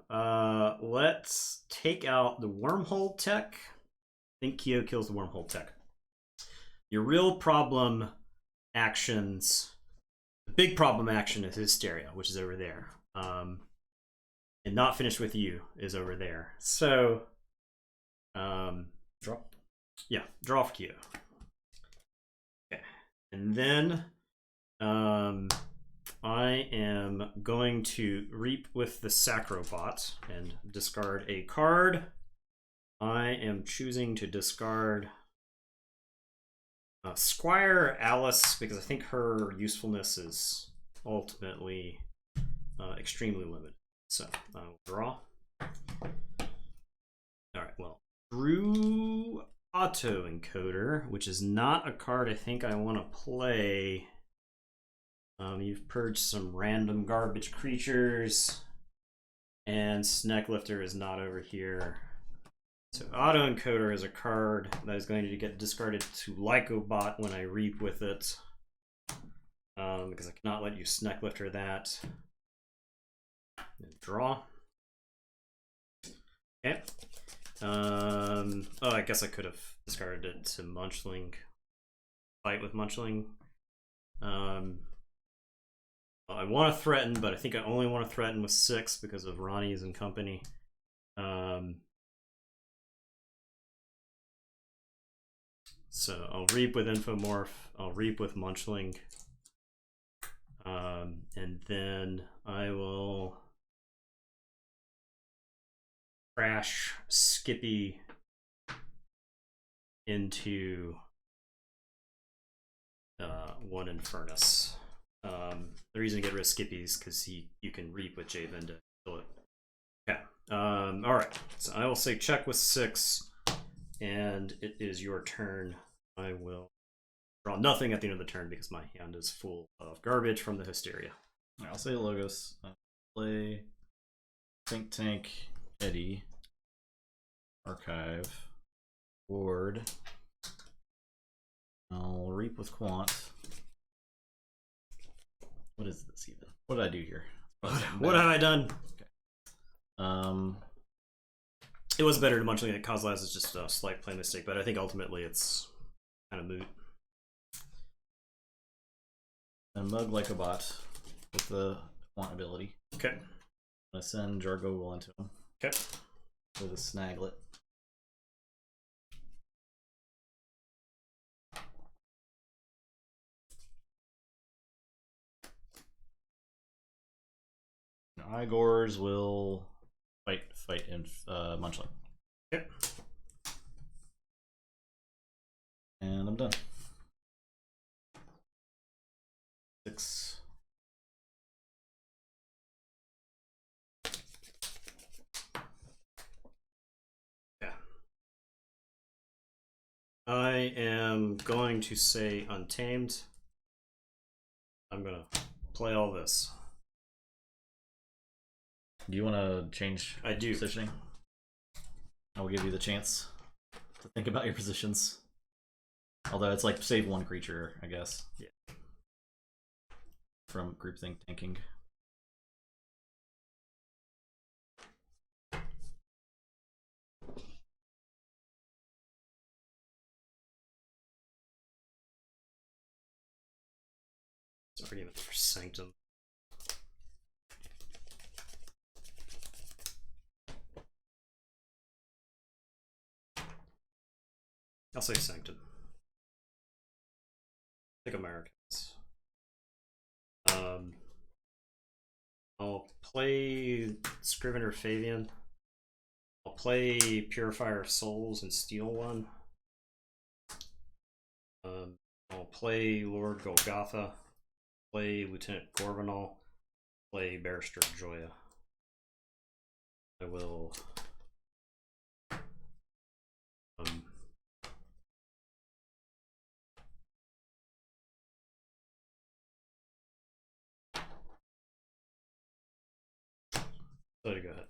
let's take out the Wormhole Tech. I think Kyo kills the Wormhole Tech. Your real problem actions, the big problem action is Hysteria, which is over there. And not finished with you is over there. So Draw. Yeah, draw for Kyo. Okay. And then I am going to reap with the Sacrobot and discard a card. I am choosing to discard Squire Alice because I think her usefulness is ultimately extremely limited. So I will draw. Alright, well, Drew Autoencoder, which is not a card I think I want to play. You've purged some random garbage creatures, and Snecklifter is not over here. So autoencoder is a card that is going to get discarded to Lycobot when I reap with it. Because I cannot let you Snack Lifter that. And draw. Okay. Oh, I guess I could have discarded it to Munchling. Fight with Munchling. I want to threaten, but I think I only want to threaten with 6 because of Ronnie's and company. So I'll reap with Infomorph. I'll reap with Munchling. And then I will crash Skippy into 1 Infernus. The reason to get rid of Skippy is because you can reap with Javen to kill it. Okay. Alright. So I will say check with 6, and it is your turn. I will draw nothing at the end of the turn because my hand is full of garbage from the Hysteria. I'll say Logos. Play Think Tank, Eddie, Archive, Ward. I'll reap with Quant. What is this even? What did I do here? What have I done? Okay. It was better to Munchling at Kozlaz is just a slight play mistake, but I think ultimately it's kind of moot. And Mug like a bot with the Quant ability. Okay. I'm gonna send Jargogle into him. Okay. With a Snaglet. Igors will fight in Munchling. Okay. And I'm done. 6. Yeah. I am going to say Untamed. I'm gonna play all this. Do you want to change I do. positioning? I will give you the chance to think about your positions. Although it's like save 1 creature, I guess. Yeah. From groupthink tanking. It's already for Sanctum. I'll say Sanctum. Pick Americans. I'll play Scrivener Fabian. I'll play Purifier of Souls and steal 1. I'll play Lord Golgotha. Play Lieutenant Gorbanal. Play Barrister Joya. I will so go ahead.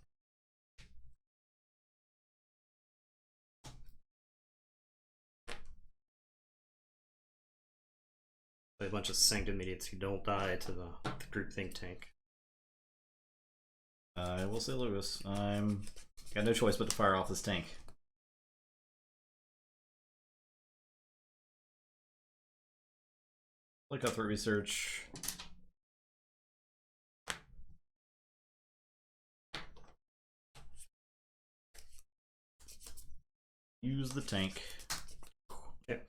Play a bunch of Sanctum idiots who don't die to the group think tank. I will say Lewis. I'm got no choice but to fire off this tank. Look up for research. Use the tank. Okay.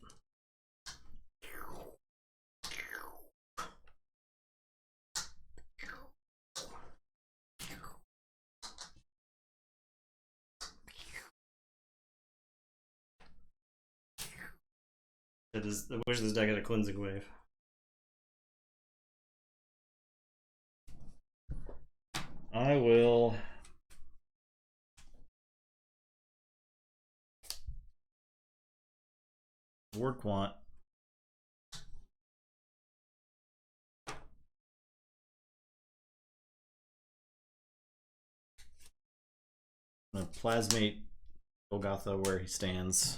I wish this deck had a cleansing wave. I will Ward Quant. I'm gonna Plasmate Golgotha where he stands.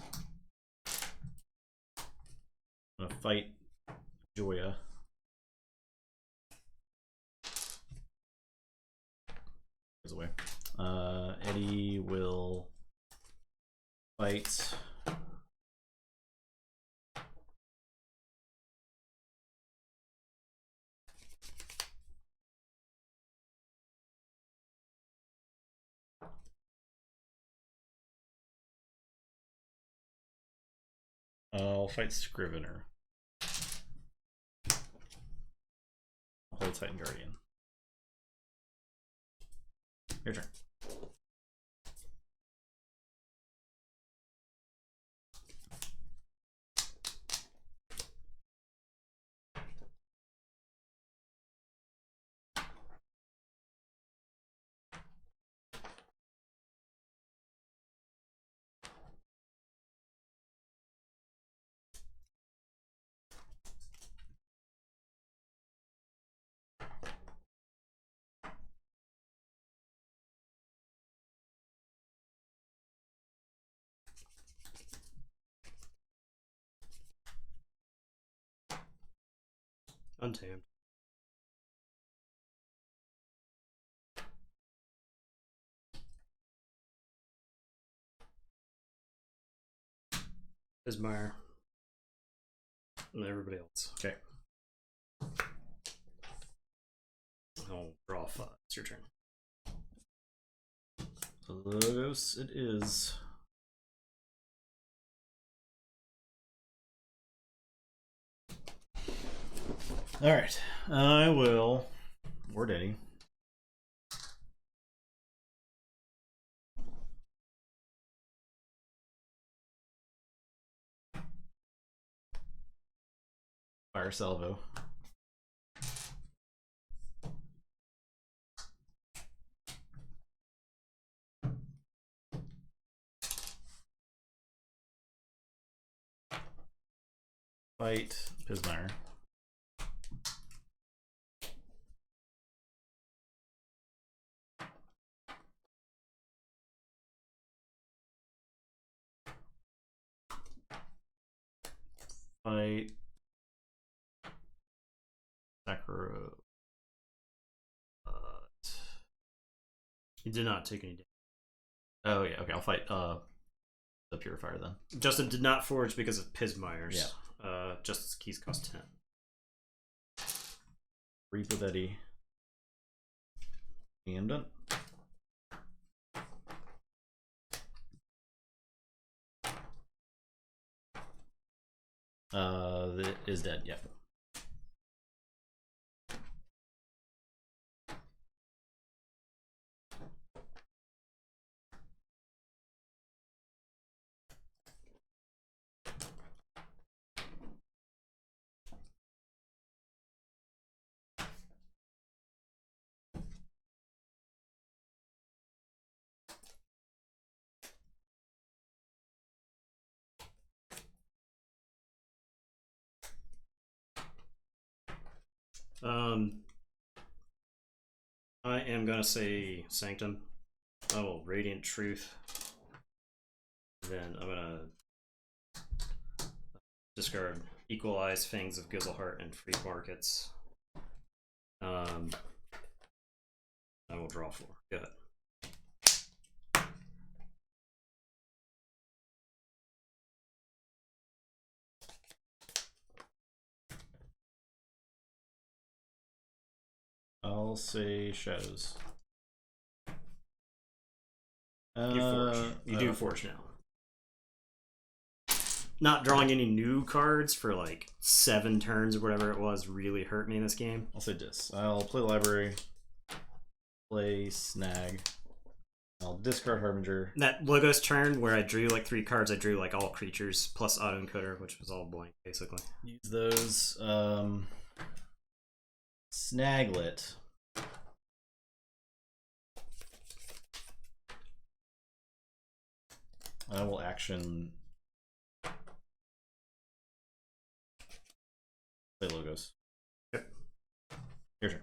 I'm gonna fight Joya. Goes away. Eddie will fight. I'll fight Scrivener. Hold Titan Guardian. Your turn. Untamed. Ismire. And everybody else. Okay. I'll draw 5. It's your turn. Logos it is. Alright. I will ward Eddie. Fire Salvo. Fight Pismire. Fight Sakura. You did not take any damage. Oh yeah, okay, I'll fight the Purifier then. Justin did not forge because of Pismire's. Yeah. Justice keys cost 10. Reap with Eddie. And done. That is dead, yeah. I am gonna say Sanctum. I will Radiant Truth. Then I'm gonna discard Equalize, Fangs of Gizzleheart, and Free Markets. I will draw 4. Go ahead. I'll say Shadows. You forge. You do forge now. Not drawing any new cards for like 7 turns or whatever it was really hurt me in this game. I'll say Dis. I'll play Library. Play Snag. I'll discard Harbinger. That Logos turn where I drew like 3 cards, I drew like all creatures plus autoencoder, which was all blank basically. Use those. Snaglet. I will action. Play Logos. Yep. Your turn.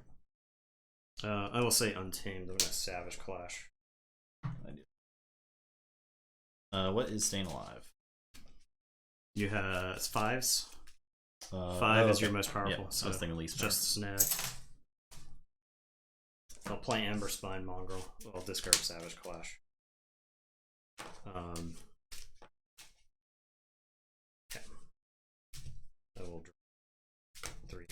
I will say Untamed. I'm gonna Savage Clash. I do. What is staying alive? You have it's 5s. 5 oh, is your okay. most powerful. Yep, so I was thinking least just snag. I'll play Amber Spine Mongrel. I'll discard Savage Clash. Okay. I will draw 3.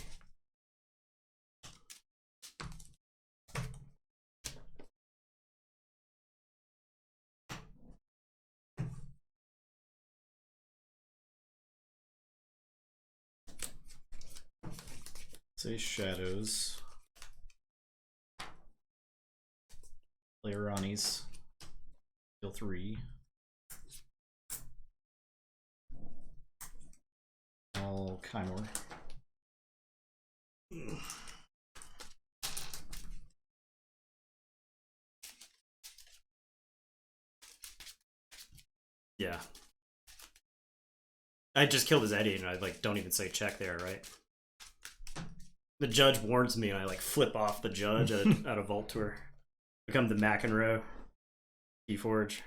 Say Shadows. Play Ronnie's. Deal 3. All Kymor. Yeah. I just killed his Eddie and I like don't even say check there, right? The judge warns me and I like flip off the judge at a Vault Tour. Become the McEnroe. Keyforge.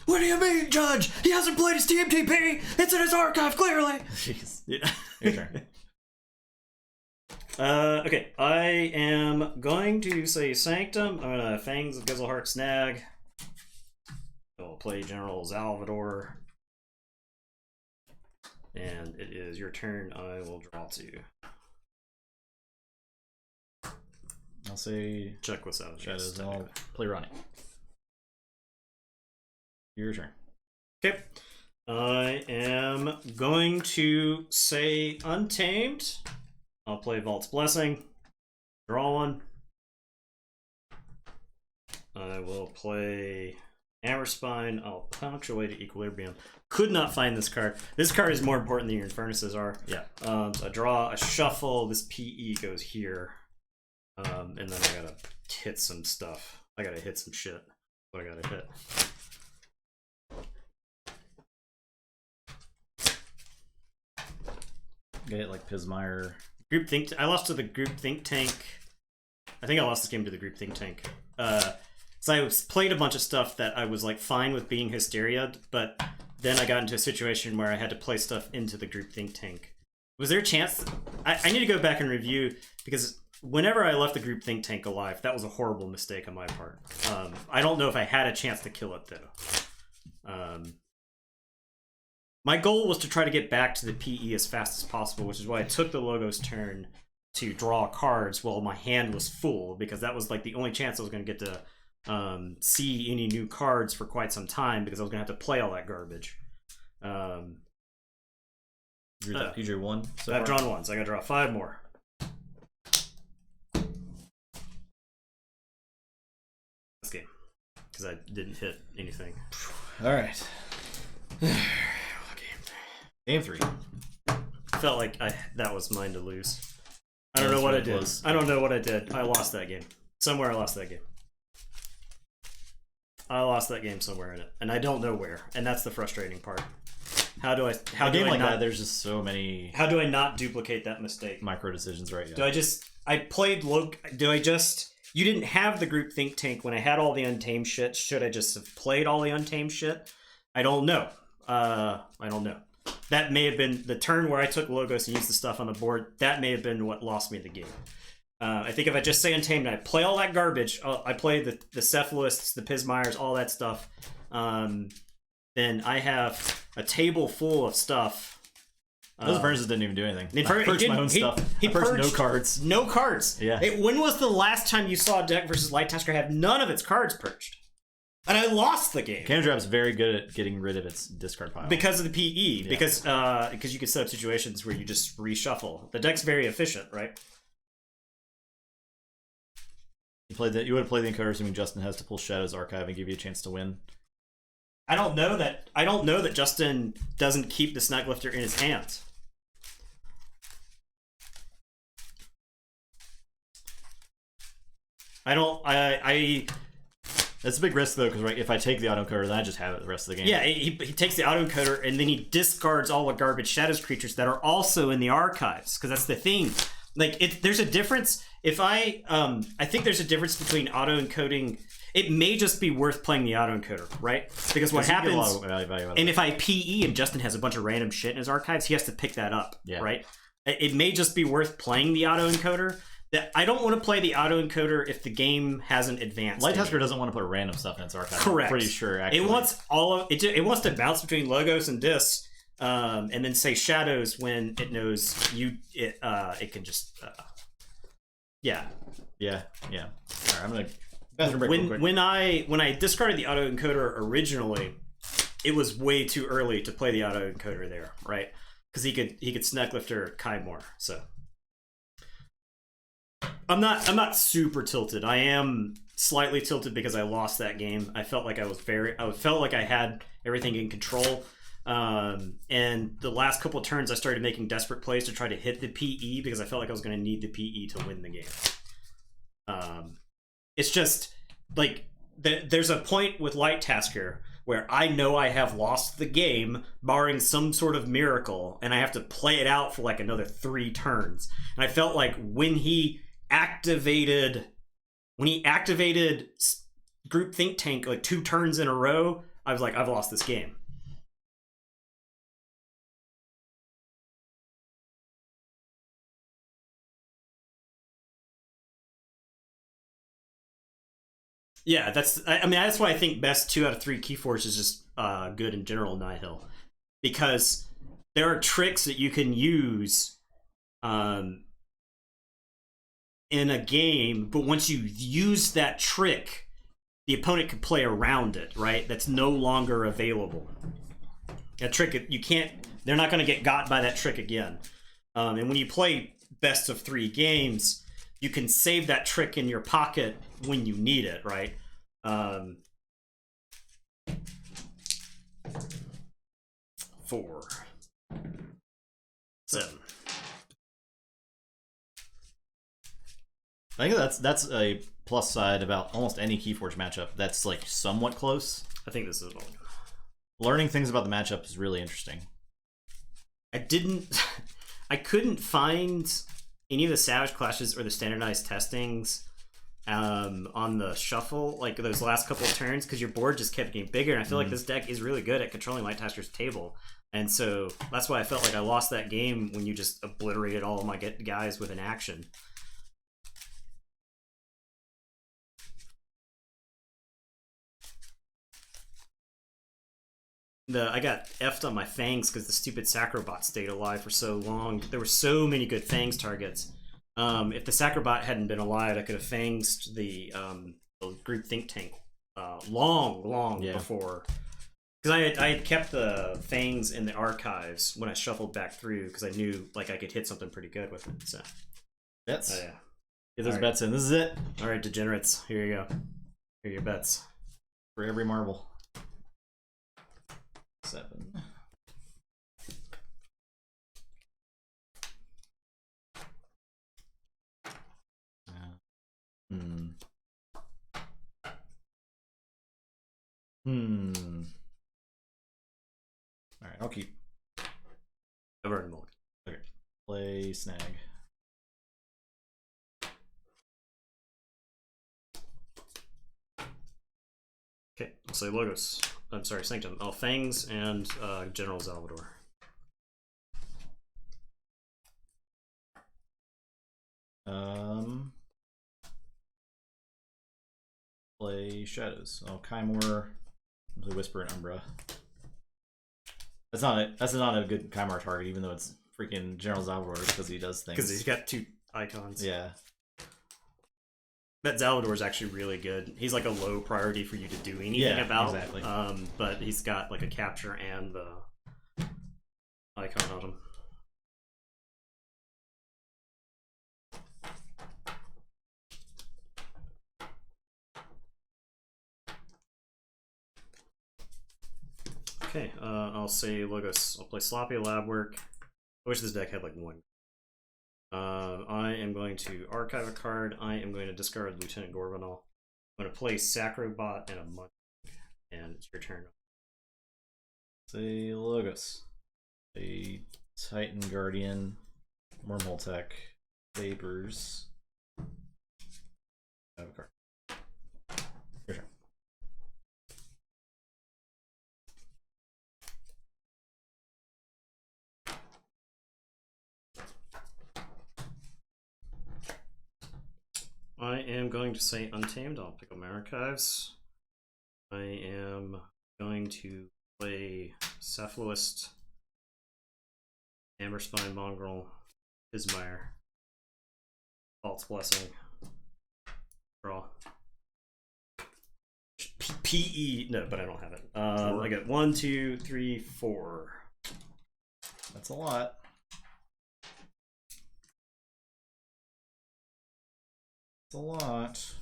What do you mean, Judge? He hasn't played his TMTP! It's in his archive, clearly! Jeez. Yeah. Your turn. Okay, I am going to say Sanctum. I'm gonna Fangs of Gizzleheart Snag. I'll play General Salvador. And it is your turn. I will draw 2. I'll say Check what's out. Shadows, and I'll play Ronnie. Your turn. Okay. I am going to say Untamed. I'll play Vault's Blessing. Draw 1. I will play Hammer Spine. I'll punctuate Equilibrium. Could not find this card. This card is more important than your Infernuses are. Yeah. So I draw a shuffle. This PE goes here. And then I gotta hit some stuff. I gotta hit some shit. What I gotta hit. Get like Pismire. Group Think. I lost to the Group Think Tank. I think I lost this game to the Group Think Tank. So I played a bunch of stuff that I was like fine with being Hysteria, but then I got into a situation where I had to play stuff into the Group Think Tank. Was there a chance? I need to go back and review because whenever I left the Group Think Tank alive, that was a horrible mistake on my part. I don't know if I had a chance to kill it though. My goal was to try to get back to the PE as fast as possible, which is why I took the Logo's turn to draw cards while my hand was full, because that was like the only chance I was going to get to see any new cards for quite some time, because I was going to have to play all that garbage. You drew 1. So I've drawn 1, so I got to draw 5 more. This game, because I didn't hit anything. all right. Game 3. Felt like that was mine to lose. I don't know what I did. I don't know what I did. I lost that game. Somewhere I lost that game. I lost that game somewhere in it, and I don't know where. And that's the frustrating part. How do I? How a do game I like not? that? There's just so many. How do I not duplicate that mistake? Micro decisions, right? Yeah. Do I just? I played low. Do I just? You didn't have the Group Think Tank when I had all the Untamed shit. Should I just have played all the Untamed shit? I don't know. I don't know. That may have been the turn where I took Logos and used the stuff on the board. That may have been what lost me the game. I think if I just say Untamed and I play all that garbage, I play the Cephalists, the Pismires, all that stuff, then I have a table full of stuff. Those Verses didn't even do anything. He I purged my own stuff. He I purged no purged cards. No cards. Yeah. When was the last time you saw a deck versus Light Tasker have none of its cards purged? And I lost the game. Cannon Drab's very good at getting rid of its discard pile. Because of the PE. Yeah. Because you can set up situations where you just reshuffle. The deck's very efficient, right? You would have played the encoder, assuming Justin has to pull Shadow's Archive and give you a chance to win. I don't know that Justin doesn't keep the Snaglifter in his hands. That's a big risk though, because if I take the autoencoder, then I just have it the rest of the game. Yeah, he takes the autoencoder and then he discards all the garbage Shadows creatures that are also in the archives, because that's the thing. Like, there's a difference. I think there's a difference between auto encoding. It may just be worth playing the auto encoder, right? Because what happens, and if I PE and Justin has a bunch of random shit in his archives, he has to pick that up, right? It may just be worth playing the auto encoder. I don't want to play the auto encoder if the game hasn't advanced. Light Tasker doesn't want to put random stuff in its archive. Correct. I'm pretty sure. Actually, it wants all of it. It wants to bounce between logos and discs, and then say shadows when it knows you. It can just. Yeah. All right, I'm gonna. Bathroom break real quick. When I discarded the auto encoder originally, it was way too early to play the auto encoder there, right? Because he could Sneglifter Kai more. So I'm not super tilted. I am slightly tilted because I lost that game. I felt like I felt like I had everything in control. And the last couple of turns I started making desperate plays to try to hit the PE because I felt like I was going to need the PE to win the game. It's just like there's a point with Light Tasker where I know I have lost the game barring some sort of miracle and I have to play it out for like another 3 turns. And I felt like when he activated group think tank like 2 turns in a row, I was like, I've lost this game. Yeah, that's why I think best 2 out of 3 Keyforge is just good in general in Nihil, because there are tricks that you can use in a game, but once you use that trick, the opponent can play around it, right? That's no longer available. A trick you can't. They're not going to get got by that trick again. And when you play best of 3 games, you can save that trick in your pocket when you need it, right? 4, 7. I think that's a plus side about almost any Keyforge matchup that's like somewhat close. I think this is all. Learning things about the matchup is really interesting. I couldn't find any of the Savage Clashes or the standardized testings on the shuffle, like those last couple of turns, because your board just kept getting bigger, and I feel like this deck is really good at controlling Light Tasker's table, and so that's why I felt like I lost that game when you just obliterated all of my guys with an action. I got effed on my Fangs because the stupid Sacrobot stayed alive for so long. There were so many good Fangs targets. If the Sacrobot hadn't been alive, I could have Fanged the group think tank long before. Because I had kept the Fangs in the archives when I shuffled back through because I knew like I could hit something pretty good with it. So bets. Yeah. Get those bets in. This is it. All right, degenerates. Here you go. Here are your bets. For every marble. 7. All right, I'll keep. I've already mulliganed. Okay. Play snag. Okay, I'll say Logos. I'm sorry, Sanctum. Oh, Fangs and General Salvador. Play Shadows. Oh, Kymor. Play Whisper and Umbra. That's not a good Kymor target, even though it's freaking General Salvador because he does things. Because he's got 2 icons. Yeah. That Salvador is actually really good. He's like a low priority for you to do anything about. Exactly. But he's got like a capture and the icon on him. Okay, I'll say Logos. I'll play Sloppy Lab Work. I wish this deck had like 1. I am going to archive a card. I am going to discard Lieutenant Gorbanal. I'm going to play Sacrobot and a Mud. And it's your turn. Say Logos. A Titan Guardian. Wormhole Tech. Vapors. I have a card. Your turn. I am going to say Untamed. I'll pick up my archives. I am going to play Cephaloist, Amberspine, Mongrel, Ismire, False Blessing, draw. PE, no, but I don't have it. I got 1, 2, 3, 4. That's a lot. It's a lot.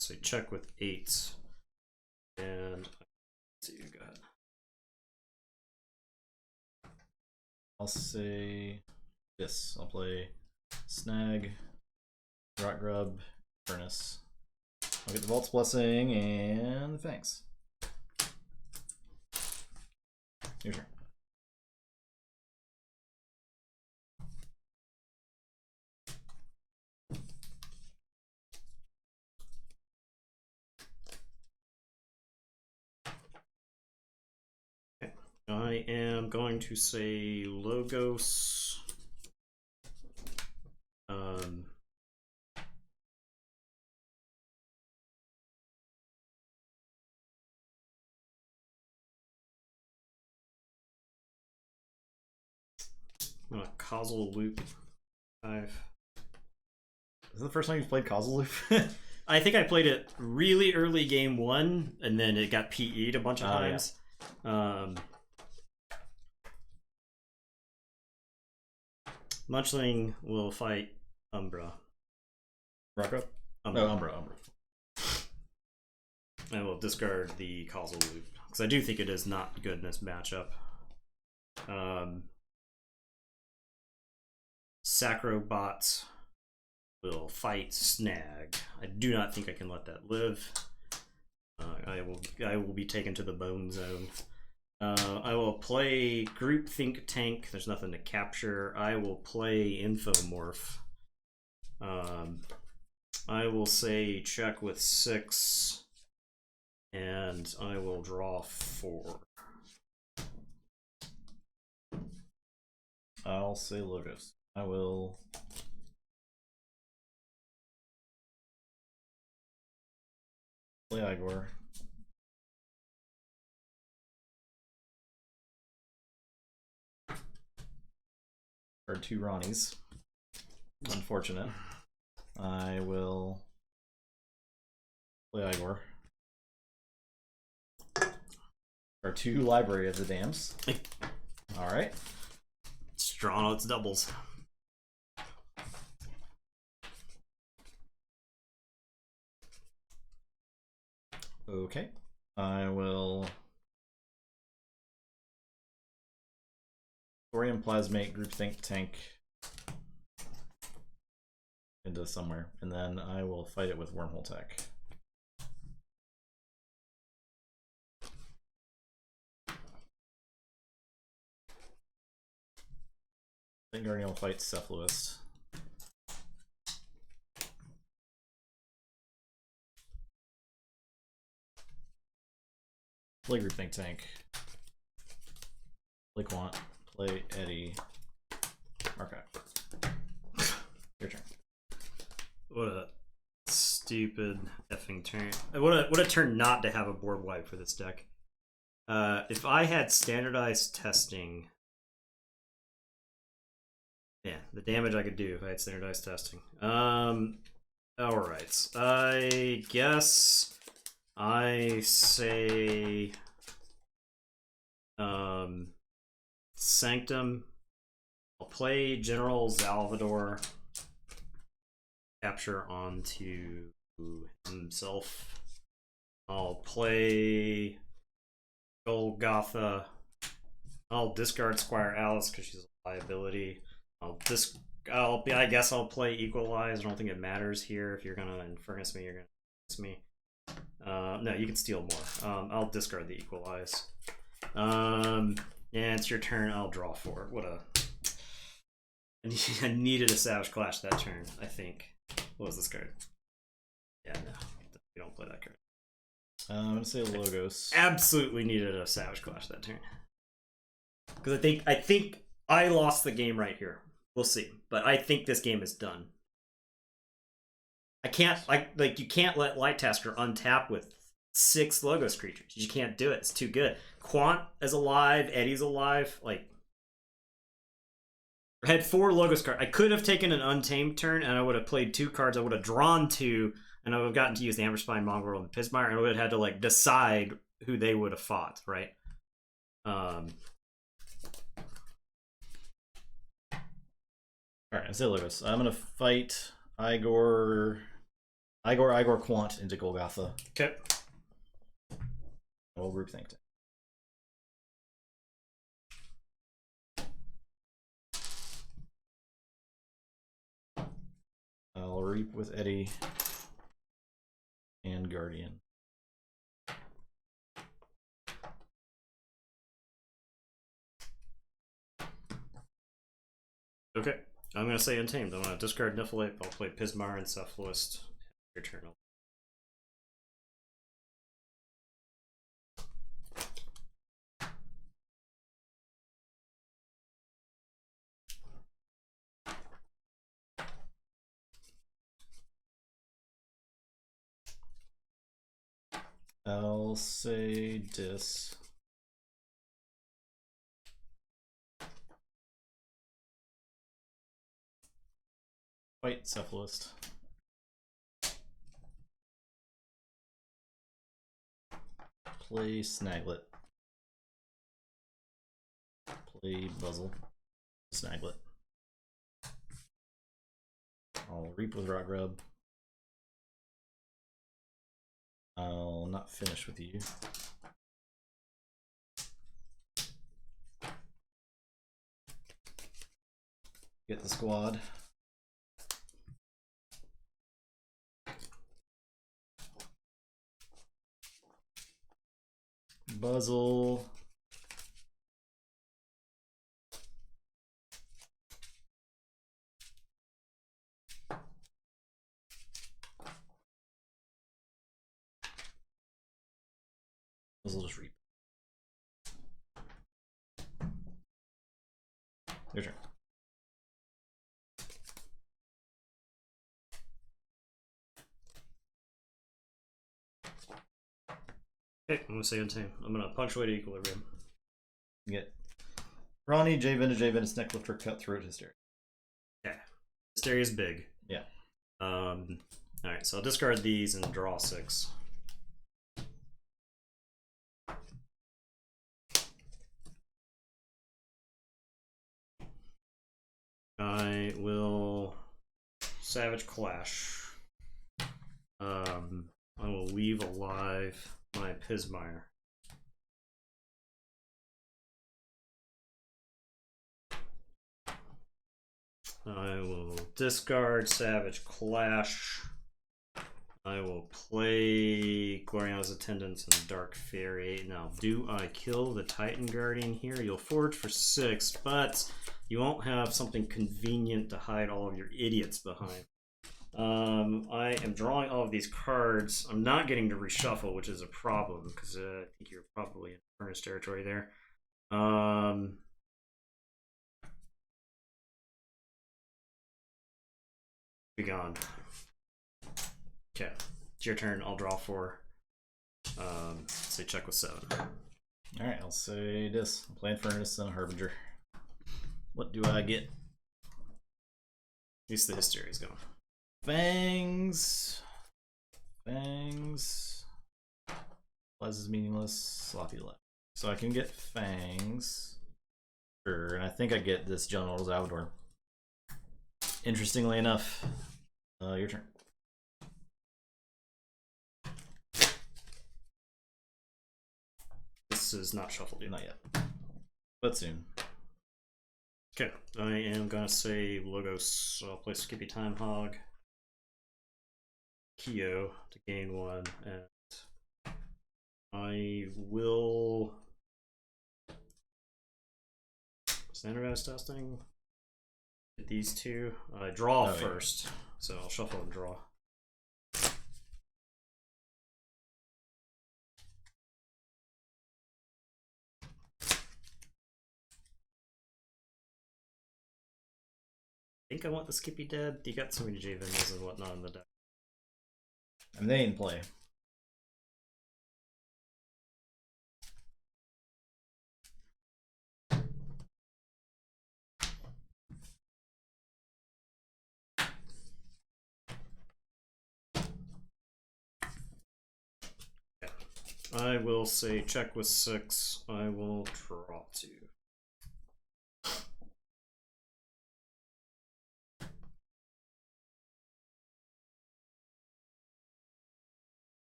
So check with 8. And let's see, go ahead. I'll say this. I'll play Snag, Rot Grub, Furnace. I'll get the Vault's Blessing and thanks. Your turn. I am going to say Logos. Causal Loop 5. Is this the first time you've played Causal Loop? I think I played it really early game 1, and then it got PE'd a bunch of times. Yeah. Munchling will fight Umbra. Rocco? Umbra. Oh, Umbra. I will discard the Causal Loop, because I do think it is not good in this matchup. Sacrobot will fight Snag. I do not think I can let that live. I will be taken to the bone zone. I will play Group Think Tank. There's nothing to capture. I will play Infomorph. I will say check with 6, and I will draw 4. I'll say Logos. I will play Igor. Or 2 Ronnies. Unfortunate. I will play Igor. Or 2 Library of the Dams. Alright. It's drawn out its doubles. Okay. I will Thorium Plasmate, Group Think Tank into somewhere, and then I will fight it with Wormhole Tech. I think Guardian will fight Cephaloist. Play Group Think Tank. Play Quant. Play Eddie. Archive. Your turn. What a stupid effing turn. What a turn not to have a board wipe for this deck. If I had standardized testing... Yeah, the damage I could do if I had standardized testing. Alright. I guess... I say Sanctum. I'll play General Salvador, capture onto himself. I'll play Golgotha. I'll discard Squire Alice because she's a liability. I guess I'll play Equalize. I don't think it matters here. If you're gonna Infernus me, you're gonna Infernus me. No, you can steal more. I'll discard the Equalize. And it's your turn. I'll draw 4. What a... I needed a Savage Clash that turn, I think. What was this card? Yeah, no, we don't play that card. I'm gonna say Logos. Absolutely needed a Savage Clash that turn. Because I think I lost the game right here. We'll see, but I think this game is done. I can't you can't let Light Tasker untap with 6 Logos creatures. You can't do it. It's too good. Quant is alive. Eddie's alive. Like, I had 4 Logos cards. I could have taken an Untamed turn, and I would have played 2 cards. I would have drawn 2, and I would have gotten to use the Amberspine, Mongrel, and Pismire, and I would have had to like decide who they would have fought, right? All right, I say Logos. I'm gonna fight Igor Quant into Golgotha. Okay. We'll group think. I'll reap with Eddie and Guardian. Okay. I'm going to say Untamed. I'm going to discard Niflate. I'll play Pismire and Cephalist. Your turn. I'll say Dis. Fight Cephalist. Play Snaglet. Play Buzzle. Snaglet. I'll reap with Rock Grub. I'll not finish with you. Get the squad. Buzzle. Buzzle just reap. Your turn. Okay, I'm going to say Untamed. I'm going to punctuate Equilibrium. Get Ronnie, J Vintage, Necklifter, Cut Throat, Hysteria. Yeah. Hysteria is big. Yeah. Alright, so I'll discard these and draw 6. I will Savage Clash. I will leave alive my Pismire. I will discard Savage Clash. I will play Gloriana's Attendants and Dark Fairy. Now, do I kill the Titan Guardian here? You'll forge for 6, but you won't have something convenient to hide all of your idiots behind. I am drawing all of these cards. I'm not getting to reshuffle, which is a problem, because I think you're probably in Furnace territory there. Be gone. Okay, it's your turn. I'll draw 4. Say check with 7. Alright, I'll say this. I'm playing Furnace and a Harbinger. What do I get? At least the Hysteria is gone. Fangs. Fangs. Plus is meaningless. Sloppy left. So I can get Fangs. Sure, and I think I get this General's Outdoor. Interestingly enough, your turn. This is not shuffled yet. Not yet, but soon. Okay, I am gonna say Logos. So I'll play Skippy Time Hog. Kyo to gain 1, and I will standardized testing. Get these 2. I draw first, so I'll shuffle and draw. think I want the Skippy dead. You got so many J-Venues and whatnot in the deck. I mean, they ain't play. I will say check with 6. I will draw 2.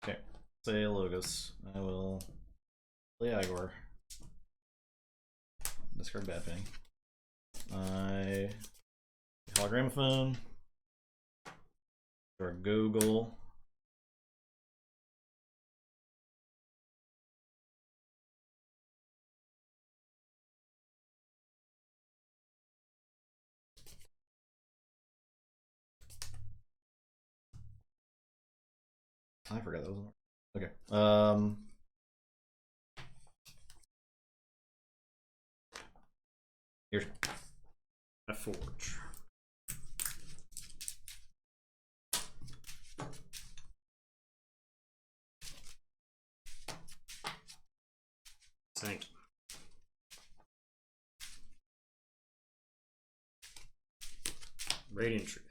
Okay, say Logos. I will play Igor. Discard Bad Penny. I Hologramophone. Or Google. I forgot that was one. Okay. Here's Keyforge. Thank you. Radiant Truth.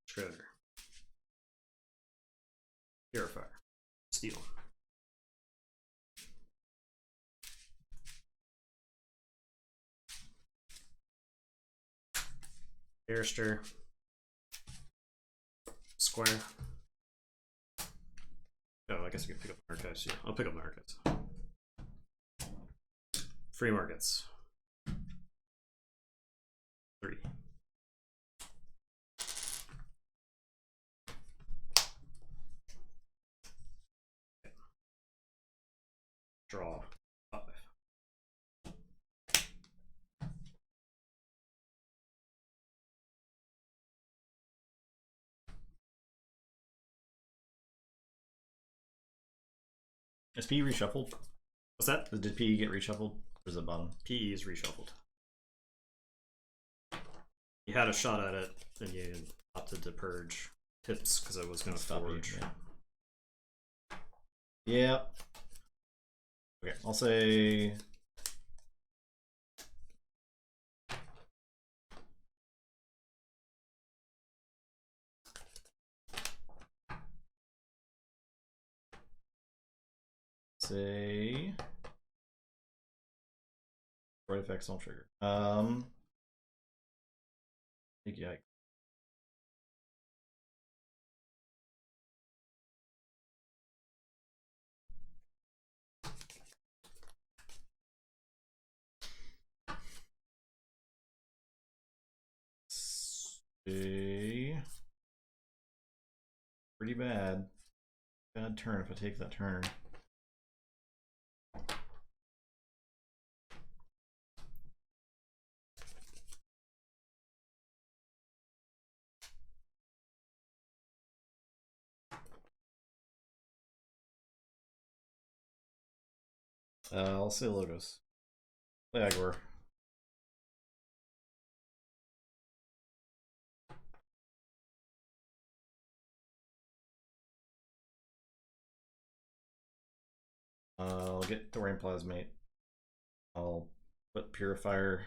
Shredder. Purifier. Steel. Barrister. Square. Oh, I guess I could pick up Markets. Yeah, I'll pick up Markets. Free markets. 3. Draw 5. Is P reshuffled? What's that? Did P get reshuffled? Or is it bottom? PE is reshuffled. You had a shot at it, and you opted to purge pips because I was going to forge. Yeah. Okay, I'll say. Say. Right effects don't trigger. Yeah. Pretty bad. Bad turn if I take that turn. I'll say Logos. Play Igor. I'll get Thorium Plasmate. I'll put Purifier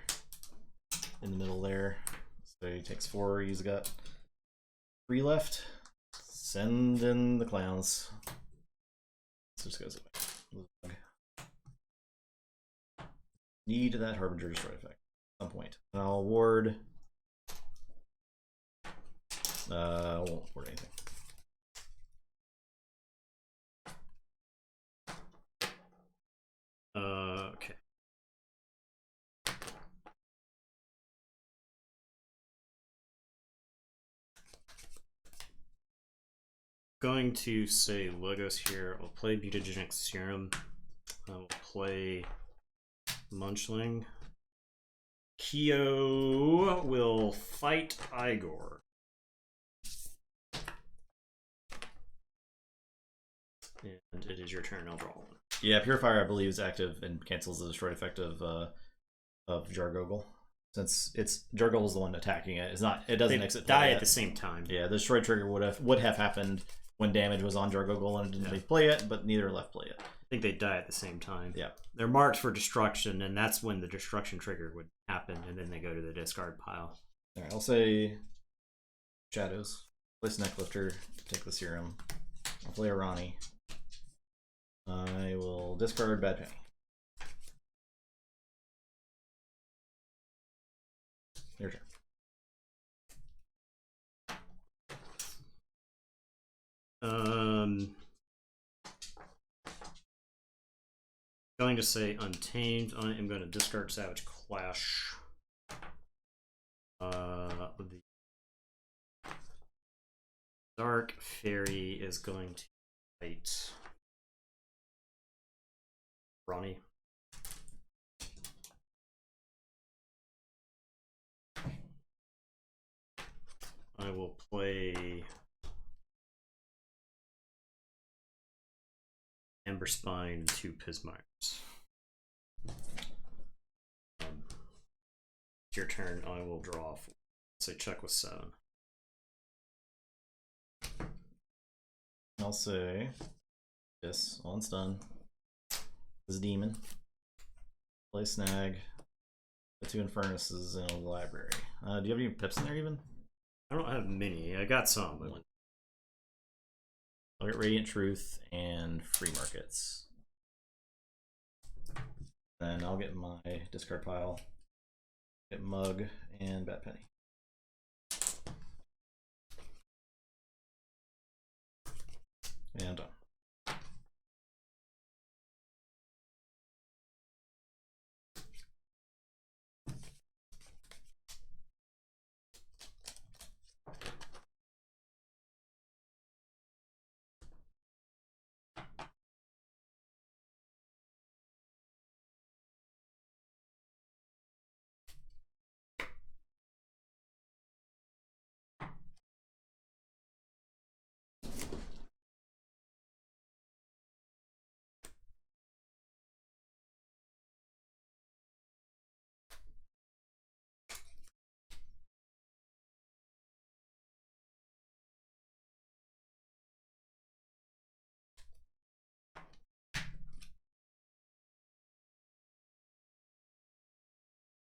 in the middle there. So he takes 4. He's got 3 left. Send in the clowns. This just goes away. Need that Harbinger Destroy effect at some point. And I'll ward. I won't ward anything. Okay. Going to say Logos here. I'll play Mutagenic Serum. I'll play Munchling. Kyo will fight Igor. And it is your turn. I'll draw one. Yeah, Purifier, I believe, is active and cancels the destroy effect of Jargogel. Since it's Jargogel is the one attacking it. It's not. It doesn't They exit. die play at the same time. Yeah, the destroy trigger would have happened when damage was on Jargogel and it didn't leave play it, but neither left play it. I think they die at the same time. Yeah. They're marked for destruction, and that's when the destruction trigger would happen, and then they go to the discard pile. Alright, I'll say Shadows. Place Necklifter, take the Serum. I'll play a Ronnie. I will discard Bad Penny. Your turn. Going to say Untamed. I am going to discard Savage Clash. The Dark Fairy is going to fight Ronnie. I will play Amber Spine and 2 Pismires. It's your turn. I will draw. So check with 7. I'll say this. One's done. This demon. Play Snag. The 2 Infernuses in the library. Do you have any pips in there even? I don't have many. I got some. But... I'll get Radiant Truth and Free Markets. Then I'll get my discard pile. Get Mug and Bad Penny. And done.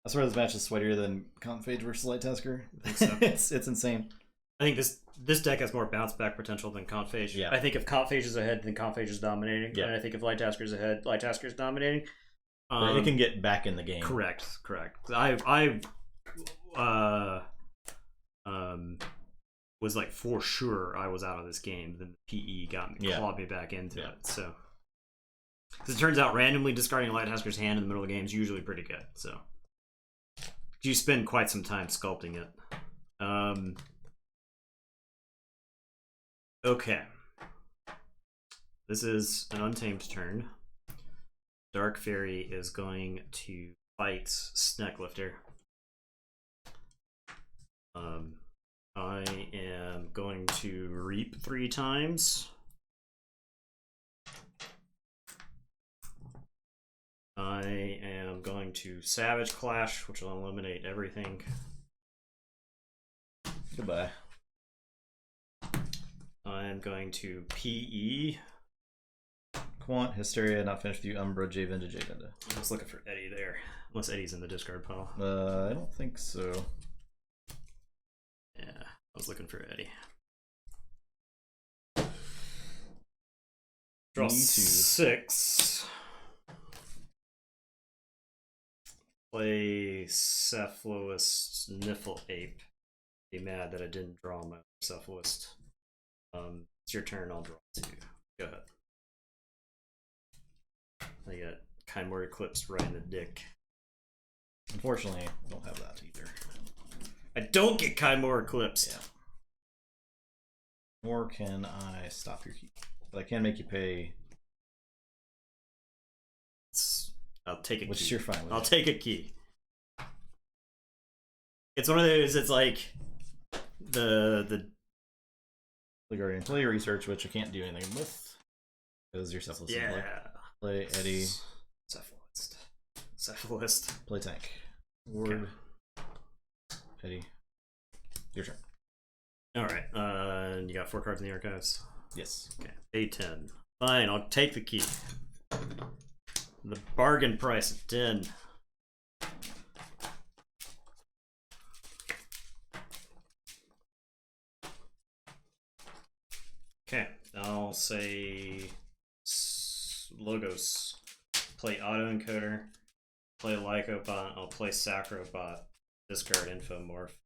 I swear this match is sweatier than Conphage versus Light Tasker. I think so. It's insane. I think this deck has more bounce back potential than Conphage. Yeah. I think if Conphage is ahead, then Conphage is dominating. Yeah. And I think if Light Tasker is ahead, Light Tasker is dominating. It can get back in the game. Correct. Was like for sure I was out of this game. Then the PE clawed me back into it. So, because it turns out randomly discarding Light Tasker's hand in the middle of the game is usually pretty good. So, you spend quite some time sculpting it. Okay. This is an Untamed turn. Dark Fairy is going to fight Snecklifter. I am going to reap 3 times. I am going to Savage Clash, which will eliminate everything. Goodbye. I'm going to PE. Quant, Hysteria, not finished with you, Umbra, Javinda, Javinda. I was looking for Eddie there. Unless Eddie's in the discard pile. I don't think so. Yeah, I was looking for Eddie. Draw 6. Play Cephalus Sniffle Ape. Be mad that I didn't draw my Cephalus. It's your turn, I'll draw 2. Go ahead. I got Chimera Eclipse right in the dick. Unfortunately, I don't have that either. I don't get Chimera Eclipse. Yeah. Nor can I stop your key. But I can make you pay. I'll take a Which key. you're fine with. I'll take a key. It's one of those, it's like the Guardian play research, which I can't do anything with. Because you're Cephalist. Yeah. Play Eddie. Cephalist. Cephalist. Play tank. Ward. Eddie. Your turn. Alright, you got 4 cards in the archives? Yes. Okay, A10. Fine, I'll take the key. The bargain price of 10. Okay, I'll say Logos. Play autoencoder. Play Lycobot. I'll play Sacrobot. Discard Infomorph.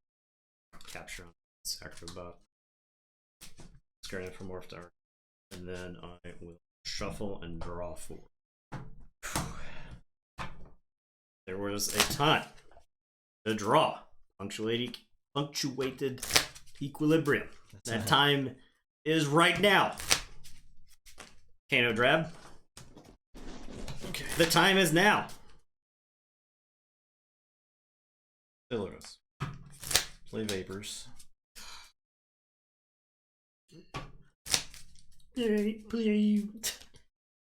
Capture on Sacrobot. Discard Infomorph to arc. And then I will shuffle and draw 4. There was a time to draw. Punctuated equilibrium. That time is right now. Kano Drab. Okay. The time is now. Play Logos. Play Vapors. Play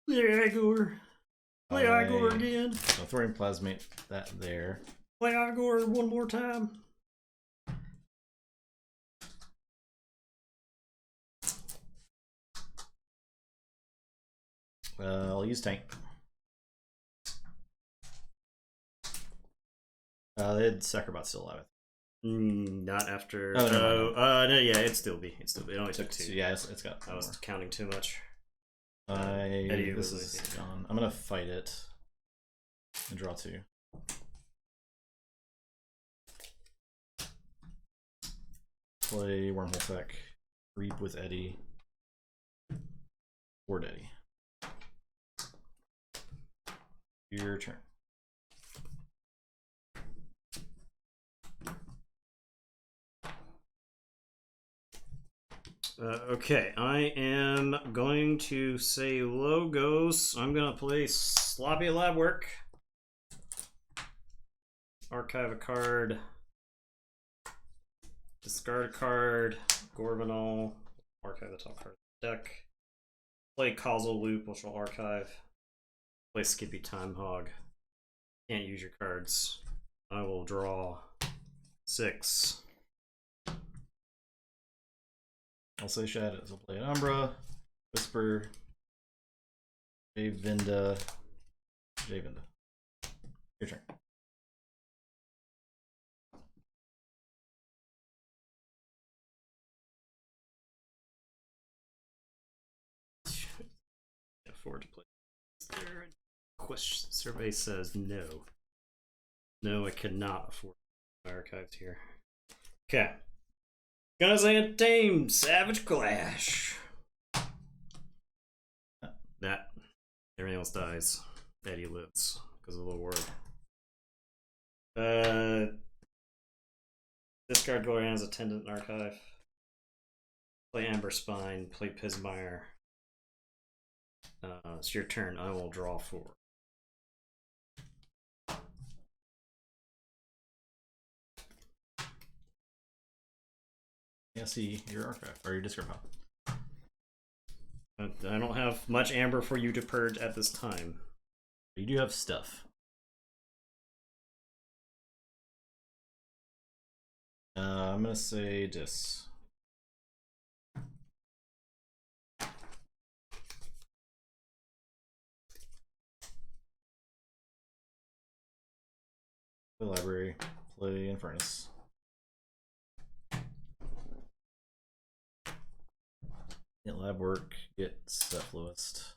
Igor. Play Igor again. Thorium Plasmate that there. Play Igor one more time. I'll use tank. They had Sacrobot still alive. Not after. Oh, no, yeah, it'd still be. It only took 2. So, yeah, it's got. I was counting too much. This is gone. I'm gonna fight it and draw 2. Play Wormhole Tech. Reap with Eddie. Ward Eddie. Your turn. Okay, I am going to say Logos. I'm gonna play Sloppy Lab Work. Archive a card. Discard a card. Gorvanol. Archive the top card of the deck. Play Causal Loop, which will archive. Play Skippy Time Hog. Can't use your cards. I will draw 6. I'll say Shadows. I'll play Umbra, Whisper, Javinda. Your turn. Afford to play. Is there a question? Survey says no. No, I cannot afford my archives here. Okay. Gonna say a Tame Savage Clash. That. Everything else dies. Eddie lives because of the word. Discard Gloriana's Attendant Archive. Play Amber Spine. Play Pismire. It's your turn. I will draw 4. Yeah, see your archive or your discard pile. I don't have much amber for you to purge at this time. You do have stuff. I'm gonna say dis. Play Library. Play Infernus. Get Lab Work. Get Cephalist.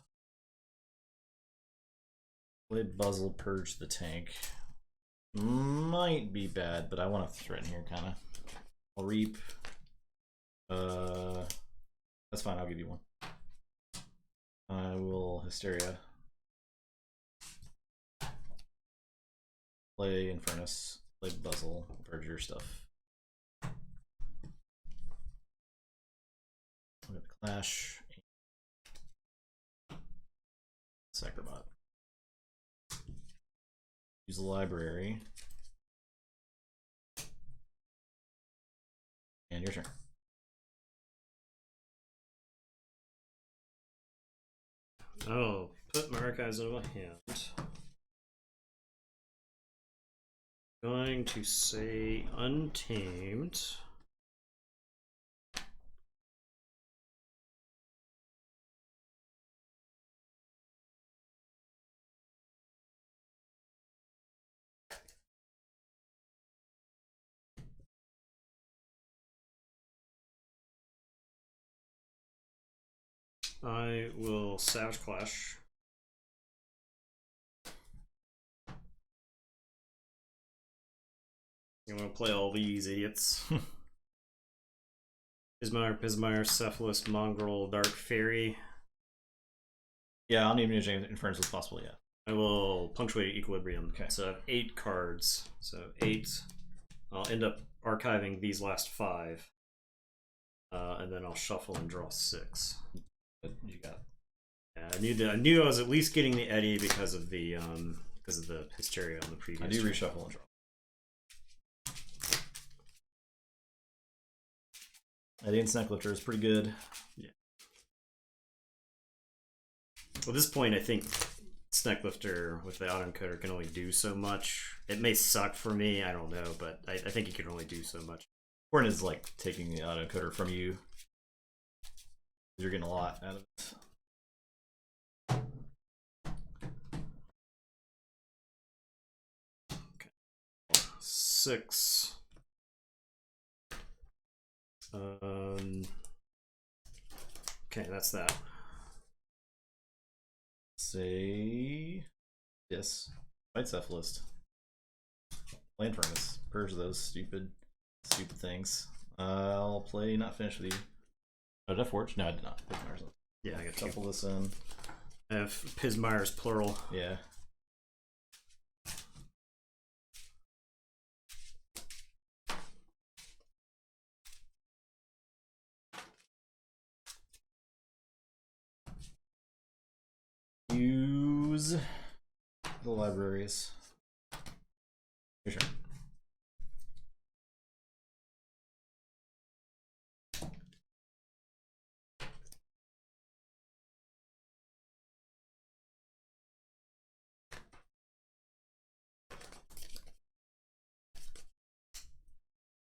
Play Buzzle. Purge the tank. Might be bad, but I want to threaten here, kind of. I'll Reap. That's fine. I'll give you one. I will Hysteria. Play Infernus. Play Buzzle. Purge your stuff. Look at Clash. Sacrobot. Use the library. And your turn. Oh, put my archives into my hand. Going to say Untamed. I will Savage Clash. I'm gonna play all these idiots. Pismire, Cephalus, Mongrel, Dark Fairy. Yeah, I don't even use Inference as possible yet. I will punctuate Equilibrium. Okay. So I have 8 cards. So 8. I'll end up archiving these last 5. And then I'll shuffle and draw 6. What you got? Yeah, I knew I was at least getting the Eddy because of the Hysteria on the previous. I do reshuffle and draw. Eddy and Snecklifter is pretty good. Yeah. Well, at this point, I think Snecklifter with the autoencoder can only do so much. It may suck for me, I don't know, but I think it can only do so much. Important is like taking the autoencoder from you. You're getting a lot out of it. 6. Okay, that's that. Say yes. Fight Cephalus. Land Furnace. Purge those stupid things. I'll play Not Finished With You. Oh, did I Forge? No, I did not. Yeah, I got shuffle this in. I have Pismire's plural. Yeah. Use the libraries. Your turn.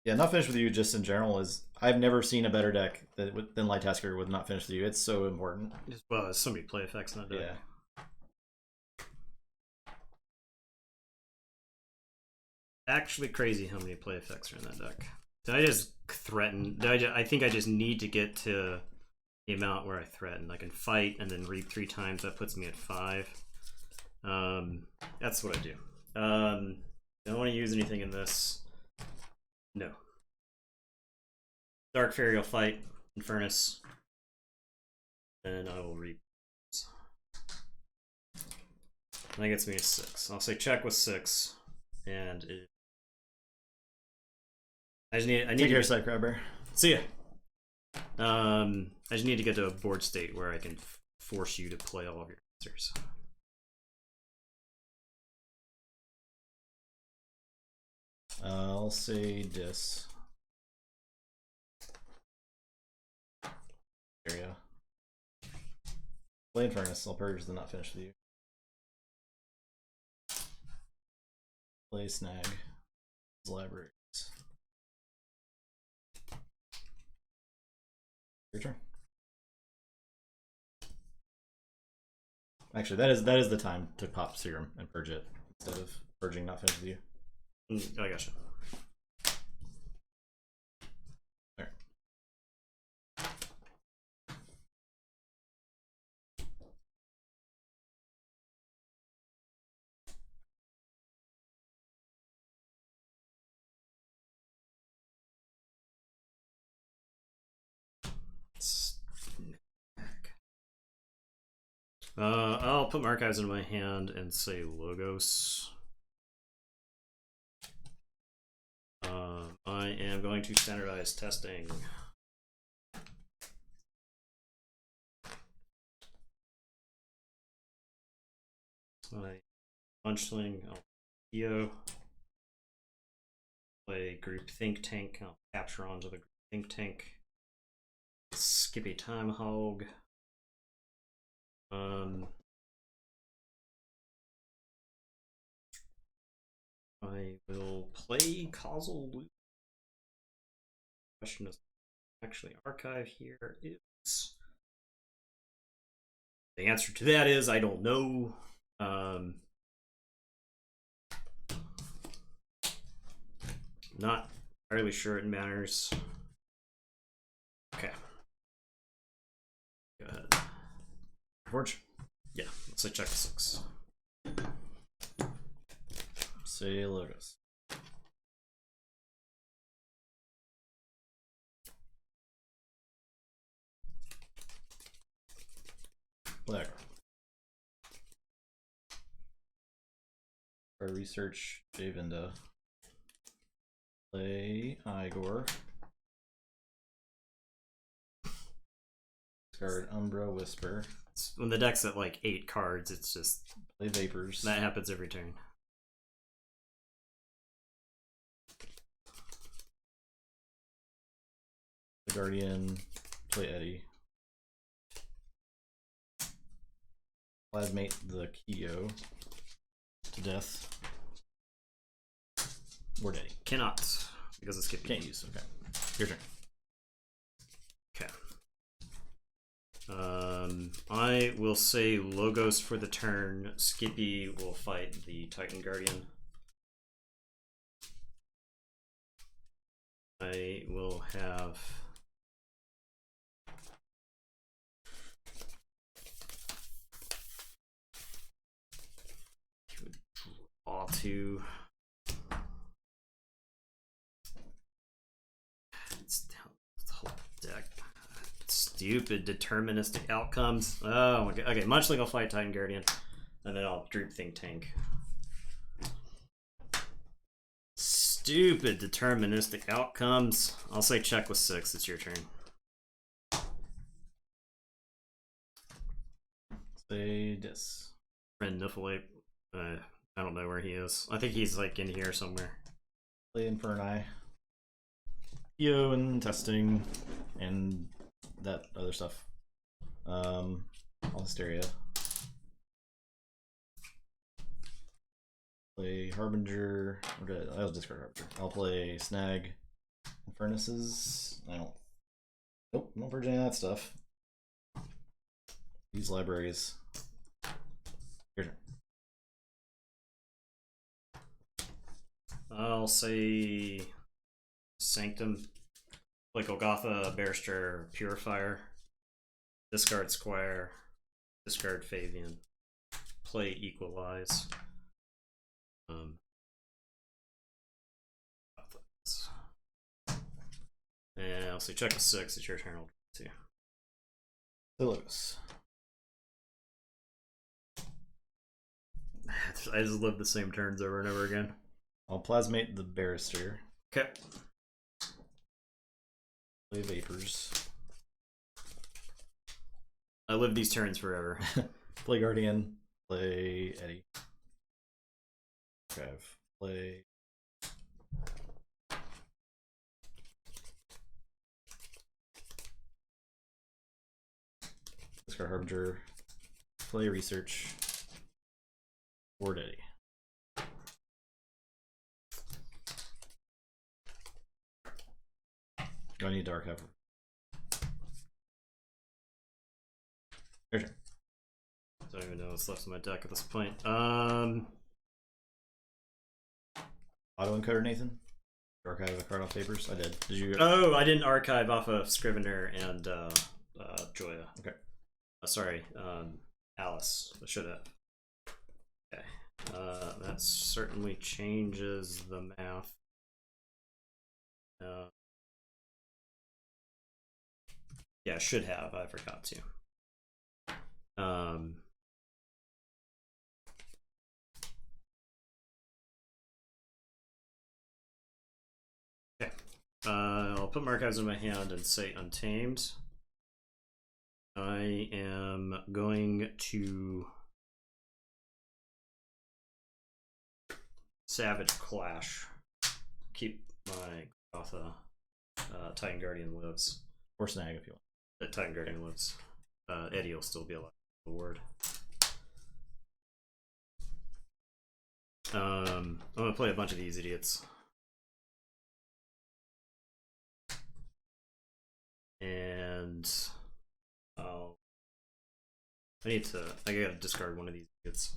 Yeah, Not Finished With You just in general is... I've never seen a better deck than Light Tasker with Not Finished With You. It's so important. Well, there's so many play effects in that deck. Yeah. Actually crazy how many play effects are in that deck. Did I just threaten? I think I just need to get to the amount where I threaten. I can fight and then reap 3 times. That puts me at 5. That's what I do. Don't want to use anything in this. No. Dark Fairy will fight Infernus. And I will reap. That gets me a 6. I'll say check with 6. And it... I need Take care, to Side Crabber. see ya. I just need to get to a board state where I can force you to play all of your answers. I'll say dis. Area. Blade Furnace. I'll purge the Not Finished With You. Play Snag. Libraries. Your turn. Actually, that is the time to pop Serum and purge it instead of purging Not Finished With You. I gotcha. There. I'll put my archives into my hand and say Logos. I am going to standardize testing. Punchling, EO. Play Group Think Tank. I'll capture onto the Group Think Tank. Skip a Time Hog. I will play Causal Loop. Question is actually archive here is. The answer to that is I don't know. Not entirely sure it matters. Okay. Go ahead. Forge. Yeah, let's say check 6. Say Lotus. Black. Our research Javinda. Play Igor. Discard Umbra Whisper. When the deck's at like 8 cards, it's just Play Vapors. that happens every turn. The Guardian. Play Eddie. Plasmate the Kyo to death. Word Eddie. Cannot, because it's skipping. Can't use. Okay. Your turn. Okay. I will say Logos for the turn. Skippy will fight the Titan Guardian. I will have draw 2. It's down the whole deck. Stupid deterministic outcomes. Oh my god. Okay, much like I'll fight Titan Guardian, and then I'll droop Think Tank. Stupid deterministic outcomes. I'll say check with 6. It's your turn. Say Dis. Friend Niflate. I don't know where he is. I think he's like in here somewhere. Play Inferni. Kyo and testing and that other stuff. All Hysteria. Play Harbinger. I'll discard Harbinger. I'll play Snag and Furnaces. I don't. Nope, don't purge any of that stuff. Use libraries. Your turn. I'll say Sanctum. Play Golgotha, Barrister, Purifier. Discard Squire. Discard Fabian. Play Equalize. And I'll say check with 6. It's your turn. I'll see. Logos. I just live the same turns over and over again. I'll plasmate the Barrister. Okay. Play Vapors. I live these turns forever. Play Guardian. Play Eddie. Play. Discard Harbinger. Play Research. Word Eddie. Do I need to archive? Your turn. I don't even know what's left in my deck at this point. Auto encoder, Nathan? Archive a card off papers? I did. Did you? Oh, I didn't archive off of Scrivener and Joya. Okay. Sorry, Alice. I should have. Okay. That certainly changes the math. Yeah, should have. I forgot to. Okay. I'll put my archives in my hand and say Untamed. I am going to Savage Clash. Keep my Gotha. Titan Guardian lives. Or Snag if you want. Titan Guardian lives. Eddie will still be alive. Board. I'm gonna play a bunch of these idiots. And I gotta discard one of these idiots.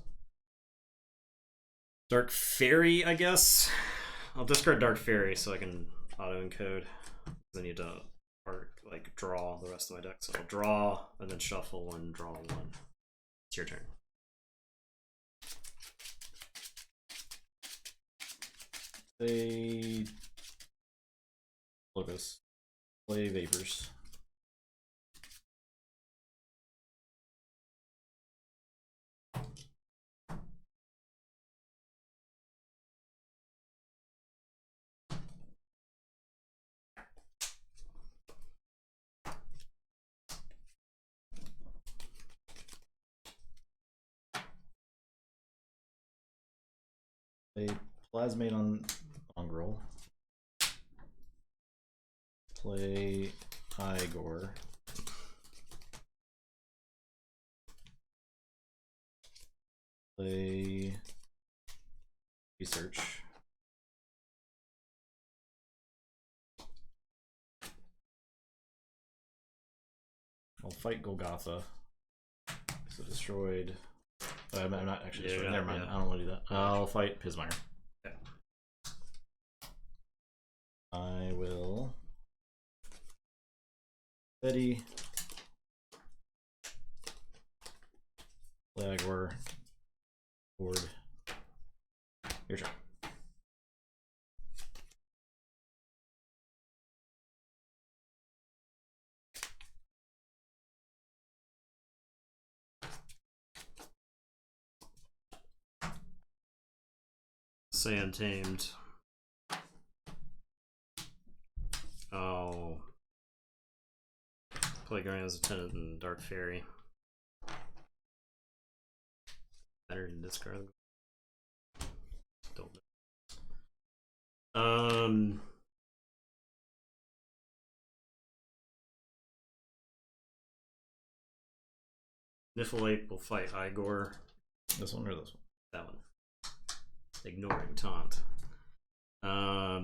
Dark Fairy, I guess. I'll discard Dark Fairy so I can auto-encode. I need to draw the rest of my deck. So I'll draw and then shuffle and draw one. It's your turn. Play Logos. Play Vapors. Play Plasmate on Mongrel. Play Igor. Play Research. I'll fight Golgotha. So destroyed. I'm not actually destroyed. Never mind. I don't want to do that. I'll fight Pismire. Okay. I will. Betty. Flagor. Board. Your turn. Say Untamed. Oh. Play Guardian's Attendant and Dark Fairy. Better than discard. Don't know. Niflate will fight Igor. This one or this one? That one. Ignoring taunt. Your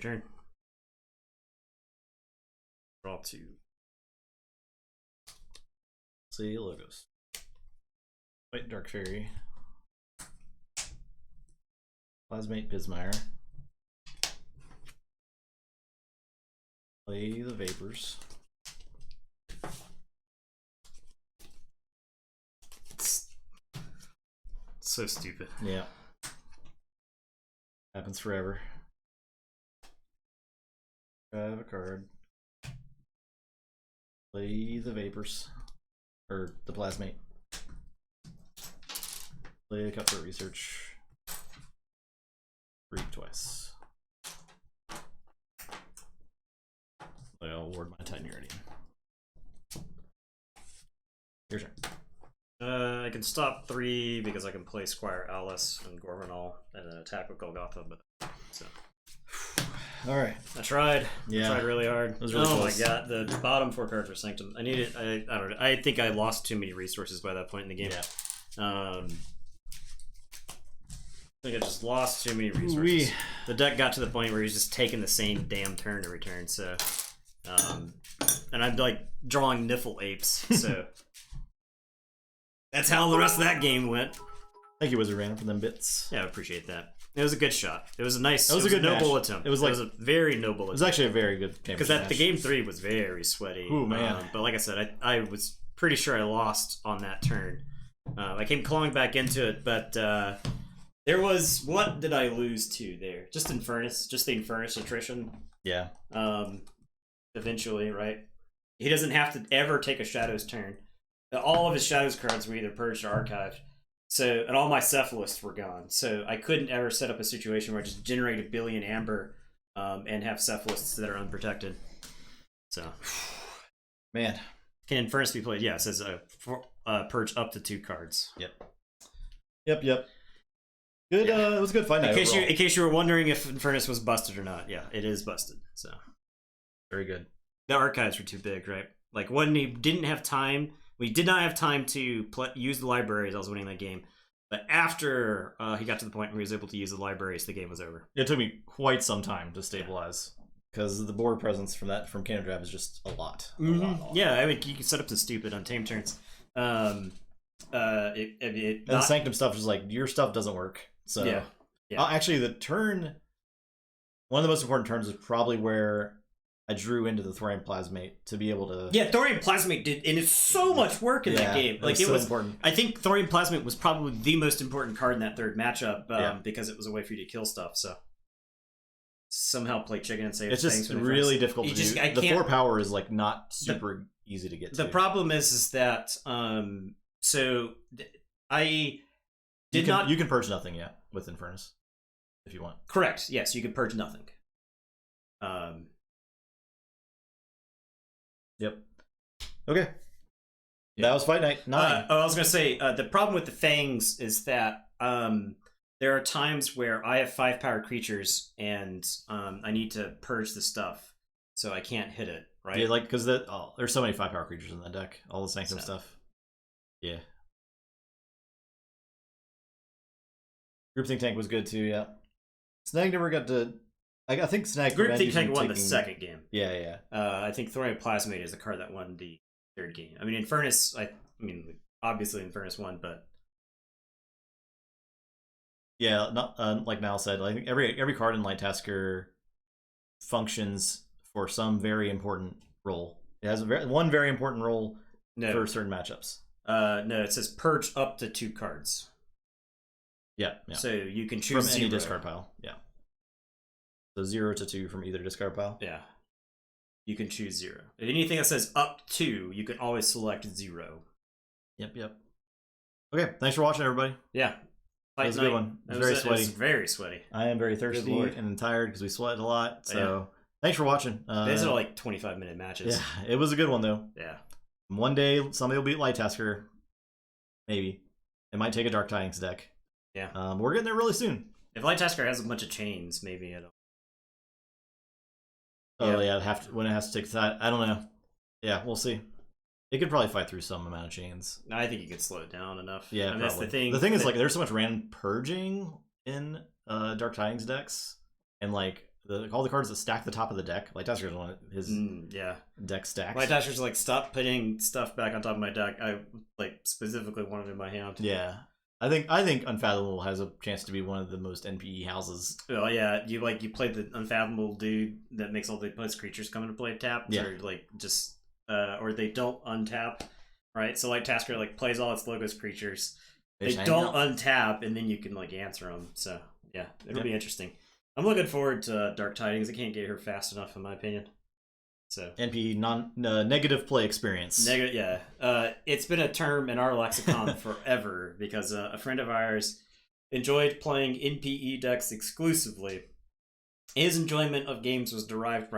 turn. Draw 2. See Logos. Fight Dark Fairy. Plasmate Pismire. Play the Vapors. So stupid. Yeah. Happens forever. I have a card. Play the Vapors. Or the Plasmate. Play the Cutthroat Research. Reap twice. I'll ward my Titan Guardian. Your turn. I can stop 3 because I can play Squire Alice and Gorgonal and then attack with Golgotha, but so. Alright. I tried. Yeah. I tried really hard. It was really close. My god, the bottom 4 cards were Sanctum. I don't know. I think I lost too many resources by that point in the game. Yeah. I think I just lost too many resources. The deck got to the point where he was just taking the same damn turn every turn, so and I'm like drawing Niffle Apes, so that's how the rest of that game went. Thank you, Wizard Random, for them bits. Yeah, I appreciate that. It was a good shot. It was a nice. It was a good noble match. attempt. It was a very noble attempt. It was actually a very good game. Because the game 3 was very sweaty. Ooh, man. But like I said, I was pretty sure I lost on that turn. I came clawing back into it, but there was, what did I lose to there? Just Infernus, just the Infernus attrition. Yeah. Eventually, right? He doesn't have to ever take a Shadows turn. All of his Shadows cards were either purged or archived. So, and all my Cephalists were gone. So I couldn't ever set up a situation where I just generate a billion Amber and have Cephalists that are unprotected. So, man. Can Infernus be played? Yeah, it says purge up to 2 cards. Yep. Good. It was a good fight night. In case you were wondering if Infernus was busted or not, yeah, it is busted. So very good. the archives were too big, right? Like when he didn't have time, we did not have time to use the libraries. I was winning that game, but after he got to the point where he was able to use the libraries, the game was over. It took me quite some time to stabilize because the board presence from Kano Drab is just a lot. A lot. Yeah, I mean you can set up some stupid untamed turns. And the Sanctum stuff is like your stuff doesn't work. So yeah. Actually, one of the most important turns is probably where I drew into the Thorium Plasmate to be able to. Yeah, Thorium Plasmate did, and it's so much work in that game. Like it was important. I think Thorium Plasmate was probably the most important card in that third matchup because it was a way for you to kill stuff. So somehow play chicken and save. It's just really difficult to do. The 4 power is like not super easy to get to. The problem is that so I did not. You can purge nothing with Infernus if you want. Correct. Yes, you can purge nothing. Yep. Okay. That was Fight Night 9. I was gonna say the problem with the Fangs is that there are times where I have 5 power creatures and I need to purge the stuff, so I can't hit it. Right? Yeah, like because there's so many 5 power creatures in that deck. All the Sanctum stuff. Yeah. Group Think Tank was good too. Yeah. Snag never got to. I think Snag. Group Think Tank won the second game. Yeah. I think Thorium Plasmate is the card that won the third game. I mean, Infernus. I mean, obviously Infernus won, but yeah, not like Mal said. I think every card in Light Tasker functions for some very important role. It has one very important role for certain matchups. No, it says purge up to 2 cards. Yeah. So you can choose from any discard pile. Yeah. So 0 to 2 from either discard pile. Yeah. You can choose 0. Anything that says up to, you can always select 0. Yep. Okay, thanks for watching, everybody. Yeah. That was a good one. It was very sweaty. It was very sweaty. I am very thirsty and tired because we sweated a lot. So thanks for watching. These are like 25-minute matches. Yeah, it was a good one, though. Yeah. One day, somebody will beat Light Tasker. Maybe. It might take a Dark Tidings deck. Yeah. We're getting there really soon. If Light Tasker has a bunch of chains, maybe it'll. Oh yeah, when it has to take that. I don't know. Yeah, we'll see. It could probably fight through some amount of chains. I think you could slow it down enough. Yeah, I mean, that's the thing. The thing is, like, there's so much random purging in Dark Tidings decks, and like all the cards that stack the top of the deck. Light Tasker's one his deck stacks. Light Tasker's like, stop putting stuff back on top of my deck. I like specifically wanted in my hand. Yeah. I think Unfathomable has a chance to be one of the most NPE houses. Oh yeah, you play the Unfathomable dude that makes all the opposed creatures come into play tapped, or like just or they don't untap, right? So Light Tasker like plays all its logos creatures. They don't untap, and then you can like answer them. So yeah, it'll be interesting. I'm looking forward to Dark Tidings. I can't get here fast enough, in my opinion. So NPE negative play experience. It's been a term in our lexicon forever because a friend of ours enjoyed playing NPE decks exclusively. His enjoyment of games was derived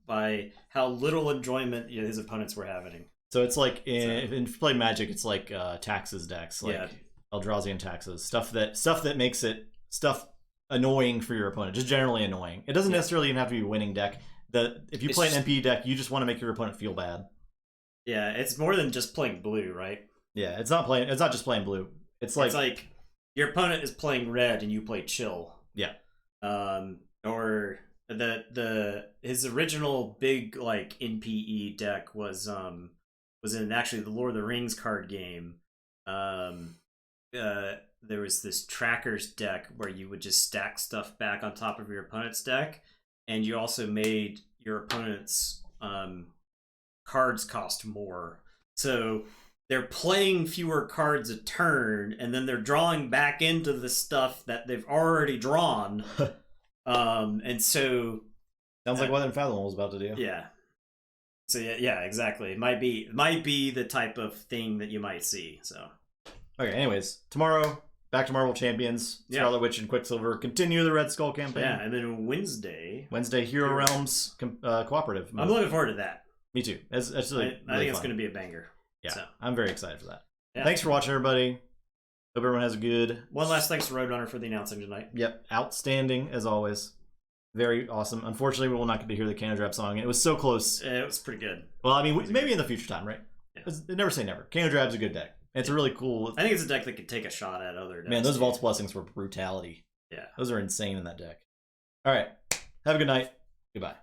by how little enjoyment his opponents were having. So it's like if you play Magic, it's like taxes decks, like Eldrazi taxes, stuff that makes it annoying for your opponent, just generally annoying. It doesn't necessarily even have to be a winning deck. If you play an NPE deck, you just want to make your opponent feel bad. Yeah, it's more than just playing blue, right? Yeah, it's not just playing blue. It's like your opponent is playing red and you play chill. Yeah. Or his original big like NPE deck was in actually the Lord of the Rings card game. There was this trackers deck where you would just stack stuff back on top of your opponent's deck. And you also made your opponent's cards cost more. So they're playing fewer cards a turn, and then they're drawing back into the stuff that they've already drawn. And so... Sounds like what Unfathomable was about to do. Yeah. So yeah, exactly. It might be the type of thing that you might see. So. Okay, anyways. Tomorrow... Back to Marvel Champions, Scarlet Witch and Quicksilver continue the Red Skull campaign. Yeah, and then Wednesday, Hero Realms cooperative mode. I'm looking forward to that. Me too. It's really I think it's going to be a banger. Yeah, so. I'm very excited for that. Yeah. Thanks for watching, everybody. Hope everyone has a good... One last thanks to Roadrunner for the announcing tonight. Yep, outstanding as always. very awesome. Unfortunately, we will not get to hear the Kano Drab song. It was so close. It was pretty good. Well, I mean, maybe in the future time, right? Yeah. Never say never. Kano Drab's a good deck. It's a really cool. I think it's a deck that could take a shot at other decks. Man, those Vault's Blessings were brutality. Yeah. Those are insane in that deck. All right. Have a good night. Goodbye.